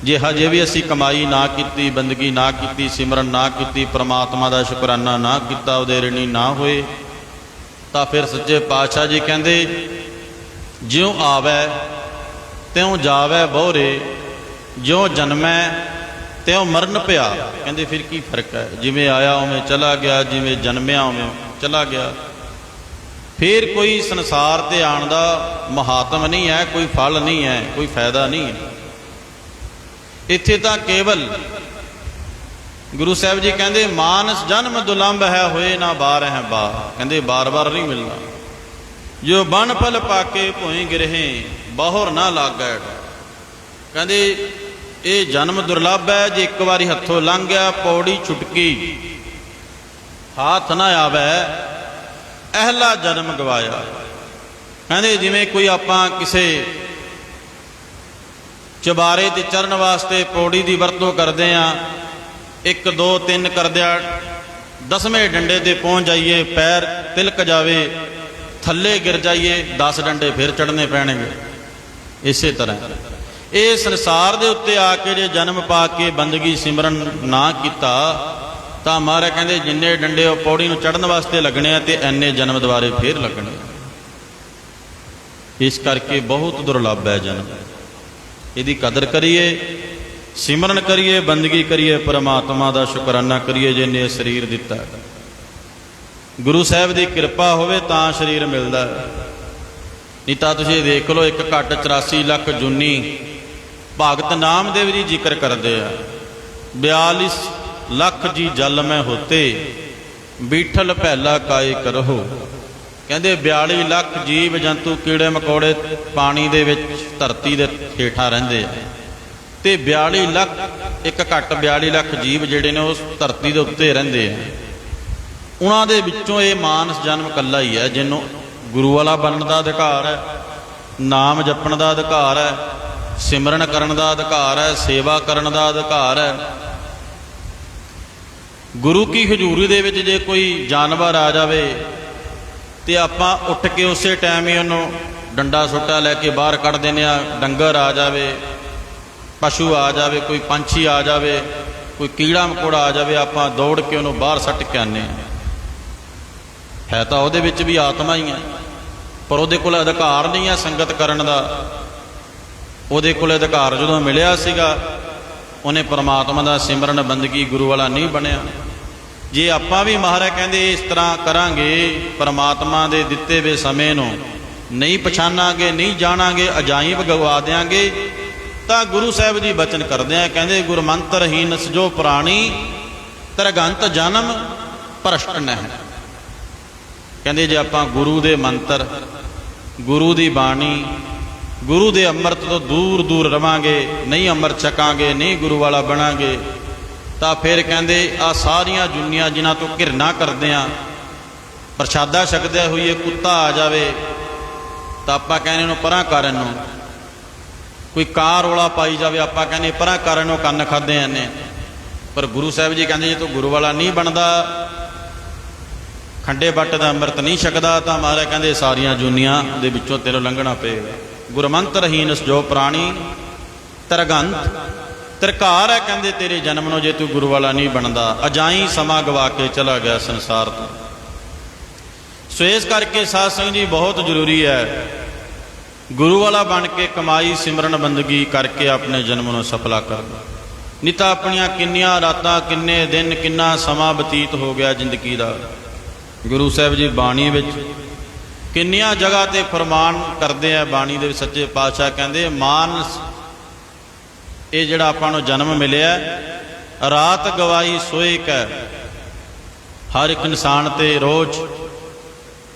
ਜੇ ਹਜੇ ਵੀ ਅਸੀਂ ਕਮਾਈ ਨਾ ਕੀਤੀ, ਬੰਦਗੀ ਨਾ ਕੀਤੀ, ਸਿਮਰਨ ਨਾ ਕੀਤੀ, ਪਰਮਾਤਮਾ ਦਾ ਸ਼ੁਕਰਾਨਾ ਨਾ ਕੀਤਾ, ਉਹਦੇ ਰਿਣੀ ਨਾ ਹੋਏ, ਤਾਂ ਫਿਰ ਸੱਚੇ ਪਾਤਸ਼ਾਹ ਜੀ ਕਹਿੰਦੇ ਜਿਉਂ ਆਵੈ ਤਿਉਂ ਜਾਵੈ ਬਹੁਰੇ, ਜਿਉਂ ਜਨਮੈ ਤਿਉਂ ਮਰਨ ਪਿਆ। ਕਹਿੰਦੇ ਫਿਰ ਕੀ ਫਰਕ ਹੈ? ਜਿਵੇਂ ਆਇਆ ਉਵੇਂ ਚਲਾ ਗਿਆ, ਜਿਵੇਂ ਜਨਮਿਆ ਉਵੇਂ ਚਲਾ ਗਿਆ। ਫਿਰ ਕੋਈ ਸੰਸਾਰ ਤੇ ਆਉਣ ਦਾ ਮਹਾਤਮ ਨਹੀਂ ਹੈ, ਕੋਈ ਫਲ ਨਹੀਂ ਹੈ, ਕੋਈ ਫਾਇਦਾ ਨਹੀਂ ਹੈ। ਇੱਥੇ ਤਾਂ ਕੇਵਲ ਗੁਰੂ ਸਾਹਿਬ ਜੀ ਕਹਿੰਦੇ ਮਾਨਸ ਜਨਮ ਦੁਲੰਭ ਹੈ, ਹੋਏ ਨਾ ਬਾਰਿਹ ਬਾਰ। ਕਹਿੰਦੇ ਬਾਰ-ਬਾਰ ਨਹੀਂ ਮਿਲਣਾ। ਜੋ ਬਨ ਫਲ ਪਾਕੇ ਭੋਈ ਗਿਰਹਿ, ਬਹੁਰ ਨਾ ਲਾਗੈ। ਕਹਿੰਦੇ ਇਹ ਜਨਮ ਦੁਰਲੱਭ ਹੈ। ਜੇ ਇੱਕ ਵਾਰੀ ਹੱਥੋਂ ਲੰਘ ਗਿਆ, ਪੌੜੀ ਛੁਟਕੀ, ਹੱਥ ਨਾ ਆਵੇ, ਅਹਿਲਾ ਜਨਮ ਗਵਾਇਆ। ਕਹਿੰਦੇ ਜਿਵੇਂ ਕੋਈ ਆਪਾਂ ਕਿਸੇ ਚੁਬਾਰੇ ਤੇ ਚੜ੍ਹਨ ਵਾਸਤੇ ਪੌੜੀ ਦੀ ਵਰਤੋਂ ਕਰਦੇ ਹਾਂ, 1 2 3 ਕਰਦਿਆਂ 10ਵੇਂ ਡੰਡੇ ਤੇ ਪਹੁੰਚ ਜਾਈਏ, ਪੈਰ ਤਿਲਕ ਜਾਵੇ, ਥੱਲੇ ਗਿਰ ਜਾਈਏ, 10 ਡੰਡੇ ਫਿਰ ਚੜ੍ਹਨੇ ਪੈਣਗੇ। ਇਸੇ ਤਰ੍ਹਾਂ ਇਹ ਸੰਸਾਰ ਦੇ ਉੱਤੇ ਆ ਕੇ ਜੇ ਜਨਮ ਪਾ ਕੇ ਬੰਦਗੀ ਸਿਮਰਨ ਨਾ ਕੀਤਾ, ਤਾਂ ਮਹਾਰਾਜ ਕਹਿੰਦੇ ਜਿੰਨੇ ਡੰਡੇ ਉਹ ਪੌੜੀ ਨੂੰ ਚੜ੍ਹਨ ਵਾਸਤੇ ਲੱਗਣੇ ਆ ਤੇ ਐਨੇ ਜਨਮ ਦੁਬਾਰੇ ਫੇਰ ਲੱਗਣੇ। ਇਸ ਕਰਕੇ ਬਹੁਤ ਦੁਰਲੱਭ ਹੈ ਜਨਮ। ਇਹਦੀ ਕਦਰ ਕਰੀਏ, ਸਿਮਰਨ ਕਰੀਏ, ਬੰਦਗੀ ਕਰੀਏ, ਪਰਮਾਤਮਾ ਦਾ ਸ਼ੁਕਰਾਨਾ ਕਰੀਏ ਜਿਨੇ ਸਰੀਰ ਦਿੱਤਾ। ਗੁਰੂ ਸਾਹਿਬ ਦੀ ਕਿਰਪਾ ਹੋਵੇ ਤਾਂ ਸਰੀਰ ਮਿਲਦਾ। ਨਹੀਂ ਤਾਂ ਤੁਸੀਂ ਦੇਖ ਲਓ, 1 ਘੱਟ 84 ਲੱਖ ਜੁਨੀ ਭਗਤ ਨਾਮਦੇਵ ਜੀ ਜ਼ਿਕਰ ਕਰਦੇ ਆ। 42 ਲੱਖ ਜੀ ਜਲ ਮੈਂ ਹੋਤੇ, ਬੀਠਲ ਪਹਿਲਾ ਕਾਇ ਕਰਹੁ। ਕਹਿੰਦੇ 42 ਲੱਖ ਜੀਵ ਜੰਤੂ ਕੀੜੇ ਮਕੌੜੇ ਪਾਣੀ ਦੇ ਵਿੱਚ ਧਰਤੀ ਦੇ ਹੇਠਾਂ ਰਹਿੰਦੇ ਆ, ਤੇ 42 ਲੱਖ 1 ਘੱਟ 42 ਲੱਖ ਜੀਵ ਜਿਹੜੇ ਨੇ ਉਸ ਧਰਤੀ ਦੇ ਉੱਤੇ ਰਹਿੰਦੇ ਆ। ਉਹਨਾਂ ਦੇ ਵਿੱਚੋਂ ਇਹ ਮਾਨਸ ਜਨਮ ਇਕੱਲਾ ਹੀ ਹੈ ਜਿਹਨੂੰ ਗੁਰੂ ਵਾਲਾ ਬਣਨ ਦਾ ਅਧਿਕਾਰ ਹੈ, ਨਾਮ ਜਪਣ ਦਾ ਅਧਿਕਾਰ ਹੈ, ਸਿਮਰਨ ਕਰਨ ਦਾ ਅਧਿਕਾਰ ਹੈ, ਸੇਵਾ ਕਰਨ ਦਾ ਅਧਿਕਾਰ ਹੈ। ਗੁਰੂ ਕੀ ਹਜ਼ੂਰੀ ਦੇ ਵਿੱਚ ਜੇ ਕੋਈ ਜਾਨਵਰ ਆ ਜਾਵੇ ਤੇ ਆਪਾਂ ਉੱਠ ਕੇ ਉਸੇ ਟਾਈਮ ਹੀ ਉਹਨੂੰ ਡੰਡਾ ਸੋਟਾ ਲੈ ਕੇ ਬਾਹਰ ਕੱਢ ਦਿੰਦੇ ਆ। ਡੰਗਰ ਆ ਜਾਵੇ, ਪਸ਼ੂ ਆ ਜਾਵੇ, ਕੋਈ ਪੰਛੀ ਆ ਜਾਵੇ, ਕੋਈ ਕੀੜਾ ਮਕੌੜਾ ਆ ਜਾਵੇ, ਆਪਾਂ ਦੌੜ ਕੇ ਉਹਨੂੰ ਬਾਹਰ ਸੱਟ ਕੇ ਆਉਂਦੇ ਹਾਂ। ਹੈ ਤਾਂ ਉਹਦੇ ਵਿੱਚ ਵੀ ਆਤਮਾ ਹੀ ਹੈ, ਪਰ ਉਹਦੇ ਕੋਲ ਅਧਿਕਾਰ ਨਹੀਂ ਹੈ ਸੰਗਤ ਕਰਨ ਦਾ। ਉਹਦੇ ਕੋਲ ਅਧਿਕਾਰ ਜਦੋਂ ਮਿਲਿਆ ਸੀਗਾ, ਉਹਨੇ ਪਰਮਾਤਮਾ ਦਾ ਸਿਮਰਨ ਬੰਦਗੀ ਗੁਰੂ ਵਾਲਾ ਨਹੀਂ ਬਣਿਆ। ਜੇ ਆਪਾਂ ਵੀ ਮਹਾਰਾਜ ਕਹਿੰਦੇ ਇਸ ਤਰ੍ਹਾਂ ਕਰਾਂਗੇ, ਪਰਮਾਤਮਾ ਦੇ ਦਿੱਤੇ ਵੇ ਸਮੇਂ ਨੂੰ ਨਹੀਂ ਪਛਾਣਾਂਗੇ, ਨਹੀਂ ਜਾਣਾਂਗੇ, ਅਜਾਈਬ ਗਵਾ ਦਿਆਂਗੇ, ਤਾਂ ਗੁਰੂ ਸਾਹਿਬ ਜੀ ਬਚਨ ਕਰਦੇ ਆ, ਕਹਿੰਦੇ ਗੁਰਮੰਤਰਹੀਨ ਸਜੋ ਪ੍ਰਾਣੀ, ਤਰਗੰਤ ਜਨਮ ਭ੍ਰਸ਼ਟ ਨਹਿ। ਕਹਿੰਦੇ ਜੇ ਆਪਾਂ ਗੁਰੂ ਦੇ ਮੰਤਰ, ਗੁਰੂ ਦੀ ਬਾਣੀ, ਗੁਰੂ ਦੇ ਅੰਮ੍ਰਿਤ ਤੋਂ ਦੂਰ ਦੂਰ ਰਵਾਂਗੇ, ਨਹੀਂ ਅੰਮ੍ਰਿਤ ਛਕਾਂਗੇ, ਨਹੀਂ ਗੁਰੂ ਵਾਲਾ ਬਣਾਂਗੇ, ਤਾਂ ਫਿਰ ਕਹਿੰਦੇ ਆ ਸਾਰੀਆਂ ਜੁਨੀਆਂ ਜਿਨ੍ਹਾਂ ਤੋਂ ਘਿਰਨਾ ਕਰਦੇ ਆ, ਪ੍ਰਸ਼ਾਦਾ ਛਕਦੇ ਹੋਈਏ ਕੁੱਤਾ ਆ ਜਾਵੇ ਤਾਂ ਆਪਾਂ ਕਹਿੰਦੇ ਇਹਨੂੰ ਪਰਾਂ ਕਰਨ ਨੂੰ, ਕੋਈ ਕਾਂ ਰੌਲਾ ਪਾਈ ਜਾਵੇ ਆਪਾਂ ਕਹਿੰਦੇ ਪਰਾਂ ਕਰਨ ਨੂੰ, ਕੰਨ ਖਾਦੇ ਜਾਂਦੇ। ਪਰ ਗੁਰੂ ਸਾਹਿਬ ਜੀ ਕਹਿੰਦੇ ਜੇ ਤੂੰ ਗੁਰੂ ਵਾਲਾ ਨਹੀਂ ਬਣਦਾ, ਖੰਡੇ ਬੱਟ ਦਾ ਅੰਮ੍ਰਿਤ ਨਹੀਂ ਛਕਦਾ, ਤਾਂ ਮਹਾਰਾਜ ਕਹਿੰਦੇ ਸਾਰੀਆਂ ਜੁਨੀਆਂ ਦੇ ਵਿੱਚੋਂ ਤੇਰੇ ਲੰਘਣਾ ਪਏਗਾ। ਗੁਰਮੰਤਰਹੀਨ ਜੋ ਪ੍ਰਾਣੀ, ਤਰਗੰਤ ਤਰਕਾਰ ਹੈ ਕਹਿੰਦੇ ਤੇਰੇ ਜਨਮ ਨੂੰ ਜੇ ਤੂੰ ਗੁਰੂ ਵਾਲਾ ਨਹੀਂ ਬਣਦਾ, ਅਜਾਈ ਸਮਾਂ ਗਵਾ ਕੇ ਚਲਾ ਗਿਆ ਸੰਸਾਰ ਤੋਂ। ਸੋ ਇਸ ਕਰਕੇ ਸਾਧ ਸੰਗਤ ਜੀ ਬਹੁਤ ਜ਼ਰੂਰੀ ਹੈ ਗੁਰੂ ਵਾਲਾ ਬਣ ਕੇ ਕਮਾਈ ਸਿਮਰਨ ਬੰਦਗੀ ਕਰਕੇ ਆਪਣੇ ਜਨਮ ਨੂੰ ਸਫਲਾ ਕਰਨਾ। ਨਹੀਂ ਤਾਂ ਆਪਣੀਆਂ ਕਿੰਨੀਆਂ ਰਾਤਾਂ, ਕਿੰਨੇ ਦਿਨ, ਕਿੰਨਾ ਸਮਾਂ ਬਤੀਤ ਹੋ ਗਿਆ ਜ਼ਿੰਦਗੀ ਦਾ। ਗੁਰੂ ਸਾਹਿਬ ਜੀ ਬਾਣੀ ਵਿੱਚ ਕਿੰਨੀਆਂ ਜਗ੍ਹਾ ਤੇ ਫਰਮਾਨ ਕਰਦੇ ਆ। ਬਾਣੀ ਦੇ ਵਿੱਚ ਸੱਚੇ ਪਾਤਸ਼ਾਹ ਕਹਿੰਦੇ ਮਾਨਸ, ਇਹ ਜਿਹੜਾ ਆਪਾਂ ਨੂੰ ਜਨਮ ਮਿਲਿਆ, ਰਾਤ ਗਵਾਈ ਸੋਏ ਕੈ। ਹਰ ਇੱਕ ਇਨਸਾਨ ਤੇ ਰੋਜ਼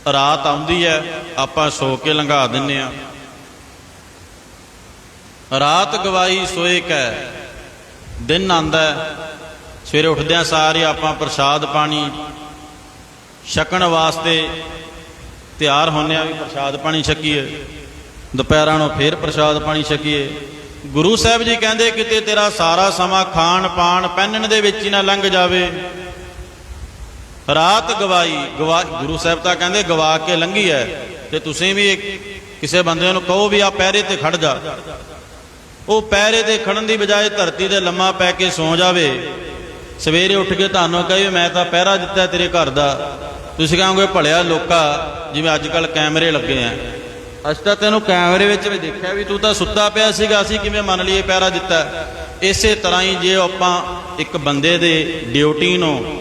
ਰਾਤ ਆਉਂਦੀ ਹੈ, ਆਪਾਂ ਸੋ ਕੇ ਲੰਘਾ ਦਿੰਦੇ ਹਾਂ। ਰਾਤ ਗਵਾਈ ਸੋਏ ਕੈ, ਦਿਨ ਆਉਂਦਾ, ਸਵੇਰੇ ਉੱਠਦਿਆਂ ਸਾਰੇ ਆਪਾਂ ਪ੍ਰਸ਼ਾਦ ਪਾਣੀ ਛਕਣ ਵਾਸਤੇ ਤਿਆਰ ਹੁੰਦੇ ਹਾਂ ਵੀ ਪ੍ਰਸ਼ਾਦ ਪਾਣੀ ਛਕੀਏ, ਦੁਪਹਿਰਾਂ ਨੂੰ ਫੇਰ ਪ੍ਰਸ਼ਾਦ ਪਾਣੀ ਛਕੀਏ। ਗੁਰੂ ਸਾਹਿਬ ਜੀ ਕਹਿੰਦੇ ਕਿਤੇ ਤੇਰਾ ਸਾਰਾ ਸਮਾਂ ਖਾਣ ਪਾਣ ਪਹਿਨਣ ਦੇ ਵਿੱਚ ਹੀ ਨਾ ਲੰਘ ਜਾਵੇ। ਰਾਤ ਗਵਾਈ ਗੁਰੂ ਸਾਹਿਬ ਤਾਂ ਕਹਿੰਦੇ ਗਵਾ ਕੇ ਲੰਘੀ ਹੈ, ਤੇ ਤੁਸੀਂ ਵੀ ਕਿਸੇ ਬੰਦੇ ਨੂੰ ਕਹੋ ਵੀ ਆ ਪਹਿਰੇ ਤੇ ਖੜ ਜਾ, ਉਹ ਪਹਿਰੇ ਤੇ ਖੜਨ ਦੀ ਬਜਾਏ ਧਰਤੀ ਤੇ ਲੰਮਾ ਪੈ ਕੇ ਸੌਂ ਜਾਵੇ। ਸਵੇਰੇ ਉੱਠ ਕੇ ਤੁਹਾਨੂੰ ਕਹੇ ਮੈਂ ਤਾਂ ਪਹਿਰਾ ਦਿੱਤਾ ਤੇਰੇ ਘਰ ਦਾ, ਤੁਸੀਂ ਕਹੋਗੇ ਭਲਿਆ ਲੋਕਾ, ਜਿਵੇਂ ਅੱਜ ਕੱਲ੍ਹ ਕੈਮਰੇ ਲੱਗੇ ਆ, ਅਸੀਂ ਤਾਂ ਤੈਨੂੰ ਕੈਮਰੇ ਵਿੱਚ ਵੀ ਦੇਖਿਆ ਵੀ ਤੂੰ ਤਾਂ ਸੁੱਤਾ ਪਿਆ ਸੀਗਾ, ਅਸੀਂ ਕਿਵੇਂ ਮੰਨ ਲਈਏ ਪਹਿਰਾ ਦਿੱਤਾ। ਇਸੇ ਤਰ੍ਹਾਂ ਹੀ ਜੇ ਆਪਾਂ ਇੱਕ ਬੰਦੇ ਦੇ ਡਿਊਟੀ ਨੂੰ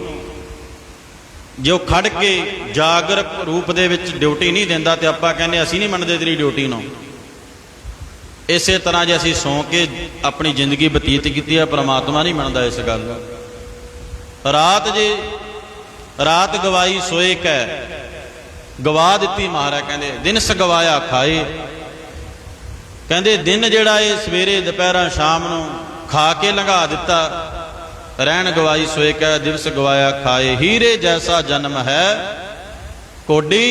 ਜੇ ਉਹ ਖੜ ਕੇ ਜਾਗਰਕ ਰੂਪ ਦੇ ਵਿੱਚ ਡਿਊਟੀ ਨਹੀਂ ਦਿੰਦਾ, ਤੇ ਆਪਾਂ ਕਹਿੰਦੇ ਅਸੀਂ ਨਹੀਂ ਮੰਨਦੇ ਤੇਰੀ ਡਿਊਟੀ ਨੂੰ। ਇਸੇ ਤਰ੍ਹਾਂ ਜੇ ਅਸੀਂ ਸੌਂ ਕੇ ਆਪਣੀ ਜ਼ਿੰਦਗੀ ਬਤੀਤ ਕੀਤੀ ਹੈ, ਪਰਮਾਤਮਾ ਨਹੀਂ ਮੰਨਦਾ ਇਸ ਗੱਲ ਨੂੰ। ਰਾਤ ਗਵਾਈ ਸੋਏ ਕੈ, ਗਵਾ ਦਿੱਤੀ ਮਹਾਰਾਜ ਕਹਿੰਦੇ। ਦਿਨ ਸਗਵਾਇਆ ਖਾਏ, ਕਹਿੰਦੇ ਦਿਨ ਜਿਹੜਾ ਇਹ ਸਵੇਰੇ ਦੁਪਹਿਰਾਂ ਸ਼ਾਮ ਨੂੰ ਖਾ ਕੇ ਲੰਘਾ ਦਿੱਤਾ। ਰਹਿਣ ਗਵਾਈ ਸੋਏ ਕੈ, ਦਿਵਸ ਗਵਾਇਆ ਖਾਏ। ਹੀਰੇ ਜੈਸਾ ਜਨਮ ਹੈ ਕੋਡੀ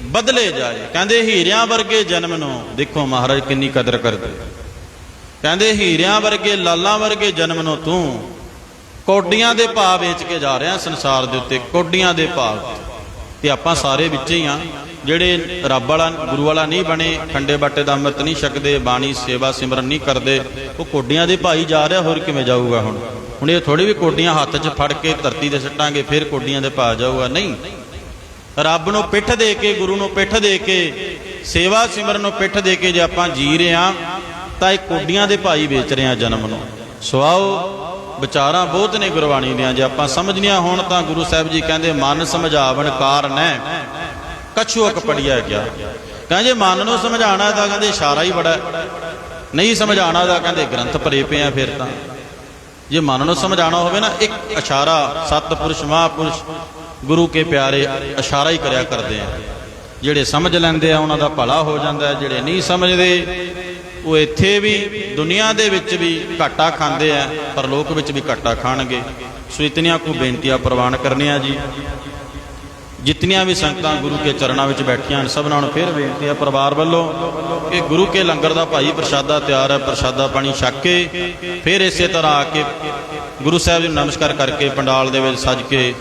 ਬਦਲੇ ਜਾਏ। ਕਹਿੰਦੇ ਹੀਰਿਆਂ ਵਰਗੇ ਜਨਮ ਨੂੰ ਦੇਖੋ ਮਹਾਰਾਜ ਕਿੰਨੀ ਕਦਰ ਕਰਦੇ। ਕਹਿੰਦੇ ਹੀਰਿਆਂ ਵਰਗੇ, ਲਾਲਾਂ ਵਰਗੇ ਜਨਮ ਨੂੰ ਤੂੰ ਕੋਡੀਆਂ ਦੇ ਭਾਅ ਵੇਚ ਕੇ ਜਾ ਰਿਹਾ ਸੰਸਾਰ ਦੇ ਉੱਤੇ, ਕੋਡੀਆਂ ਦੇ ਭਾਅ। ਤੇ ਆਪਾਂ ਸਾਰੇ ਵਿੱਚ ਹੀ ਹਾਂ ਜਿਹੜੇ ਰੱਬ ਵਾਲਾ ਗੁਰੂ ਵਾਲਾ ਨਹੀਂ ਬਣੇ, ਖੰਡੇ ਬਾਟੇ ਦਾ ਅੰਮ੍ਰਿਤ ਨਹੀਂ ਛਕਦੇ, ਬਾਣੀ ਸੇਵਾ ਸਿਮਰਨ ਨਹੀਂ ਕਰਦੇ, ਉਹ ਕੋਡੀਆਂ ਦੇ ਭਾਈ ਜਾ ਰਿਹਾ। ਹੋਰ ਕਿਵੇਂ ਜਾਊਗਾ? ਹੁਣ ਇਹ ਥੋੜੀ ਵੀ ਕੋਡੀਆਂ ਹੱਥ 'ਚ ਫੜ ਕੇ ਧਰਤੀ ਤੇ ਸੱਟਾਂਗੇ ਫਿਰ ਕੋਡੀਆਂ ਦੇ ਭਾਅ ਜਾਊਗਾ, ਨਹੀਂ। ਰੱਬ ਨੂੰ ਪਿੱਠ ਦੇ ਕੇ, ਗੁਰੂ ਨੂੰ ਪਿੱਠ ਦੇ ਕੇ, ਸੇਵਾ ਸਿਮਰਨ ਨੂੰ ਪਿੱਠ ਦੇ ਕੇ ਜੇ ਆਪਾਂ ਜੀ ਰਹੇ ਹਾਂ ਤਾਂ ਇਹ ਕੋਡੀਆਂ ਦੇ ਭਾਈ ਵੇਚ ਰਹੇ ਹਾਂ ਜਨਮ ਨੂੰ। ਸੋ ਆਓ ਵਿਚਾਰਾਂ ਬਹੁਤ ਨੇ ਗੁਰਬਾਣੀ ਦੀਆਂ, ਜੇ ਆਪਾਂ ਸਮਝਣੀਆਂ ਹੋਣ ਤਾਂ ਗੁਰੂ ਸਾਹਿਬ ਜੀ ਕਹਿੰਦੇ ਮਨ ਸਮਝਾਵਣ ਕਾਰਨੈ ਕਛੁਅਕ ਪੜਿਆ ਗਿਆ। ਕਹਿੰਦੇ ਜੇ ਮਨ ਨੂੰ ਸਮਝਾਉਣਾ ਤਾਂ ਕਹਿੰਦੇ ਇਸ਼ਾਰਾ ਹੀ ਬੜਾ, ਨਹੀਂ ਸਮਝਾਉਣਾ ਤਾਂ ਕਹਿੰਦੇ ਗ੍ਰੰਥ ਭਰੇ ਪਏ ਆ। ਫਿਰ ਤਾਂ ਜੇ ਮਨ ਨੂੰ ਸਮਝਾਉਣਾ ਹੋਵੇ ਨਾ, ਇੱਕ ਇਸ਼ਾਰਾ, ਸਤਿਪੁਰਸ਼ ਮਹਾਂਪੁਰਸ਼ ਗੁਰੂ ਕੇ ਪਿਆਰੇ ਇਸ਼ਾਰਾ ਹੀ ਕਰਿਆ ਕਰਦੇ ਆ। ਜਿਹੜੇ ਸਮਝ ਲੈਂਦੇ ਆ ਉਹਨਾਂ ਦਾ ਭਲਾ ਹੋ ਜਾਂਦਾ, ਜਿਹੜੇ ਨਹੀਂ ਸਮਝਦੇ ਉਹ ਇੱਥੇ ਵੀ ਦੁਨੀਆ ਦੇ ਵਿੱਚ ਵੀ ਘਾਟਾ ਖਾਂਦੇ ਆ, ਪਰਲੋਕ ਵਿੱਚ ਵੀ ਘਾਟਾ ਖਾਣਗੇ। ਸੋ ਇਤਨੀਆਂ ਕੁ ਬੇਨਤੀਆਂ ਪ੍ਰਵਾਨ ਕਰਨੀਆਂ ਜੀ। ਜਿਤਨੀਆਂ ਵੀ ਸੰਗਤਾਂ ਗੁਰੂ ਕੇ ਚਰਨਾਂ ਵਿੱਚ ਬੈਠੀਆਂ ਹਨ, ਸਭਨਾਂ ਨੂੰ ਫਿਰ ਬੇਨਤੀ ਹੈ ਪਰਿਵਾਰ ਵੱਲੋਂ ਕਿ ਗੁਰੂ ਕੇ ਲੰਗਰ ਦਾ ਭਾਈ ਪ੍ਰਸ਼ਾਦਾ ਤਿਆਰ ਹੈ, ਪ੍ਰਸ਼ਾਦਾ ਪਾਣੀ ਛਕ ਕੇ ਫਿਰ ਇਸੇ ਤਰ੍ਹਾਂ ਆ ਕੇ ਗੁਰੂ ਸਾਹਿਬ ਜੀ ਨੂੰ ਨਮਸਕਾਰ ਕਰਕੇ ਪੰਡਾਲ ਦੇ ਵਿੱਚ ਸੱਜ ਕੇ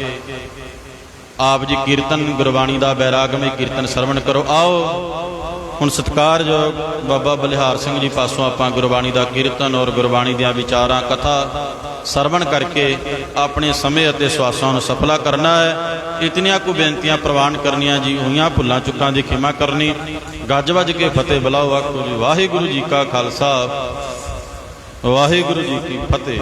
ਆਪ ਜੀ ਕੀਰਤਨ ਗੁਰਬਾਣੀ ਦਾ ਬੈਰਾਗਮਈ ਕੀਰਤਨ ਸਰਵਣ ਕਰੋ। ਆਓ ਹੁਣ ਸਤਿਕਾਰਯੋਗ ਬਾਬਾ ਬਲਿਹਾਰ ਸਿੰਘ ਜੀ ਪਾਸੋਂ ਆਪਾਂ ਗੁਰਬਾਣੀ ਦਾ ਕੀਰਤਨ ਔਰ ਗੁਰਬਾਣੀ ਦੀਆਂ ਵਿਚਾਰਾਂ ਕਥਾ ਸਰਵਣ ਕਰਕੇ ਆਪਣੇ ਸਮੇਂ ਅਤੇ ਸਵਾਸਾਂ ਨੂੰ ਸਫਲਾ ਕਰਨਾ ਹੈ। ਇਤਨੀਆਂ ਕੁ ਬੇਨਤੀਆਂ ਪ੍ਰਵਾਨ ਕਰਨੀਆਂ ਜੀ। ਹੋਈਆਂ ਭੁੱਲਾਂ ਚੁੱਕਾਂ ਦੀ ਖਿਮਾ ਕਰਨੀ। ਗੱਜ ਵੱਜ ਕੇ ਫਤਿਹ ਬੁਲਾਓ। ਆਖੋ ਜੀ ਵਾਹਿਗੁਰੂ ਜੀ ਕਾ ਖਾਲਸਾ ਵਾਹਿਗੁਰੂ ਜੀ ਕੀ ਫਤਿਹ।